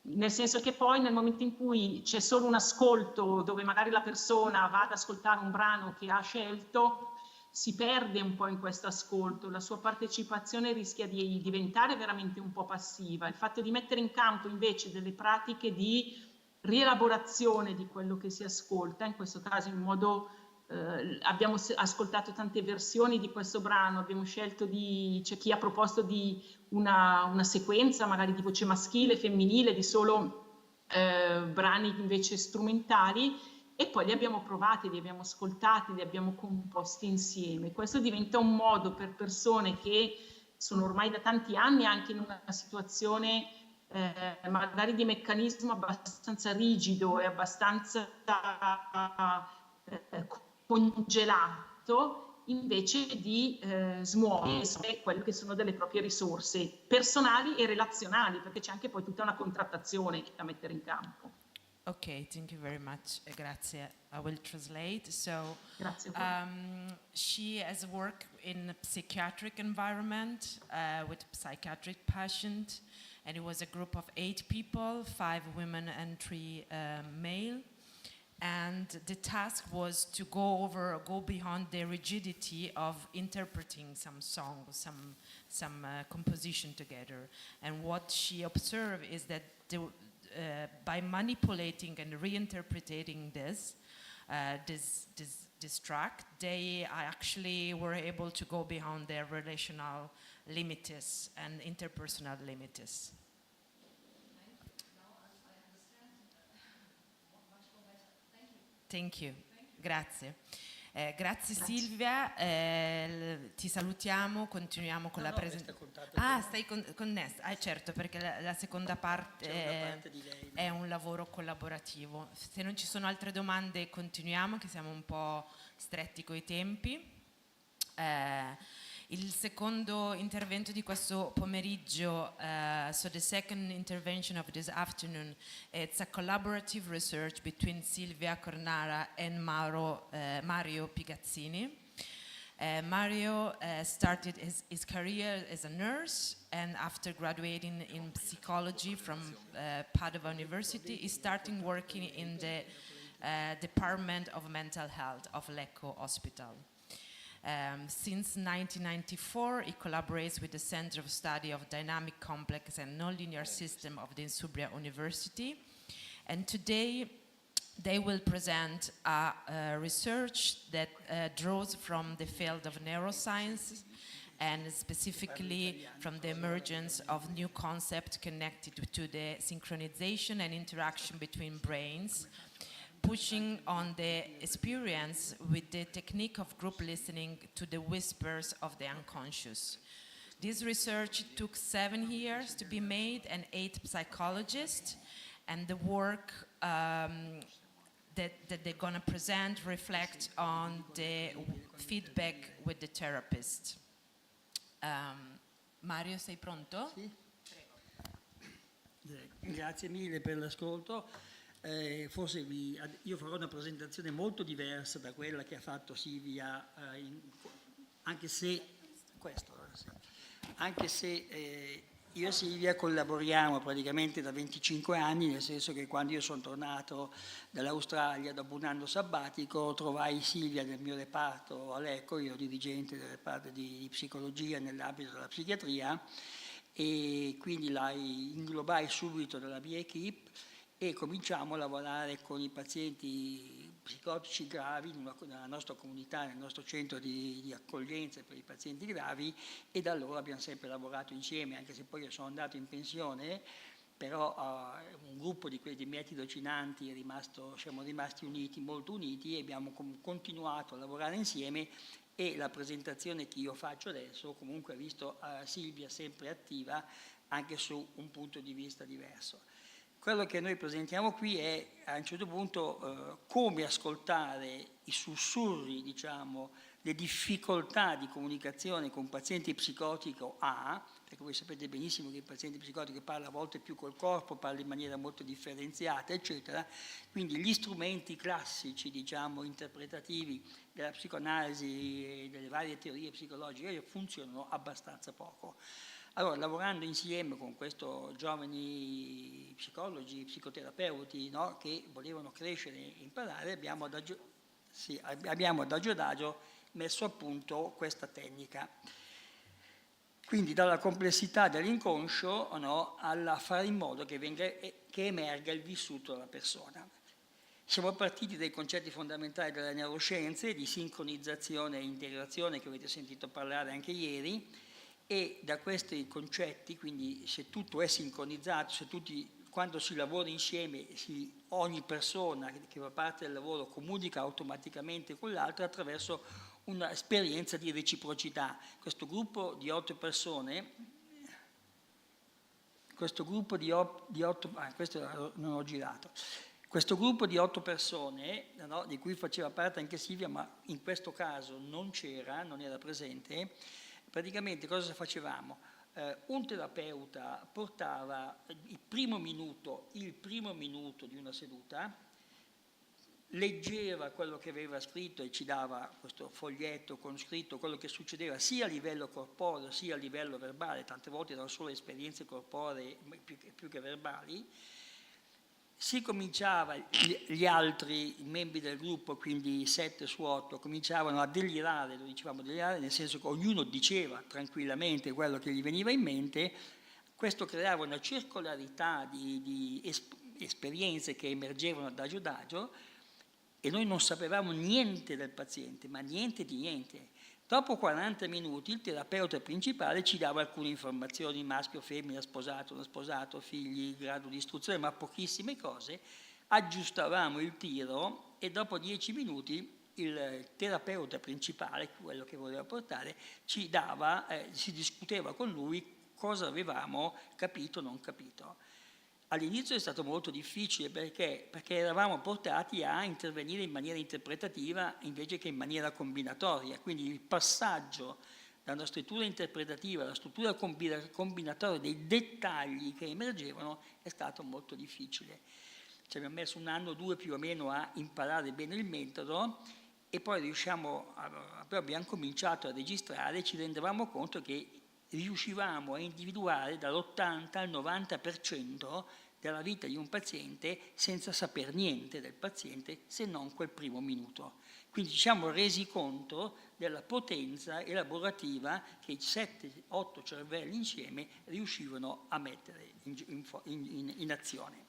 Nel senso che poi nel momento in cui c'è solo un ascolto dove magari la persona va ad ascoltare un brano che ha scelto, si perde un po' in questo ascolto, la sua partecipazione rischia di diventare veramente un po' passiva. Il fatto di mettere in campo invece delle pratiche di rielaborazione di quello che si ascolta, in questo caso in modo abbiamo ascoltato tante versioni di questo brano, abbiamo scelto c'è chi ha proposto di una sequenza magari di voce maschile, femminile, di solo brani invece strumentali, e poi li abbiamo provati, li abbiamo ascoltati, li abbiamo composti insieme. Questo diventa un modo per persone che sono ormai da tanti anni anche in una situazione magari di meccanismo abbastanza rigido e abbastanza congelato, invece di smuovere quelle che sono delle proprie risorse personali e relazionali, perché c'è anche poi tutta una contrattazione da mettere in campo. Okay, thank you very much. Grazie. I will translate. So, she has worked in a psychiatric environment with psychiatric patients, and it was a group of 8 people, 5 women and 3 male. And the task was to go beyond the rigidity of interpreting some song, some composition together. And what she observed is that by manipulating and reinterpreting this track, they actually were able to go beyond their relational limits and interpersonal limits. Thank you. Grazie. Grazie Silvia, ti salutiamo, continuiamo con la presentazione. Stai con Nest? Certo, perché la seconda parte è un lavoro collaborativo. Se non ci sono altre domande continuiamo, che siamo un po' stretti coi tempi. Il secondo intervento di questo pomeriggio, so the second intervention of this afternoon, it's a collaborative research between Silvia Cornara and Mario Pigazzini. Mario started his career as a nurse, and after graduating in psychology from Padova University, he started working in the Department of Mental Health of Lecco Hospital. Since 1994, he collaborates with the Center of Study of Dynamic, Complex and Nonlinear System of the Insubria University. And today, they will present a research that draws from the field of neuroscience and specifically from the emergence of new concepts connected to the synchronization and interaction between brains, pushing on the experience with the technique of group listening to the whispers of the unconscious. This research took 7 years to be made and 8 psychologists, and the work that they're going to present reflect on the feedback with the therapist. Mario, sei pronto? Sì. Grazie mille per l'ascolto. Forse io farò una presentazione molto diversa da quella che ha fatto Silvia, anche se io e Silvia collaboriamo praticamente da 25 anni, nel senso che quando io sono tornato dall'Australia dopo un anno sabbatico trovai Silvia nel mio reparto a Lecco, io dirigente del reparto di psicologia nell'ambito della psichiatria, e quindi la inglobai subito nella mia equipe e cominciamo a lavorare con i pazienti psicotici gravi nella nostra comunità, nel nostro centro di accoglienza per i pazienti gravi, e da allora abbiamo sempre lavorato insieme, anche se poi io sono andato in pensione, però un gruppo di quei miei tirocinanti siamo rimasti uniti, molto uniti, e abbiamo continuato a lavorare insieme, e la presentazione che io faccio adesso comunque ha visto Silvia sempre attiva anche su un punto di vista diverso. Quello che noi presentiamo qui è a un certo punto come ascoltare i sussurri, diciamo, le difficoltà di comunicazione con un paziente psicotico ha, perché voi sapete benissimo che il paziente psicotico parla a volte più col corpo, parla in maniera molto differenziata, eccetera, quindi gli strumenti classici, diciamo, interpretativi della psicoanalisi e delle varie teorie psicologiche funzionano abbastanza poco. Allora, lavorando insieme con questi giovani psicologi, psicoterapeuti, no, che volevano crescere e imparare, abbiamo adagio adagio messo a punto questa tecnica. Quindi dalla complessità dell'inconscio, no, alla fare in modo che emerga il vissuto della persona. Siamo partiti dai concetti fondamentali delle neuroscienze, di sincronizzazione e integrazione, che avete sentito parlare anche ieri, e da questi concetti, quindi se tutto è sincronizzato, se quando si lavora insieme, ogni persona che fa parte del lavoro comunica automaticamente con l'altra attraverso un'esperienza di reciprocità. Questo gruppo di 8 persone, questo gruppo di 8 persone, no, di cui faceva parte anche Silvia, ma in questo caso non era presente, praticamente cosa facevamo? Un terapeuta portava il primo minuto di una seduta, leggeva quello che aveva scritto e ci dava questo foglietto con scritto quello che succedeva sia a livello corporeo sia a livello verbale, tante volte erano solo esperienze corporee più che verbali. Si cominciava, gli altri membri del gruppo, quindi 7 su 8, cominciavano a delirare, lo dicevamo delirare, nel senso che ognuno diceva tranquillamente quello che gli veniva in mente. Questo creava una circolarità di esperienze che emergevano adagio adagio e noi non sapevamo niente del paziente, ma niente di niente. Dopo 40 minuti il terapeuta principale ci dava alcune informazioni, maschio, femmina, sposato, non sposato, figli, grado di istruzione, ma pochissime cose. Aggiustavamo il tiro e dopo 10 minuti il terapeuta principale, quello che voleva portare, ci dava, si discuteva con lui cosa avevamo capito o non capito. All'inizio è stato molto difficile perché eravamo portati a intervenire in maniera interpretativa invece che in maniera combinatoria, quindi il passaggio da una struttura interpretativa alla struttura combinatoria dei dettagli che emergevano è stato molto difficile. Ci abbiamo messo 1 anno o 2 più o meno a imparare bene il metodo e poi abbiamo cominciato a registrare e ci rendevamo conto che riuscivamo a individuare dall'80 al 90% della vita di un paziente senza saper niente del paziente se non quel primo minuto. Quindi ci siamo resi conto della potenza elaborativa che i 7-8 cervelli insieme riuscivano a mettere in azione.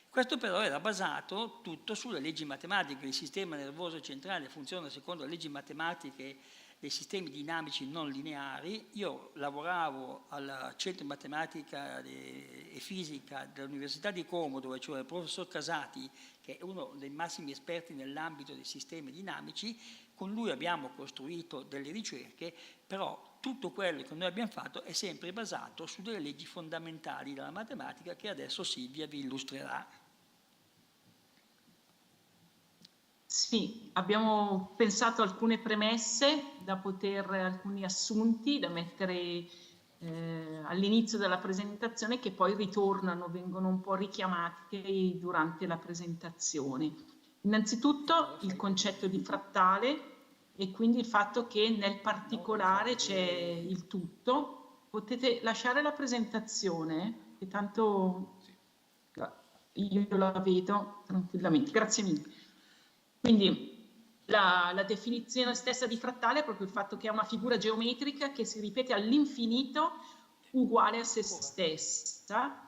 Questo però era basato tutto sulle leggi matematiche. Il sistema nervoso centrale funziona secondo le leggi matematiche dei sistemi dinamici non lineari. Io lavoravo al Centro di Matematica e Fisica dell'Università di Como, dove c'era il professor Casati, che è uno dei massimi esperti nell'ambito dei sistemi dinamici. Con lui abbiamo costruito delle ricerche, però tutto quello che noi abbiamo fatto è sempre basato su delle leggi fondamentali della matematica che adesso Silvia vi illustrerà. Sì, abbiamo pensato alcune premesse alcuni assunti da mettere all'inizio della presentazione che poi vengono un po' richiamati durante la presentazione. Innanzitutto il concetto di frattale e quindi il fatto che nel particolare c'è il tutto. Potete lasciare la presentazione, che tanto io la vedo tranquillamente. Grazie mille. Quindi la definizione stessa di frattale è proprio il fatto che è una figura geometrica che si ripete all'infinito uguale a se stessa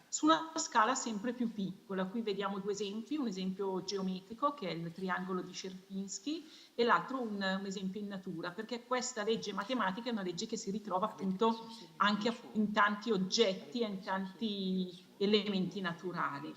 su una scala sempre più piccola. Qui vediamo 2 esempi, un esempio geometrico che è il triangolo di Sierpinski e l'altro un esempio in natura, perché questa legge matematica è una legge che si ritrova appunto anche in tanti oggetti e in tanti elementi naturali.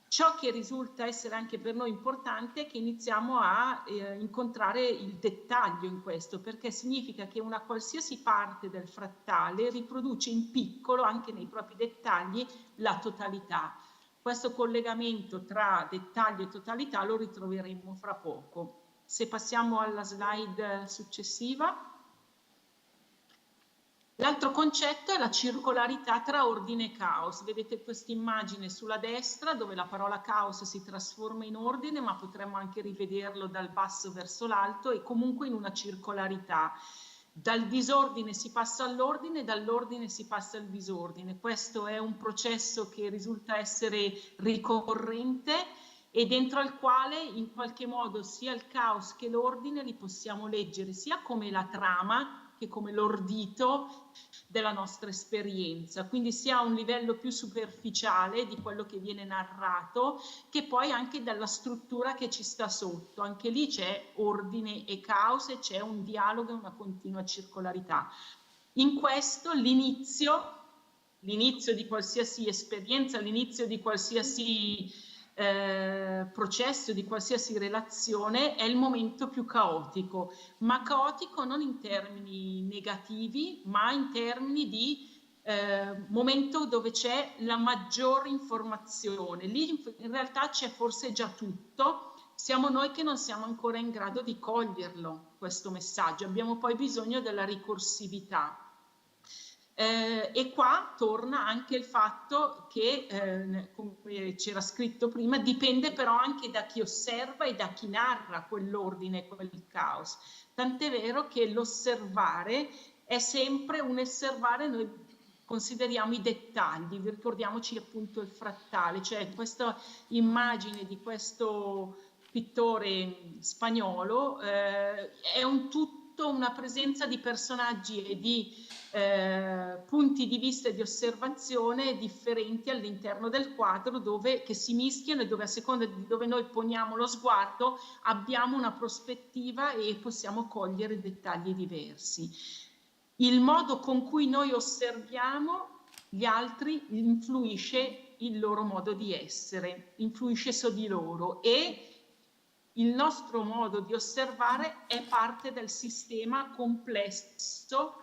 Ciò che risulta essere anche per noi importante è che iniziamo a incontrare il dettaglio in questo, perché significa che una qualsiasi parte del frattale riproduce in piccolo, anche nei propri dettagli, la totalità. Questo collegamento tra dettaglio e totalità lo ritroveremo fra poco. Se passiamo alla slide successiva. L'altro concetto è la circolarità tra ordine e caos. Vedete questa immagine sulla destra dove la parola caos si trasforma in ordine, ma potremmo anche rivederlo dal basso verso l'alto e comunque in una circolarità. Dal disordine si passa all'ordine, dall'ordine si passa al disordine. Questo è un processo che risulta essere ricorrente e dentro al quale in qualche modo sia il caos che l'ordine li possiamo leggere sia come la trama che come l'ordito della nostra esperienza, quindi sia a un livello più superficiale di quello che viene narrato, che poi anche dalla struttura che ci sta sotto. Anche lì c'è ordine e caos e c'è un dialogo e una continua circolarità. In questo l'inizio di qualsiasi esperienza, l'inizio di qualsiasi processo, di qualsiasi relazione è il momento più caotico, ma caotico non in termini negativi, ma in termini di momento dove c'è la maggiore informazione. Lì in realtà c'è forse già tutto, siamo noi che non siamo ancora in grado di coglierlo, questo messaggio, abbiamo poi bisogno della ricorsività. E qua torna anche il fatto che, come c'era scritto prima, dipende però anche da chi osserva e da chi narra quell'ordine, quel caos. Tant'è vero che l'osservare è sempre un osservare, noi consideriamo i dettagli, ricordiamoci appunto il frattale, cioè questa immagine di questo pittore spagnolo è un tutto, una presenza di personaggi e di punti di vista e di osservazione differenti all'interno del quadro che si mischiano e dove a seconda di dove noi poniamo lo sguardo abbiamo una prospettiva e possiamo cogliere dettagli diversi. Il modo con cui noi osserviamo gli altri influisce il loro modo di essere, influisce su di loro e il nostro modo di osservare è parte del sistema complesso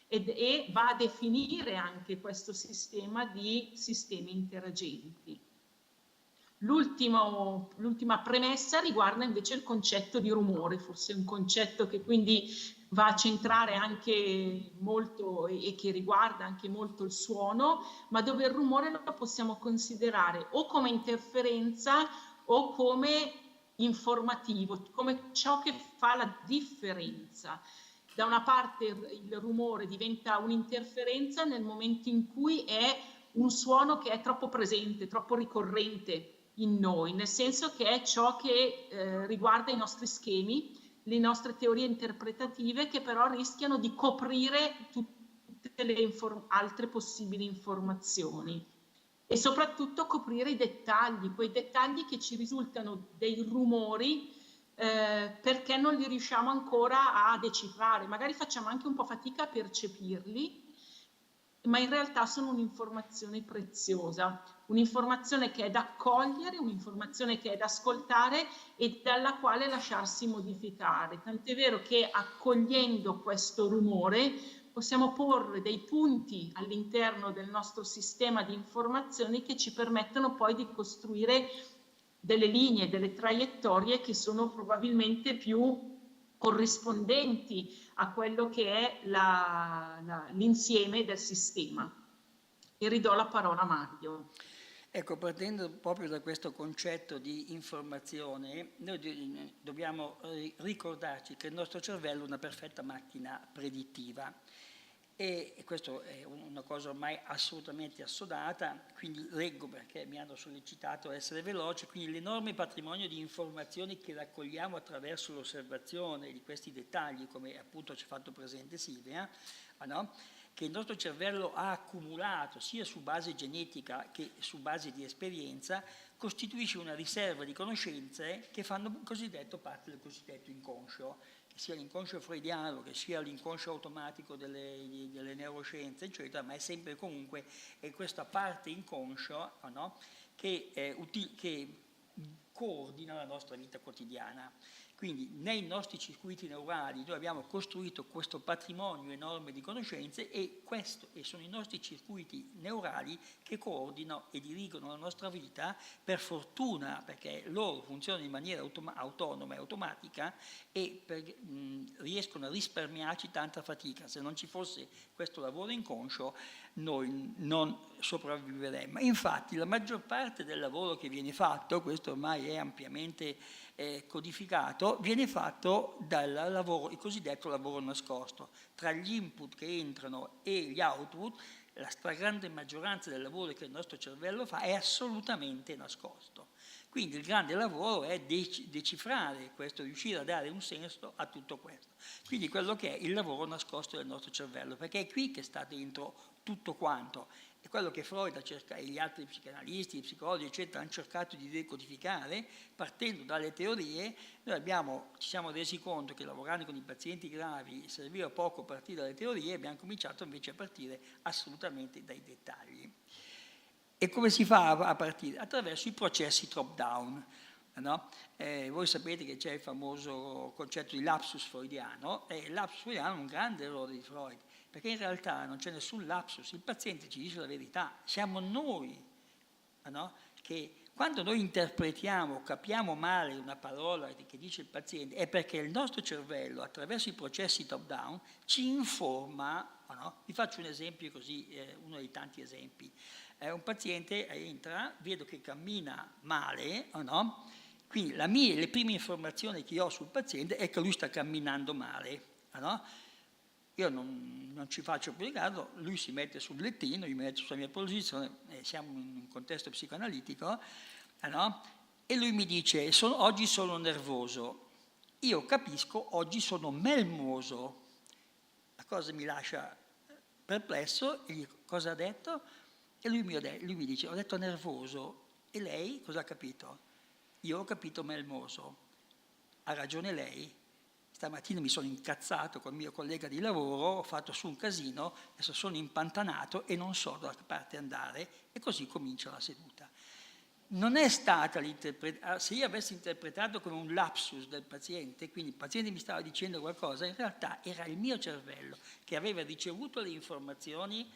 e va a definire anche questo sistema di sistemi interagenti. L'ultima premessa riguarda invece il concetto di rumore, forse un concetto che quindi va a centrare anche molto e che riguarda anche molto il suono, ma dove il rumore lo possiamo considerare o come interferenza o come informativo, come ciò che fa la differenza. Da una parte il rumore diventa un'interferenza nel momento in cui è un suono che è troppo presente, troppo ricorrente in noi, nel senso che è ciò che riguarda i nostri schemi, le nostre teorie interpretative che però rischiano di coprire tutte le altre possibili informazioni e soprattutto coprire i dettagli, quei dettagli che ci risultano dei rumori perché non li riusciamo ancora a decifrare, magari facciamo anche un po' fatica a percepirli, ma in realtà sono un'informazione preziosa, un'informazione che è da accogliere, un'informazione che è da ascoltare e dalla quale lasciarsi modificare. Tant'è vero che accogliendo questo rumore possiamo porre dei punti all'interno del nostro sistema di informazioni che ci permettono poi di costruire delle linee, delle traiettorie che sono probabilmente più corrispondenti a quello che è l'insieme del sistema. E ridò la parola a Mario. Ecco, partendo proprio da questo concetto di informazione, noi dobbiamo ricordarci che il nostro cervello è una perfetta macchina predittiva. E questo è una cosa ormai assolutamente assodata, quindi leggo perché mi hanno sollecitato a essere veloce, quindi l'enorme patrimonio di informazioni che raccogliamo attraverso l'osservazione di questi dettagli, come appunto ci ha fatto presente Silvia, no? Che il nostro cervello ha accumulato sia su base genetica che su base di esperienza, costituisce una riserva di conoscenze che fanno parte del cosiddetto inconscio, che sia l'inconscio freudiano, che sia l'inconscio automatico delle neuroscienze, eccetera, ma è sempre comunque questa parte inconscio, no? che coordina la nostra vita quotidiana. Quindi nei nostri circuiti neurali noi abbiamo costruito questo patrimonio enorme di conoscenze e sono i nostri circuiti neurali che coordinano e dirigono la nostra vita, per fortuna, perché loro funzionano in maniera autonoma e automatica e riescono a risparmiarci tanta fatica. Se non ci fosse questo lavoro inconscio noi non sopravviveremmo. Infatti la maggior parte del lavoro che viene fatto, questo ormai è ampiamente codificato, viene fatto dal lavoro, il cosiddetto lavoro nascosto. Tra gli input che entrano e gli output, la stragrande maggioranza del lavoro che il nostro cervello fa è assolutamente nascosto. Quindi il grande lavoro è decifrare questo, riuscire a dare un senso a tutto questo. Quindi quello che è il lavoro nascosto del nostro cervello, perché è qui che sta dentro tutto quanto. È quello che Freud e gli altri psicanalisti, psicologi, eccetera, hanno cercato di decodificare, partendo dalle teorie. Noi ci siamo resi conto che lavorando con i pazienti gravi serviva poco partire dalle teorie, e abbiamo cominciato invece a partire assolutamente dai dettagli. E come si fa a partire? Attraverso i processi top-down. No? Voi sapete che c'è il famoso concetto di lapsus freudiano, e il lapsus freudiano è un grande errore di Freud, perché in realtà non c'è nessun lapsus, il paziente ci dice la verità, siamo noi, no? Che quando noi interpretiamo, capiamo male una parola che dice il paziente, è perché il nostro cervello, attraverso i processi top-down, ci informa, no? Vi faccio un esempio così, uno dei tanti esempi. Un paziente entra, vedo che cammina male, no? Quindi le prime informazioni che io ho sul paziente è che lui sta camminando male, no? Io non ci faccio più di caso, lui si mette sul lettino, io mi metto sulla mia posizione, siamo in un contesto psicoanalitico, no? E lui mi dice, oggi sono nervoso. Io capisco, oggi sono melmoso. La cosa mi lascia perplesso, e gli dico, cosa ha detto? E lui mi dice, ho detto nervoso. E lei cosa ha capito? Io ho capito melmoso. Ha ragione lei. Stamattina mi sono incazzato col mio collega di lavoro, ho fatto su un casino, adesso sono impantanato e non so da che parte andare, e così comincia la seduta. Non è stata se io avessi interpretato come un lapsus del paziente, quindi il paziente mi stava dicendo qualcosa, in realtà era il mio cervello che aveva ricevuto le informazioni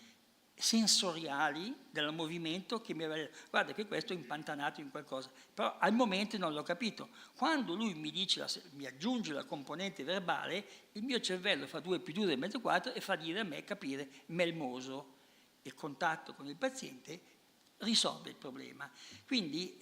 sensoriali del movimento che mi aveva detto, guarda che questo è impantanato in qualcosa, però al momento non l'ho capito. Quando lui mi dice, mi aggiunge la componente verbale, il mio cervello fa 2 più 2 mezzo 4 e fa dire a me capire melmoso. Il contatto con il paziente risolve il problema. Quindi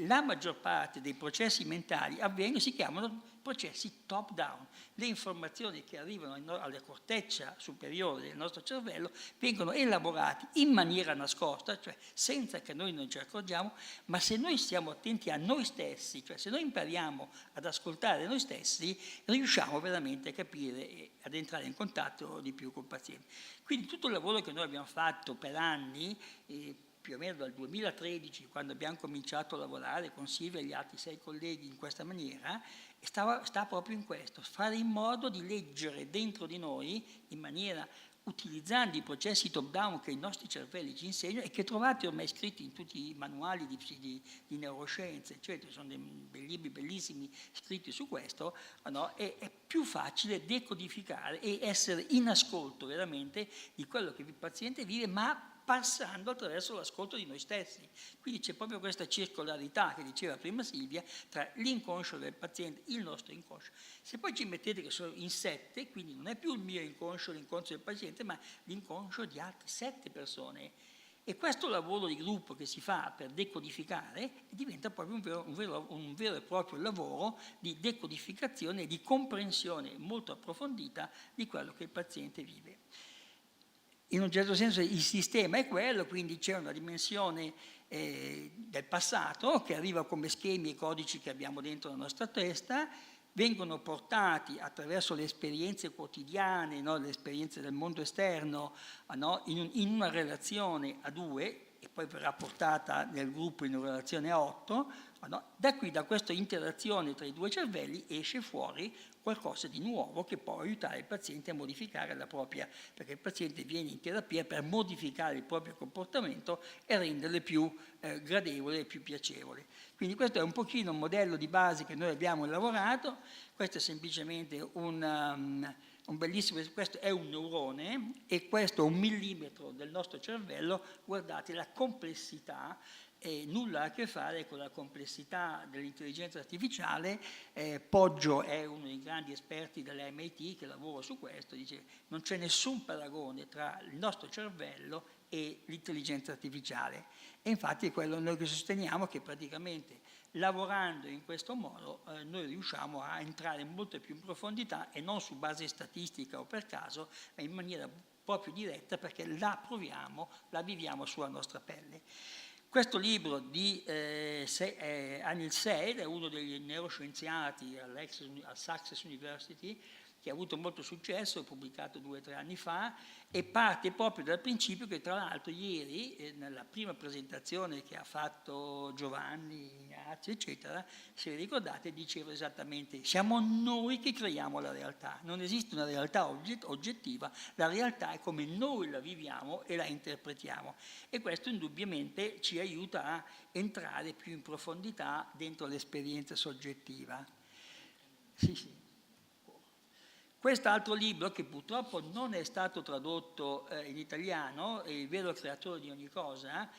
la maggior parte dei processi mentali si chiamano processi top down. Le informazioni che arrivano alla corteccia superiore del nostro cervello vengono elaborate in maniera nascosta, cioè senza che noi non ci accorgiamo, ma se noi stiamo attenti a noi stessi, cioè se noi impariamo ad ascoltare noi stessi, riusciamo veramente a capire e ad entrare in contatto di più col paziente. Quindi tutto il lavoro che noi abbiamo fatto per anni, più o meno dal 2013, quando abbiamo cominciato a lavorare con Silvia e gli altri 6 colleghi in questa maniera, sta proprio in questo, fare in modo di leggere dentro di noi in maniera, utilizzando i processi top down che i nostri cervelli ci insegnano e che trovate ormai scritti in tutti i manuali di neuroscienze, eccetera, sono dei libri bellissimi scritti su questo, no? È più facile decodificare e essere in ascolto veramente di quello che il paziente vive, ma passando attraverso l'ascolto di noi stessi. Quindi c'è proprio questa circolarità che diceva prima Silvia tra l'inconscio del paziente e il nostro inconscio. Se poi ci mettete che sono in 7, quindi non è più il mio inconscio, l'inconscio del paziente, ma l'inconscio di altre 7 persone. E questo lavoro di gruppo che si fa per decodificare diventa proprio un vero e proprio lavoro di decodificazione e di comprensione molto approfondita di quello che il paziente vive. In un certo senso il sistema è quello, quindi c'è una dimensione del passato che arriva come schemi e codici che abbiamo dentro la nostra testa, vengono portati attraverso le esperienze quotidiane, no? Le esperienze del mondo esterno, no? in una relazione a 2, e poi verrà portata nel gruppo in relazione a 8, no? Da questa interazione tra i due cervelli esce fuori qualcosa di nuovo che può aiutare il paziente a modificare la propria, perché il paziente viene in terapia per modificare il proprio comportamento e renderle più gradevole e più piacevole. Quindi questo è un pochino un modello di base che noi abbiamo lavorato, questo è semplicemente un bellissimo, questo è un neurone e questo è 1 millimetro del nostro cervello, guardate la complessità, nulla a che fare con la complessità dell'intelligenza artificiale. Poggio è uno dei grandi esperti dell'MIT che lavora su questo, dice non c'è nessun paragone tra il nostro cervello e l'intelligenza artificiale. E infatti è quello noi che sosteniamo, che praticamente lavorando in questo modo noi riusciamo a entrare molto più in profondità e non su base statistica o per caso, ma in maniera proprio diretta, perché la proviamo, la viviamo sulla nostra pelle. Questo libro di Anil Seth è uno degli neuroscienziati al Sussex University, che ha avuto molto successo, è pubblicato 2 o 3 anni fa, e parte proprio dal principio che, tra l'altro, ieri, nella prima presentazione che ha fatto Giovanni, Ignazio, eccetera, se vi ricordate, diceva esattamente: siamo noi che creiamo la realtà, non esiste una realtà oggettiva, la realtà è come noi la viviamo e la interpretiamo. E questo indubbiamente ci aiuta a entrare più in profondità dentro l'esperienza soggettiva. Sì. Quest'altro libro, che purtroppo non è stato tradotto in italiano, è Il vero creatore di ogni cosa,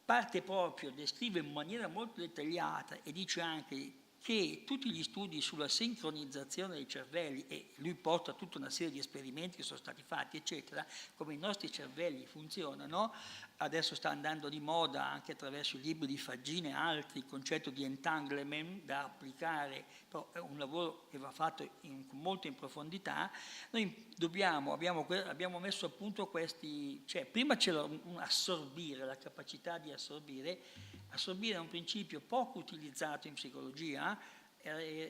parte proprio, descrive in maniera molto dettagliata e dice anche che tutti gli studi sulla sincronizzazione dei cervelli, e lui porta tutta una serie di esperimenti che sono stati fatti, eccetera, come i nostri cervelli funzionano. Adesso sta andando di moda anche attraverso i libri di Faggin e altri il concetto di entanglement da applicare, però è un lavoro che va fatto molto in profondità. Noi abbiamo messo a punto questi, cioè prima c'era un assorbire, la capacità di assorbire. Assorbire è un principio poco utilizzato in psicologia,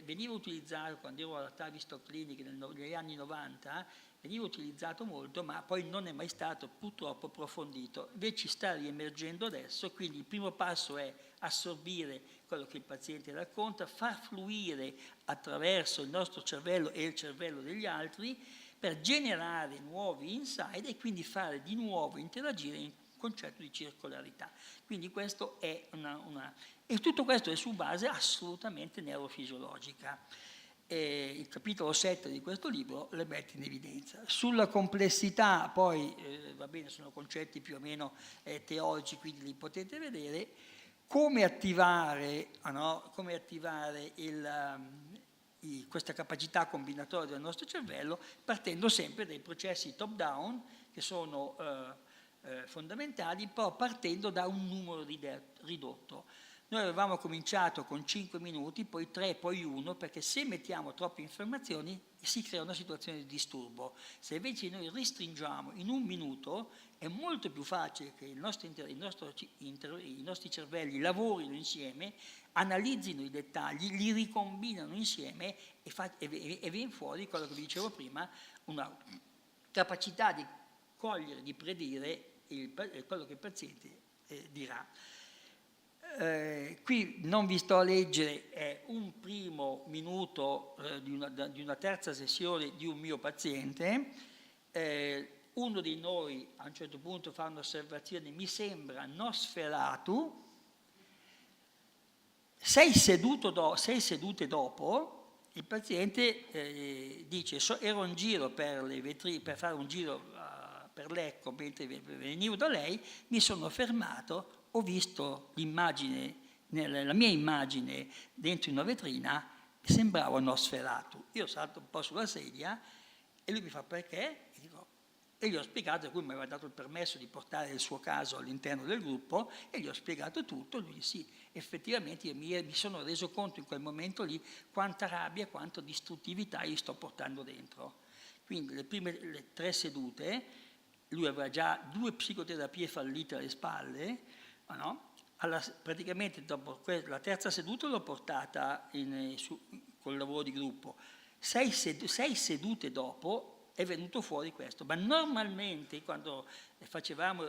veniva utilizzato quando ero alla Tavistock Clinic negli anni 90, veniva utilizzato molto, ma poi non è mai stato purtroppo approfondito. Invece sta riemergendo adesso, quindi il primo passo è assorbire quello che il paziente racconta, far fluire attraverso il nostro cervello e il cervello degli altri per generare nuovi insight e quindi fare di nuovo interagire in concetto di circolarità. Quindi questo è e tutto questo è su base assolutamente neurofisiologica. Il capitolo 7 di questo libro le mette in evidenza. Sulla complessità poi, va bene, sono concetti più o meno teorici, quindi li potete vedere. Come attivare questa capacità combinatoria del nostro cervello, partendo sempre dai processi top-down, che sono fondamentali, però partendo da un numero ridotto. Noi avevamo cominciato con 5 minuti, poi 3, poi 1, perché se mettiamo troppe informazioni si crea una situazione di disturbo. Se invece noi restringiamo in 1 minuto, è molto più facile che i nostri cervelli lavorino insieme, analizzino i dettagli, li ricombinano insieme e viene fuori quello che vi dicevo prima, una capacità di cogliere, di predire quello che il paziente dirà. Qui non vi sto a leggere, è un primo minuto di una terza sessione di un mio paziente. Uno di noi a un certo punto fa un'osservazione: mi sembra Nosferatu. 6 sedute dopo il paziente dice: ero in giro per fare un giro per Lecco, mentre venivo da lei, mi sono fermato, ho visto l'immagine, la mia immagine dentro una vetrina, sembrava Nosferatu. Io salto un po' sulla sedia e lui mi fa: perché? E gli ho spiegato, lui mi aveva dato il permesso di portare il suo caso all'interno del gruppo e gli ho spiegato tutto. Lui sì, effettivamente io mi sono reso conto in quel momento lì quanta rabbia, quanta distruttività gli sto portando dentro. Quindi le 3 sedute, lui aveva già 2 psicoterapie fallite alle spalle, no? Praticamente dopo la terza seduta l'ho portata col lavoro di gruppo. 6 sedute dopo è venuto fuori questo. Ma normalmente quando facevamo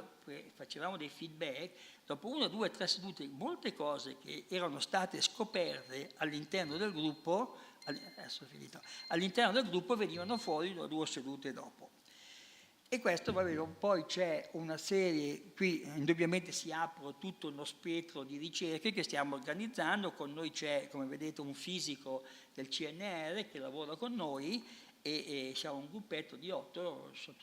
dei feedback, dopo 1, 2, 3 sedute, molte cose che erano state scoperte all'interno del gruppo, adesso è finito, all'interno del gruppo venivano fuori 1 o 2 sedute dopo. E questo, poi c'è una serie, qui indubbiamente si apre tutto uno spettro di ricerche che stiamo organizzando, con noi c'è, come vedete, un fisico del CNR che lavora con noi e siamo un gruppetto di 8, sono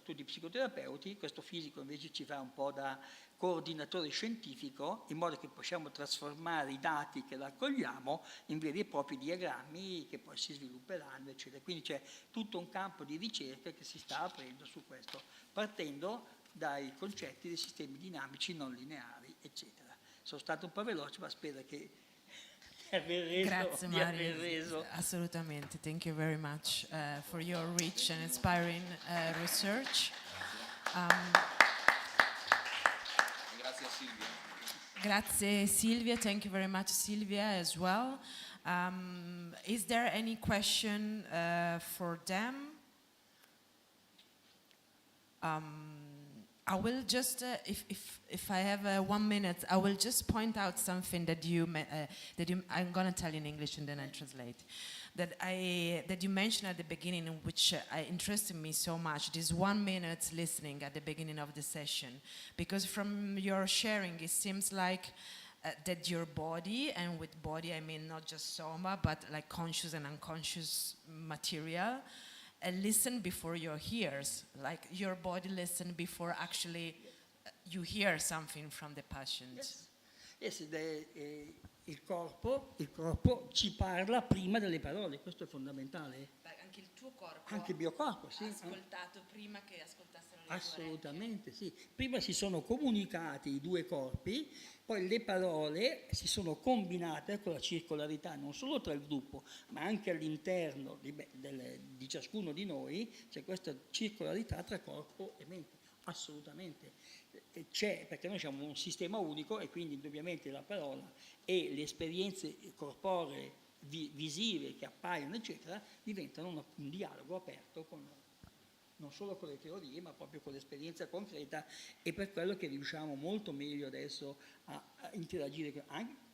tutti psicoterapeuti, questo fisico invece ci fa un po' da coordinatore scientifico, in modo che possiamo trasformare i dati che raccogliamo in veri e propri diagrammi che poi si svilupperanno, eccetera. Quindi c'è tutto un campo di ricerca che si sta aprendo su questo, partendo dai concetti dei sistemi dinamici non lineari, eccetera. Sono stato un po' veloce, ma spero che Grazie Mario, assolutamente. Thank you very much for your rich and inspiring research. Grazie Silvia. Grazie Silvia, thank you very much Silvia as well. Is there any question for them? I will just, if I have 1 minute, I will just point out something that I'm going to tell you in English and then I translate. That you mentioned at the beginning, which interested me so much, this 1 minute listening at the beginning of the session. Because from your sharing, it seems like that your body, and with body I mean not just soma, but like conscious and unconscious material, listen before your ears, like your body listen before actually you hear something from the patient. Yes. Il corpo ci parla prima delle parole, questo è fondamentale. Anche il tuo corpo, anche il mio corpo, sì. Ha ascoltato prima che ascoltassero le Assolutamente, sì. Prima si sono comunicati i due corpi, poi le parole si sono combinate con la circolarità non solo tra il gruppo, ma anche all'interno di ciascuno di noi, c'è questa circolarità tra corpo e mente. Assolutamente. C'è, perché noi siamo un sistema unico e quindi indubbiamente la parola e le esperienze corporee visive che appaiono, eccetera, diventano un dialogo aperto non solo con le teorie, ma proprio con l'esperienza concreta, e per quello che riusciamo molto meglio adesso a interagire,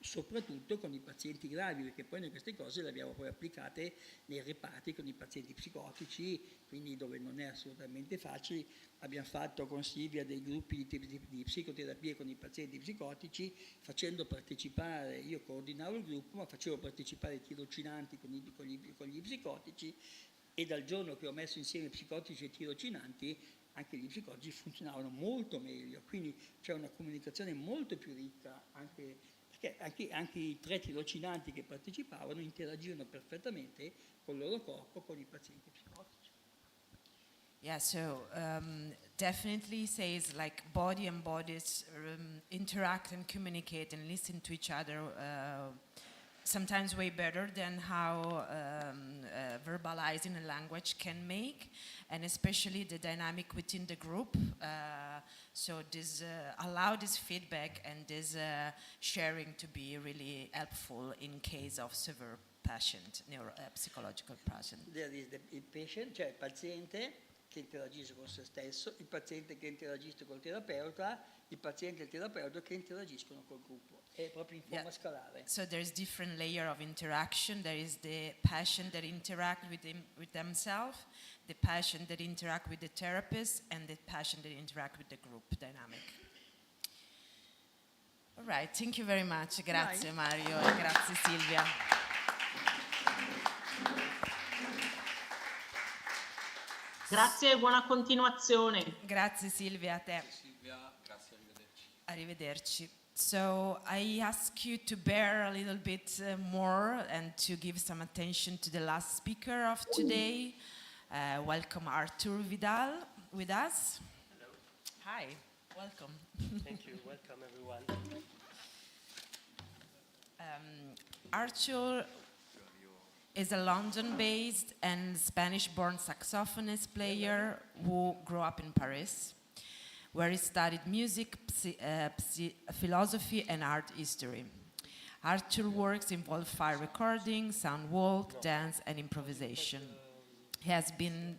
soprattutto con i pazienti gravi, perché poi noi queste cose le abbiamo poi applicate nei reparti con i pazienti psicotici, quindi dove non è assolutamente facile. Abbiamo fatto con Silvia dei gruppi di psicoterapia con i pazienti psicotici, facendo partecipare, io coordinavo il gruppo, ma facevo partecipare i tirocinanti con gli psicotici, e dal giorno che ho messo insieme psicotici e tirocinanti, anche gli psicotici funzionavano molto meglio, quindi c'è una comunicazione molto più ricca, perché anche i 3 tirocinanti che partecipavano interagivano perfettamente con il loro corpo, con i pazienti psicotici. Yeah, so definitely says like body and bodies interact and communicate and listen to each other sometimes way better than how verbalizing a language can make, and especially the dynamic within the group. So this allow this feedback and this sharing to be really helpful in case of severe patient, psychological patient. There is il patient, cioè il paziente che interagisce con se stesso, il paziente che interagisce col terapeuta, il paziente e il terapeuta che interagiscono col gruppo. È proprio in forma scalare. So there's different layer of interaction. There is the patient that interact with themselves, the patient that interact with the therapist, and the patient that interact with the group dynamic. All right, thank you very much. Grazie Mario e grazie Silvia. Grazie e buona continuazione. Grazie Silvia, a te. Silvia, grazie, arrivederci. Arrivederci. So I ask you to bear a little bit more and to give some attention to the last speaker of today. Welcome Arthur Vidal with us. Hello. Hi, welcome. Thank you. Welcome everyone. Arthur is a London-based and Spanish-born saxophonist player who grew up in Paris, where he studied music, philosophy, and art history. Arthur's works involve file recording, sound walk, dance, and improvisation. He has been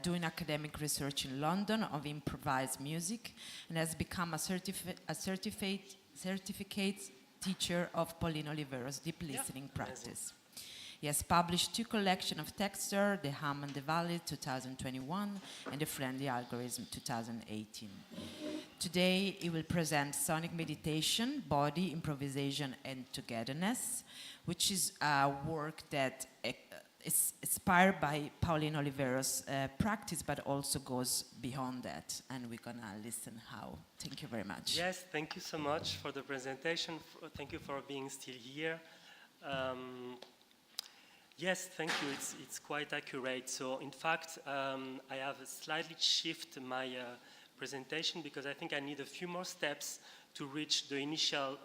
doing academic research in London of improvised music and has become a certificate teacher of Pauline Oliveros' deep listening practice. He has published 2 collections of texture, The Hum and the Valley 2021 and The Friendly Algorithm 2018. Today he will present Sonic Meditation, Body, Improvisation and Togetherness, which is a work that is inspired by Pauline Oliveros' practice, but also goes beyond that. And we're gonna listen how. Thank you very much. Yes, thank you so much for the presentation. Thank you for being still here. Yes, thank you. It's quite accurate. So, in fact, I have slightly shifted my presentation because I think I need a few more steps to reach the initial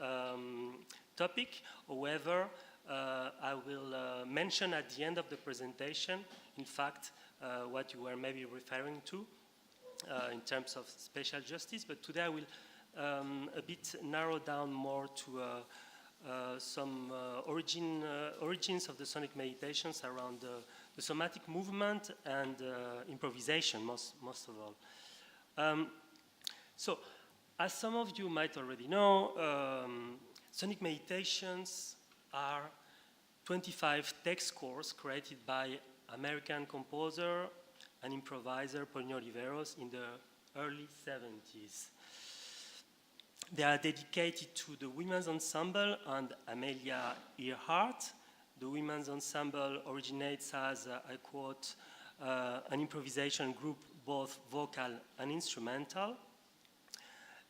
topic. However, I will mention at the end of the presentation, in fact, what you were maybe referring to in terms of spatial justice. But today I will a bit narrow down more to some origins of the sonic meditations around the somatic movement and improvisation, most of all. So, as some of you might already know, sonic meditations are 25 text scores created by American composer and improviser Pauline Oliveros in the early 70s. They are dedicated to the women's ensemble and Amelia Earhart. The women's ensemble originates as, I quote, an improvisation group, both vocal and instrumental.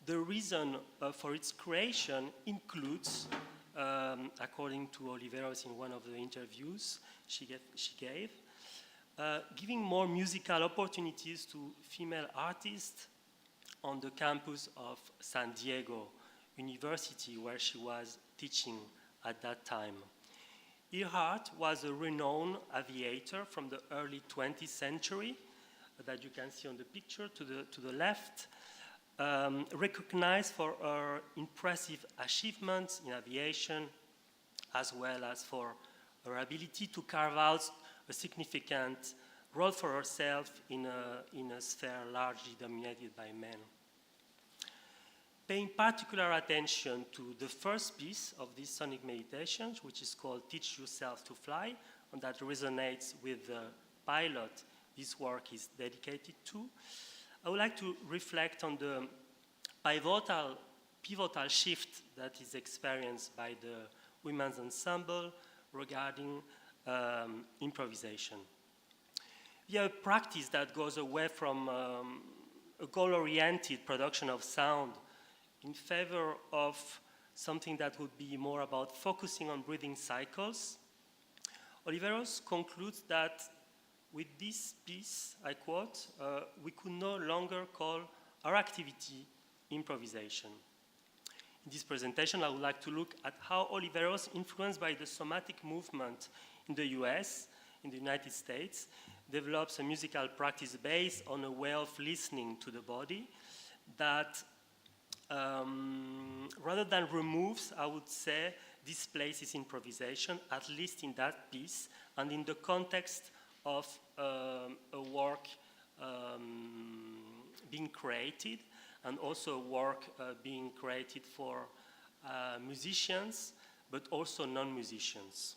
The reason for its creation includes, according to Oliveros in one of the interviews she gave, giving more musical opportunities to female artists on the campus of San Diego University, where she was teaching at that time. Earhart was a renowned aviator from the early 20th century that you can see on the picture to the left, recognized for her impressive achievements in aviation, as well as for her ability to carve out a significant role for herself in a sphere largely dominated by men. Paying particular attention to the first piece of these sonic meditations, which is called Teach Yourself to Fly, and that resonates with the pilot this work is dedicated to, I would like to reflect on the pivotal shift that is experienced by the women's ensemble regarding improvisation. We have a practice that goes away from a goal-oriented production of sound in favor of something that would be more about focusing on breathing cycles. Oliveros concludes that with this piece, I quote, we could no longer call our activity improvisation. In this presentation, I would like to look at how Oliveros, influenced by the somatic movement in the US, in the United States, develops a musical practice based on a way of listening to the body that rather than removes, I would say, displaces improvisation, at least in that piece, and in the context of a work being created, and also a work being created for musicians, but also non-musicians.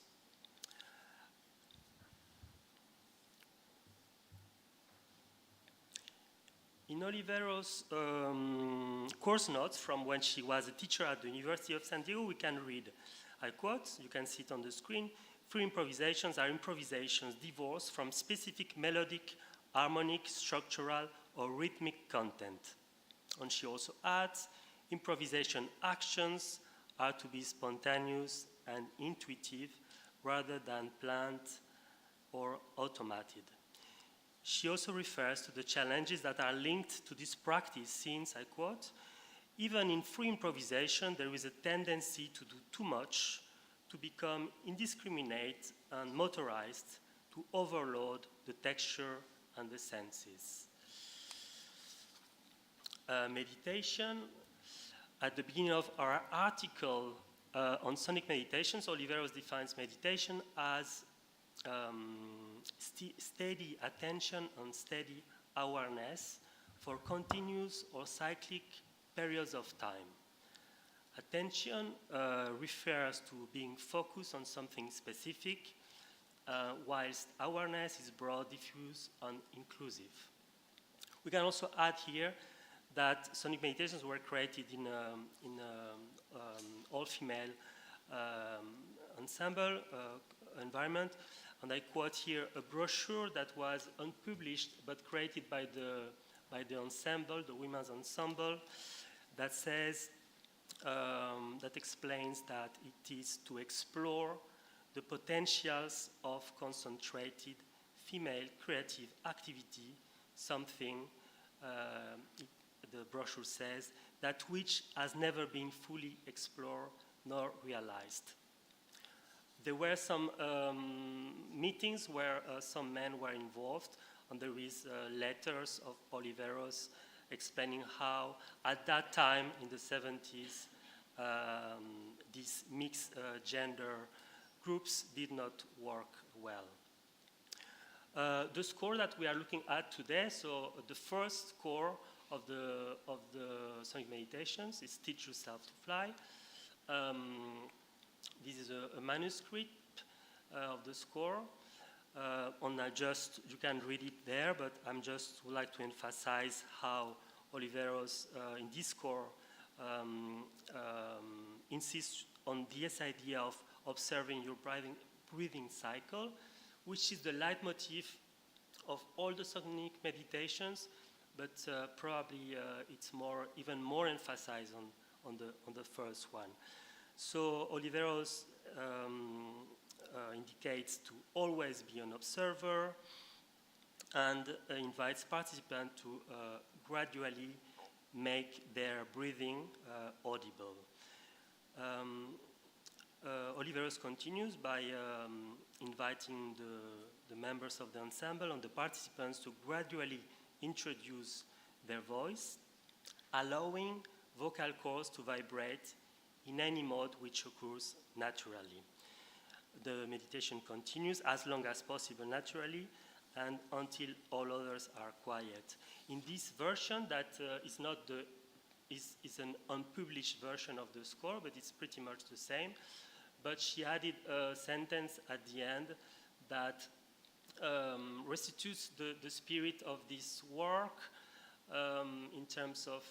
In Oliveros' course notes from when she was a teacher at the University of San Diego, we can read, I quote, you can see it on the screen, free improvisations are improvisations divorced from specific melodic, harmonic, structural, or rhythmic content. And she also adds, improvisation actions are to be spontaneous and intuitive rather than planned or automated. She also refers to the challenges that are linked to this practice since, I quote, even in free improvisation, there is a tendency to do too much, to become indiscriminate and motorized, to overload the texture and the senses. Meditation. At the beginning of our article on sonic meditations, Oliveros defines meditation as steady attention and steady awareness for continuous or cyclic periods of time. Attention refers to being focused on something specific, whilst awareness is broad, diffuse, and inclusive. We can also add here that sonic meditations were created in all-female ensemble environment, and I quote here a brochure that was unpublished but created by the ensemble, the women's ensemble, that says that explains that it is to explore the potentials of concentrated female creative activity, something the brochure says that which has never been fully explored nor realized. There were some meetings where some men were involved, and there is letters of Oliveros explaining how, at that time in the 70s, these mixed gender groups did not work well. The score that we are looking at today, so the first score of the sonic meditations is Teach Yourself to Fly. This is a manuscript of the score. You can read it there, but I'm just would like to emphasize how Oliveros in this score insists on this idea of observing your breathing cycle, which is the leitmotif of all the sonic meditations, but probably it's even more emphasized on the first one. So Oliveros indicates to always be an observer and invites participants to gradually make their breathing audible. Oliveros continues by inviting the members of the ensemble and the participants to gradually introduce their voice, allowing vocal cords to vibrate in any mode which occurs naturally. The meditation continues as long as possible naturally and until all others are quiet. In this version, that is not is an unpublished version of the score, but it's pretty much the same. But she added a sentence at the end that restitutes the spirit of this work in terms of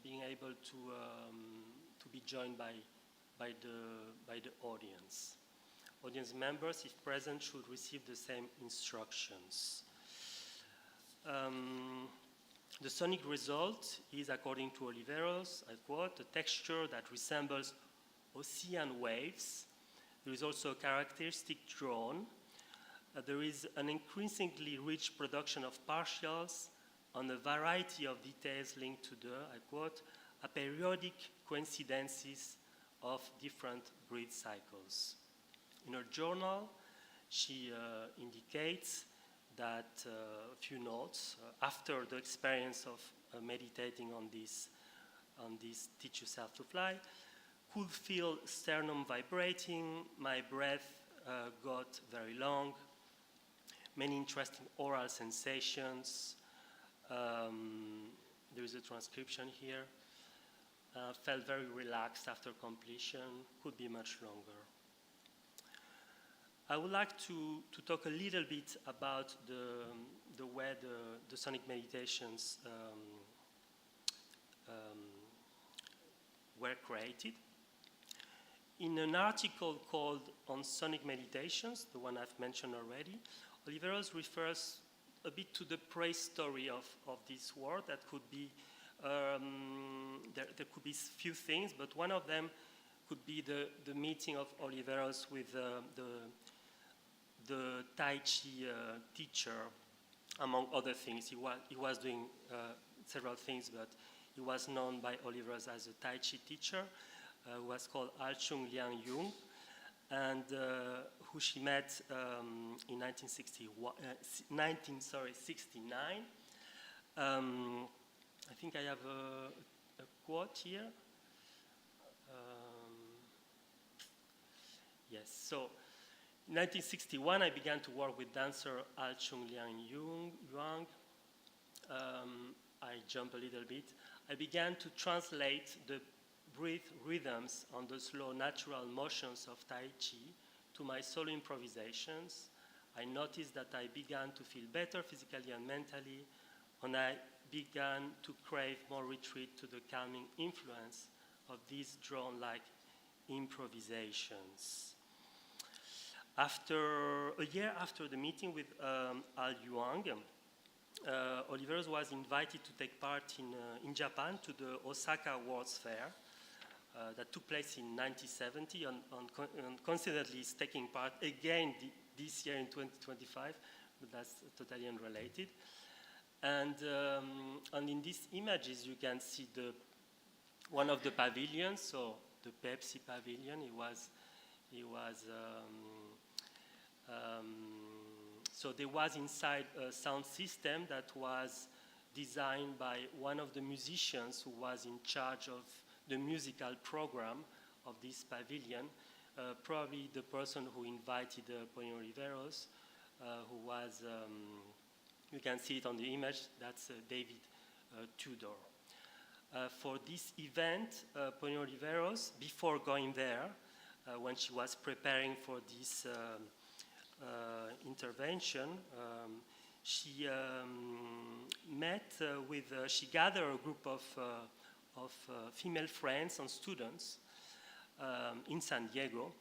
being able to be joined by the audience. Audience members, if present, should receive the same instructions. The sonic result is, according to Oliveros, I quote, a texture that resembles ocean waves. There is also a characteristic drone. There is an increasingly rich production of partials and a variety of details linked to the, I quote, a periodic coincidences of different breath cycles. In her journal, she indicates that a few notes after the experience of meditating on this Teach Yourself to Fly, could feel sternum vibrating, my breath got very long, many interesting oral sensations. There is a transcription here. Felt very relaxed after completion, could be much longer. I would like to talk a little bit about the way the sonic meditations were created. In an article called On Sonic Meditations, the one I've mentioned already, Oliveros refers a bit to the prehistory of this world. That could be, there could be few things, but one of them could be the meeting of Oliveros with the Tai Chi teacher, among other things. He was doing several things, but he was known by Oliveros as a Tai Chi teacher, who was called Alchung Liang Yung, and who she met in 1969. I think I have a quote here. Yes, so In 1961, I began to work with dancer Al Chung Liang Yuang. I jump a little bit. I began to translate the breath rhythms on the slow natural motions of Tai Chi to my solo improvisations. I noticed that I began to feel better physically and mentally, and I began to crave more retreat to the calming influence of these drone-like improvisations. A year after the meeting with Al Yuang, Oliveros was invited to take part in Japan to the Osaka World's Fair that took place in 1970, and coincidentally is taking part again this year in 2025, but that's totally unrelated. And in these images, you can see one of the pavilions, so the Pepsi pavilion. So there was inside a sound system that was designed by one of the musicians who was in charge of the musical program of this pavilion, probably the person who invited Polino Riveros, who was, you can see it on the image, that's David Tudor. For this event, Polino Riveros, before going there, when she was preparing for this intervention, she she gathered a group of female friends and students in San Diego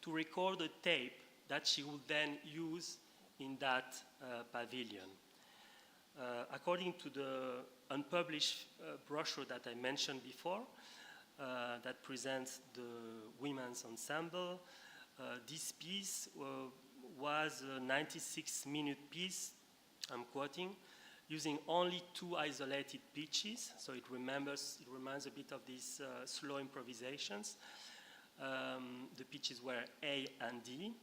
to record a tape that she would then use in that pavilion. According to the unpublished brochure that I mentioned before, that presents the women's ensemble, this piece was a 96-minute piece, I'm quoting, using only 2 isolated pitches, so it reminds a bit of these slow improvisations. The pitches were A and D,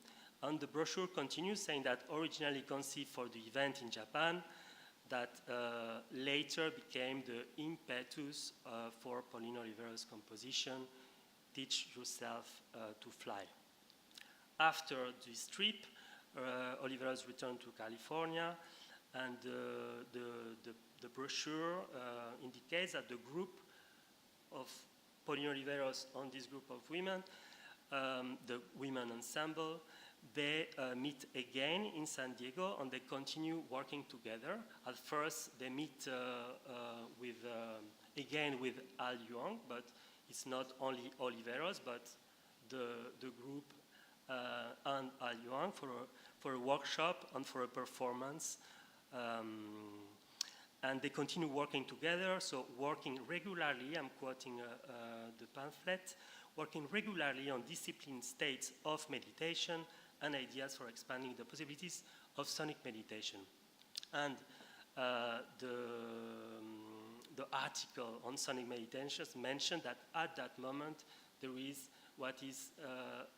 and the brochure continues saying that originally conceived for the event in Japan, that later became the impetus for Polino Riveros' composition, Teach Yourself to Fly. After this trip, Oliveros returned to California, and the brochure indicates that the group of Polino Riveros on this group of women, the women ensemble, they meet again in San Diego and they continue working together. At first, they meet again with Al Yuang, but it's not only Oliveros, but the group and Al Yuang for a workshop and for a performance. And they continue working together, so working regularly, I'm quoting the pamphlet, working regularly on disciplined states of meditation and ideas for expanding the possibilities of sonic meditation. And the article on sonic meditations mentioned that at that moment there is what is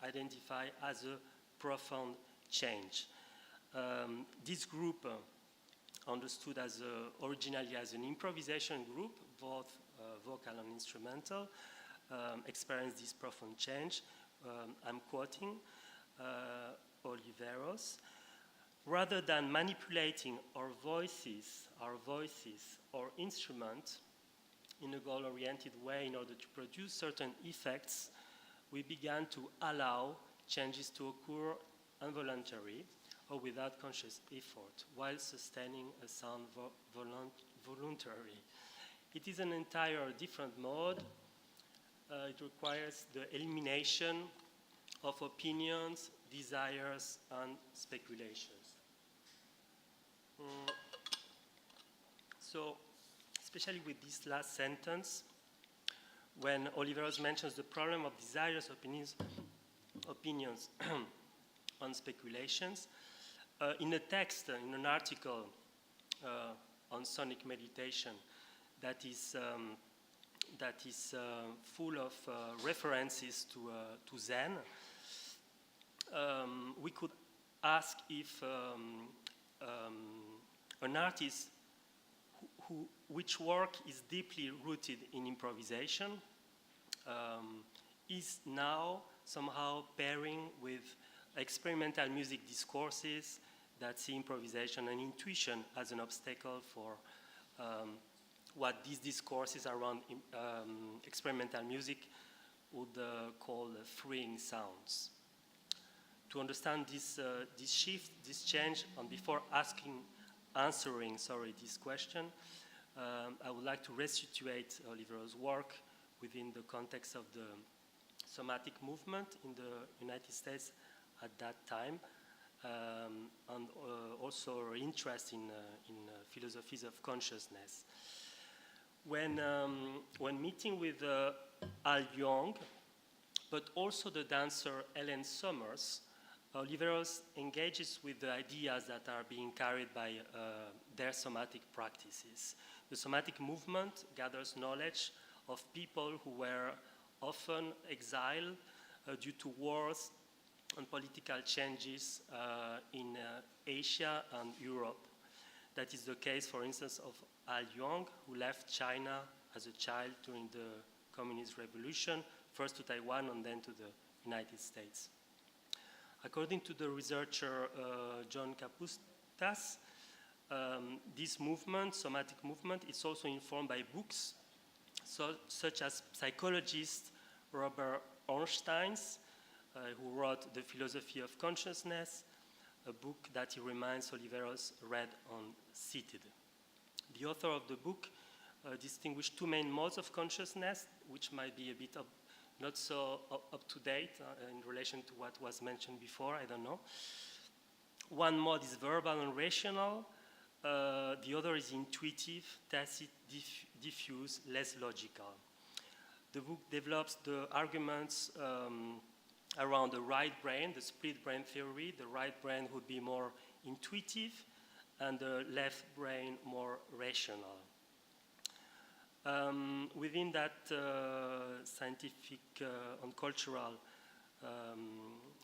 identified as a profound change. This group understood originally as an improvisation group, both vocal and instrumental, experienced this profound change. I'm quoting Oliveros. Rather than manipulating our voices or instruments in a goal-oriented way in order to produce certain effects, we began to allow changes to occur involuntarily or without conscious effort, while sustaining a sound voluntarily. It is an entire different mode. It requires the elimination of opinions, desires, and speculations. So, especially with this last sentence, when Oliveros mentions the problem of desires, opinions, and speculations, in a text, in an article on sonic meditation that is full of references to Zen, we could ask if an artist which work is deeply rooted in improvisation is now somehow pairing with experimental music discourses that see improvisation and intuition as an obstacle for what these discourses around experimental music would call freeing sounds. To understand this shift, this change, and before answering this question, I would like to resituate Olivero's work within the context of the somatic movement in the United States at that time, and also her interest in philosophies of consciousness. When meeting with Al Young, but also the dancer Ellen Summers, Oliveros engages with the ideas that are being carried by their somatic practices. The somatic movement gathers knowledge of people who were often exiled due to wars and political changes in Asia and Europe. That is the case, for instance, of Al Young, who left China as a child during the Communist Revolution, first to Taiwan and then to the United States. According to the researcher John Kapustas, this movement, somatic movement, is also informed by books such as psychologist Robert Ornstein's, who wrote The Philosophy of Consciousness, a book that he reminds Oliveros read on Seated. The author of the book distinguished two main modes of consciousness, which might be a bit not so up to date in relation to what was mentioned before, I don't know. One mode is verbal and rational. The other is intuitive, tacit, diffuse, less logical. The book develops the arguments around the right brain, the split brain theory. The right brain would be more intuitive and the left brain more rational. Within that scientific and cultural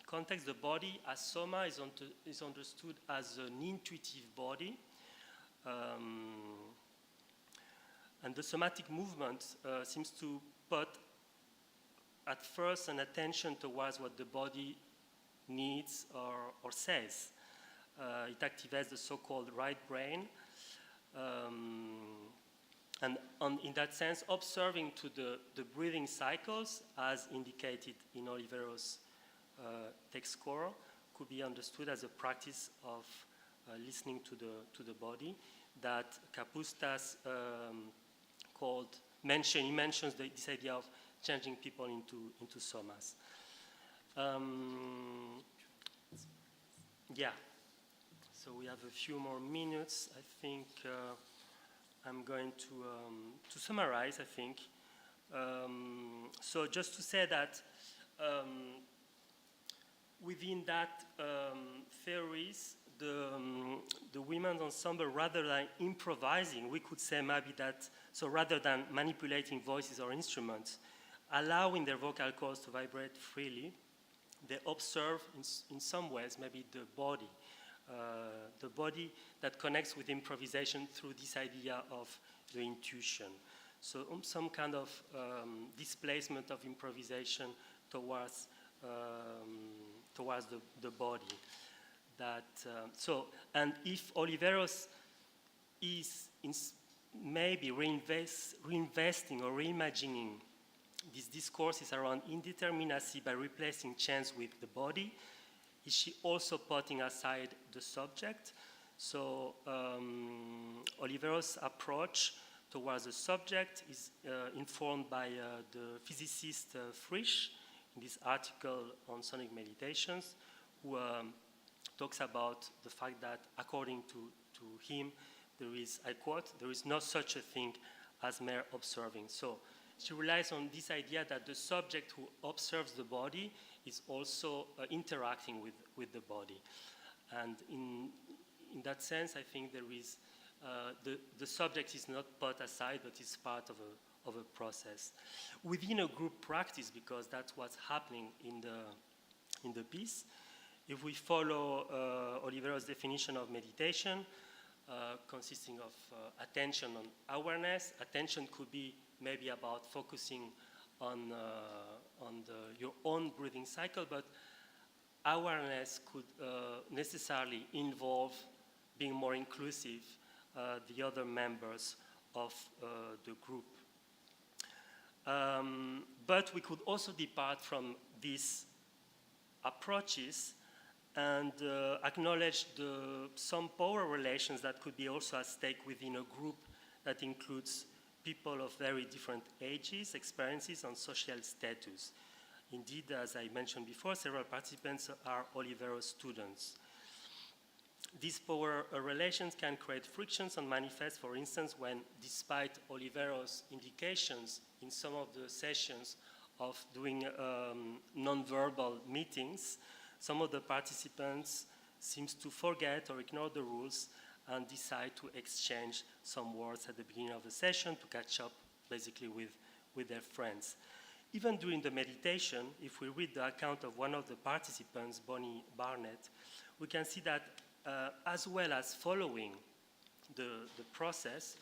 context, the body as soma is understood as an intuitive body. And the somatic movement seems to put at first an attention towards what the body needs or says. It activates the so-called right brain. And in that sense, observing to the breathing cycles, as indicated in Oliveros' text score, could be understood as a practice of listening to the body that Kapustas he mentions this idea of changing people into somas. Yeah, so we have a few more minutes. I think I'm going to summarize, I think. So just to say that within that theories, the women's ensemble, rather than improvising, we could say maybe that, so rather than manipulating voices or instruments, allowing their vocal cords to vibrate freely, they observe in some ways maybe the body that connects with improvisation through this idea of the intuition. So some kind of displacement of improvisation towards the body. And if Oliveros is maybe reinvesting or reimagining these discourses around indeterminacy by replacing chance with the body, is she also putting aside the subject? So Oliveros' approach towards the subject is informed by the physicist Frisch in this article on sonic meditations, who talks about the fact that according to him, there is, I quote, there is no such a thing as mere observing. So she relies on this idea that the subject who observes the body is also interacting with the body. And in that sense, I think there is, the subject is not put aside, but is part of a process. Within a group practice, because that's what's happening in the piece, if we follow Olivero's definition of meditation, consisting of attention and awareness, attention could be maybe about focusing on your own breathing cycle, but awareness could necessarily involve being more inclusive the other members of the group. But we could also depart from these approaches and acknowledge some power relations that could be also at stake within a group that includes people of very different ages, experiences, and social status. Indeed, as I mentioned before, several participants are Oliveros students. These power relations can create frictions and manifest, for instance, when, despite Oliveros' indications in some of the sessions of doing non-verbal meetings, some of the participants seem to forget or ignore the rules and decide to exchange some words at the beginning of the session to catch up basically with their friends. Even during the meditation, if we read the account of one of the participants, Bonnie Barnett, we can see that as well as following the process,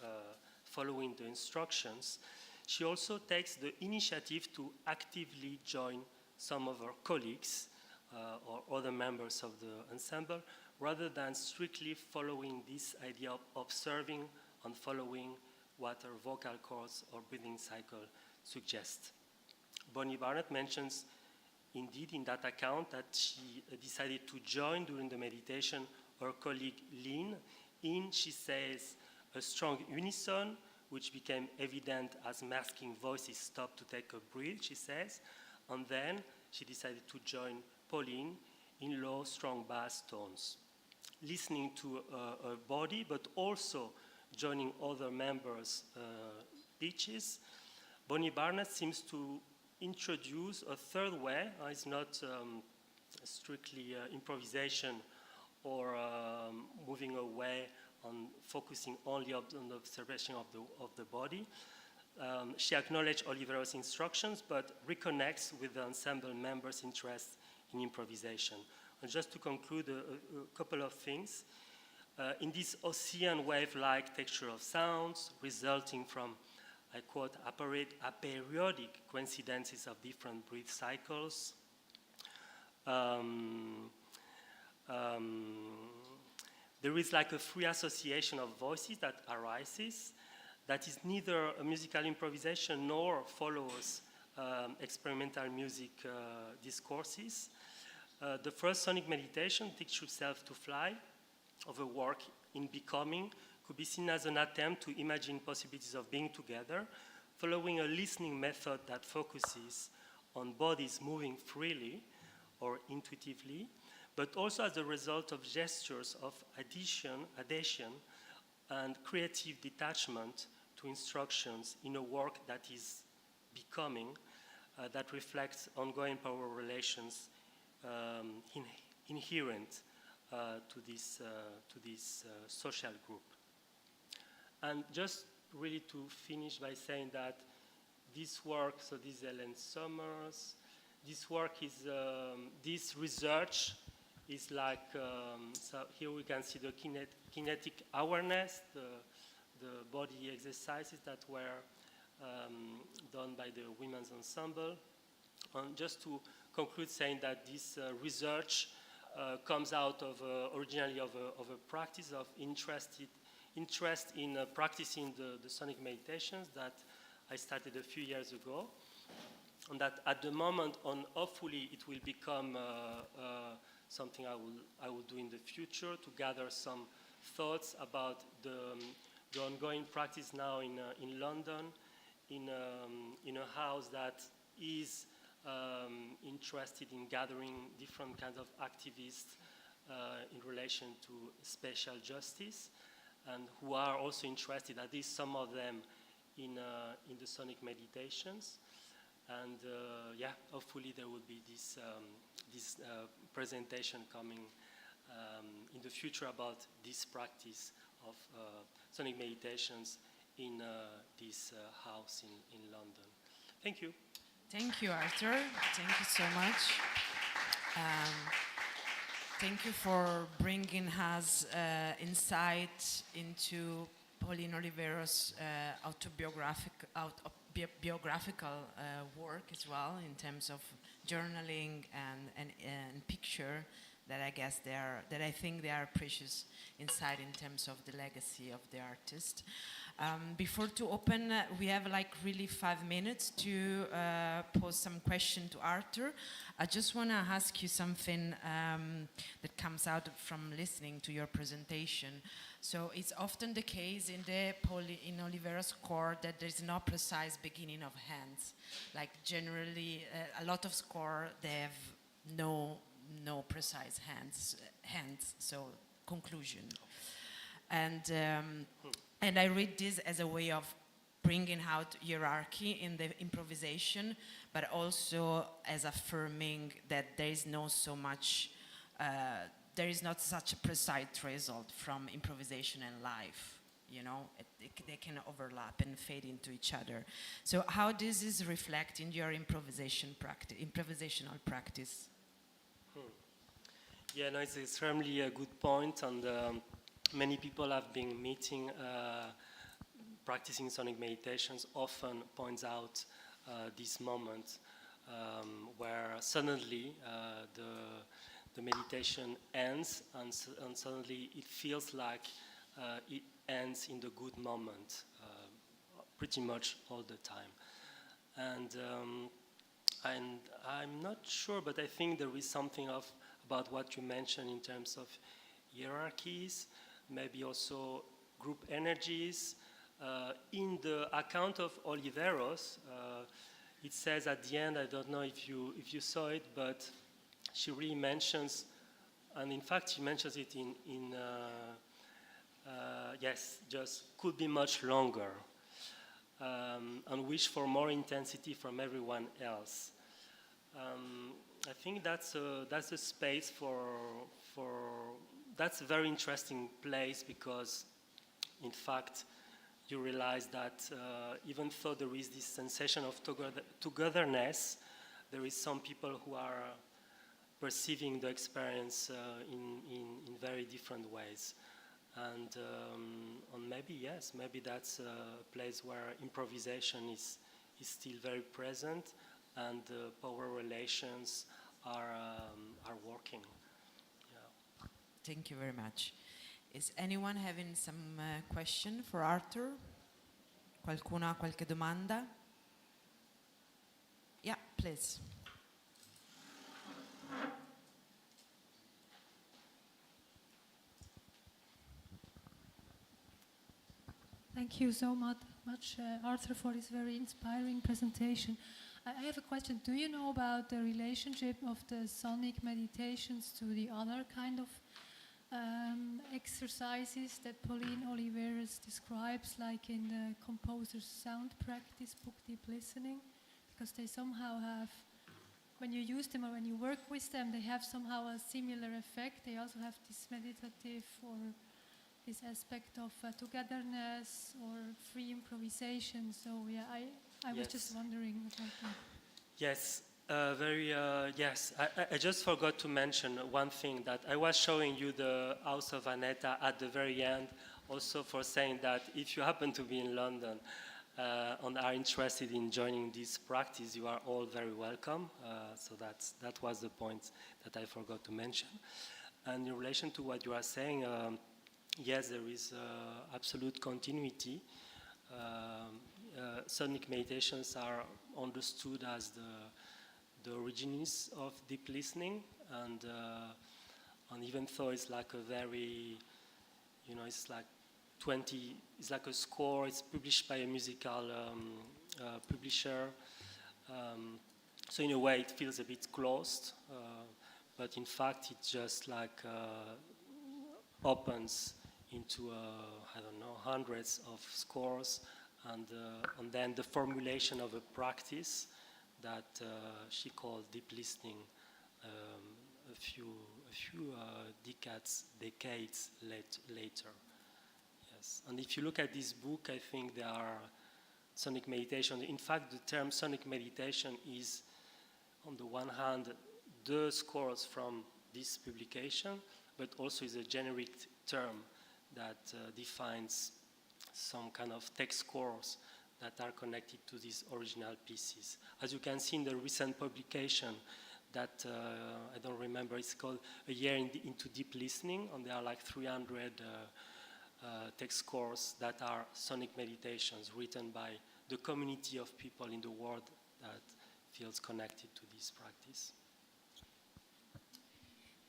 following the instructions, she also takes the initiative to actively join some of her colleagues or other members of the ensemble, rather than strictly following this idea of observing and following what her vocal cords or breathing cycle suggest. Bonnie Barnett mentions indeed in that account that she decided to join during the meditation her colleague Lynn in, she says, a strong unison, which became evident as masking voices stopped to take a breath, she says, and then she decided to join Pauline in low, strong bass tones. Listening to her body, but also joining other members' pitches, Bonnie Barnett seems to introduce a third way. It's not strictly improvisation or moving away on focusing only on the observation of the body. She acknowledged Oliveros' instructions, but reconnects with the ensemble members' interest in improvisation. And just to conclude a couple of things, in this ocean wave-like texture of sounds resulting from, I quote, aperiodic coincidences of different breath cycles, there is like a free association of voices that arises that is neither a musical improvisation nor follows experimental music discourses. The first sonic meditation, Teach Yourself to Fly, of a work in Becoming, could be seen as an attempt to imagine possibilities of being together, following a listening method that focuses on bodies moving freely or intuitively, but also as a result of gestures of adhesion and creative detachment to instructions in a work that is becoming, that reflects ongoing power relations inherent to this social group. And just really to finish by saying that this work, so this is Ellen Summers, this work is, this research is like, so here we can see the kinetic awareness, the body exercises that were done by the women's ensemble. And just to conclude saying that this research comes out of originally of a practice of interest in practicing the sonic meditations that I started a few years ago, and that at the moment on hopefully it will become something I will do in the future to gather some thoughts about the ongoing practice now in London in a house that is interested in gathering different kinds of activists in relation to spatial justice, and who are also interested, at least some of them, in the sonic meditations. And yeah, hopefully there will be this presentation coming in the future about this practice of sonic meditations in this house in London. Thank you. Thank you, Arthur. Thank you so much. Thank you for bringing us insight into Pauline Oliveros' biographical work as well, in terms of journaling and picture, that I guess that I think they are precious inside in terms of the legacy of the artist. Before to open, we have like really 5 minutes to pose some question to Arthur. I just want to ask you something that comes out from listening to your presentation. So it's often the case in Olivera's score that there is no precise beginning of hands. Like generally, a lot of score, they have no precise hands, so conclusion. And I read this as a way of bringing out hierarchy in the improvisation, but also as affirming that there is not such a precise result from improvisation and life. You know, they can overlap and fade into each other. So how does this reflect in your improvisational practice? Yeah, no, it's extremely a good point, and many people have been meeting, practicing sonic meditations often points out this moment where suddenly the meditation ends, and suddenly it feels like it ends in the good moment, pretty much all the time. And I'm not sure, but I think there is something about what you mentioned in terms of hierarchies, maybe also group energies. In the account of Oliveros, it says at the end, I don't know if you saw it, but she really mentions, and in fact she mentions it in yes, just could be much longer, and wish for more intensity from everyone else. I think that's a space that's a very interesting place, because in fact you realize that even though there is this sensation of togetherness, there is some people who are perceiving the experience in very different ways. And maybe that's a place where improvisation is still very present, and power relations are working. Yeah. Thank you very much. Is anyone having some question for Arthur? Qualcuno ha qualche domanda? Yeah, please. Thank you so much, Arthur, for this very inspiring presentation. I have a question. Do you know about the relationship of the sonic meditations to the other kind of exercises that Pauline Oliveras describes, like in the composer's sound practice book, Deep Listening? Because they somehow have, when you use them or when you work with them, they have somehow a similar effect. They also have this meditative or this aspect of togetherness or free improvisation. So yeah, I was just wondering about that. Yes, yes. I just forgot to mention one thing, that I was showing you the House of Annetta at the very end, also for saying that if you happen to be in London and are interested in joining this practice, you are all very welcome. So that was the point that I forgot to mention. And in relation to what you are saying, yes, there is absolute continuity. Sonic meditations are understood as the origins of deep listening, and even though it's like a very, it's like it's like a score. It's published by a musical publisher, so in a way it feels a bit closed, but in fact it just like opens into I don't know, hundreds of scores, and then the formulation of a practice that she called deep listening a few decades later. Yes, and if you look at this book, I think there are sonic meditation. In fact, the term sonic meditation is, on the one hand, the scores from this publication, but also is a generic term that defines some kind of text scores that are connected to these original pieces. As you can see in the recent publication that I don't remember, it's called A Year into Deep Listening, and there are like 300 text scores that are sonic meditations written by the community of people in the world that feels connected to this practice.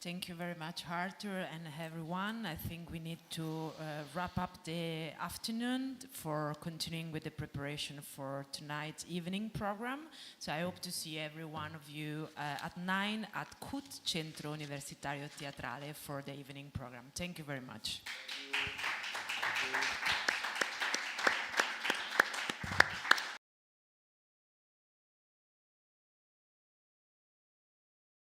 Thank you very much, Arthur, and everyone. I think we need to wrap up the afternoon for continuing with the preparation for tonight's evening program. So I hope to see every one of you at 9 at CUT, Centro Universitario Teatrale, for the evening program. Thank you very much. Thank you.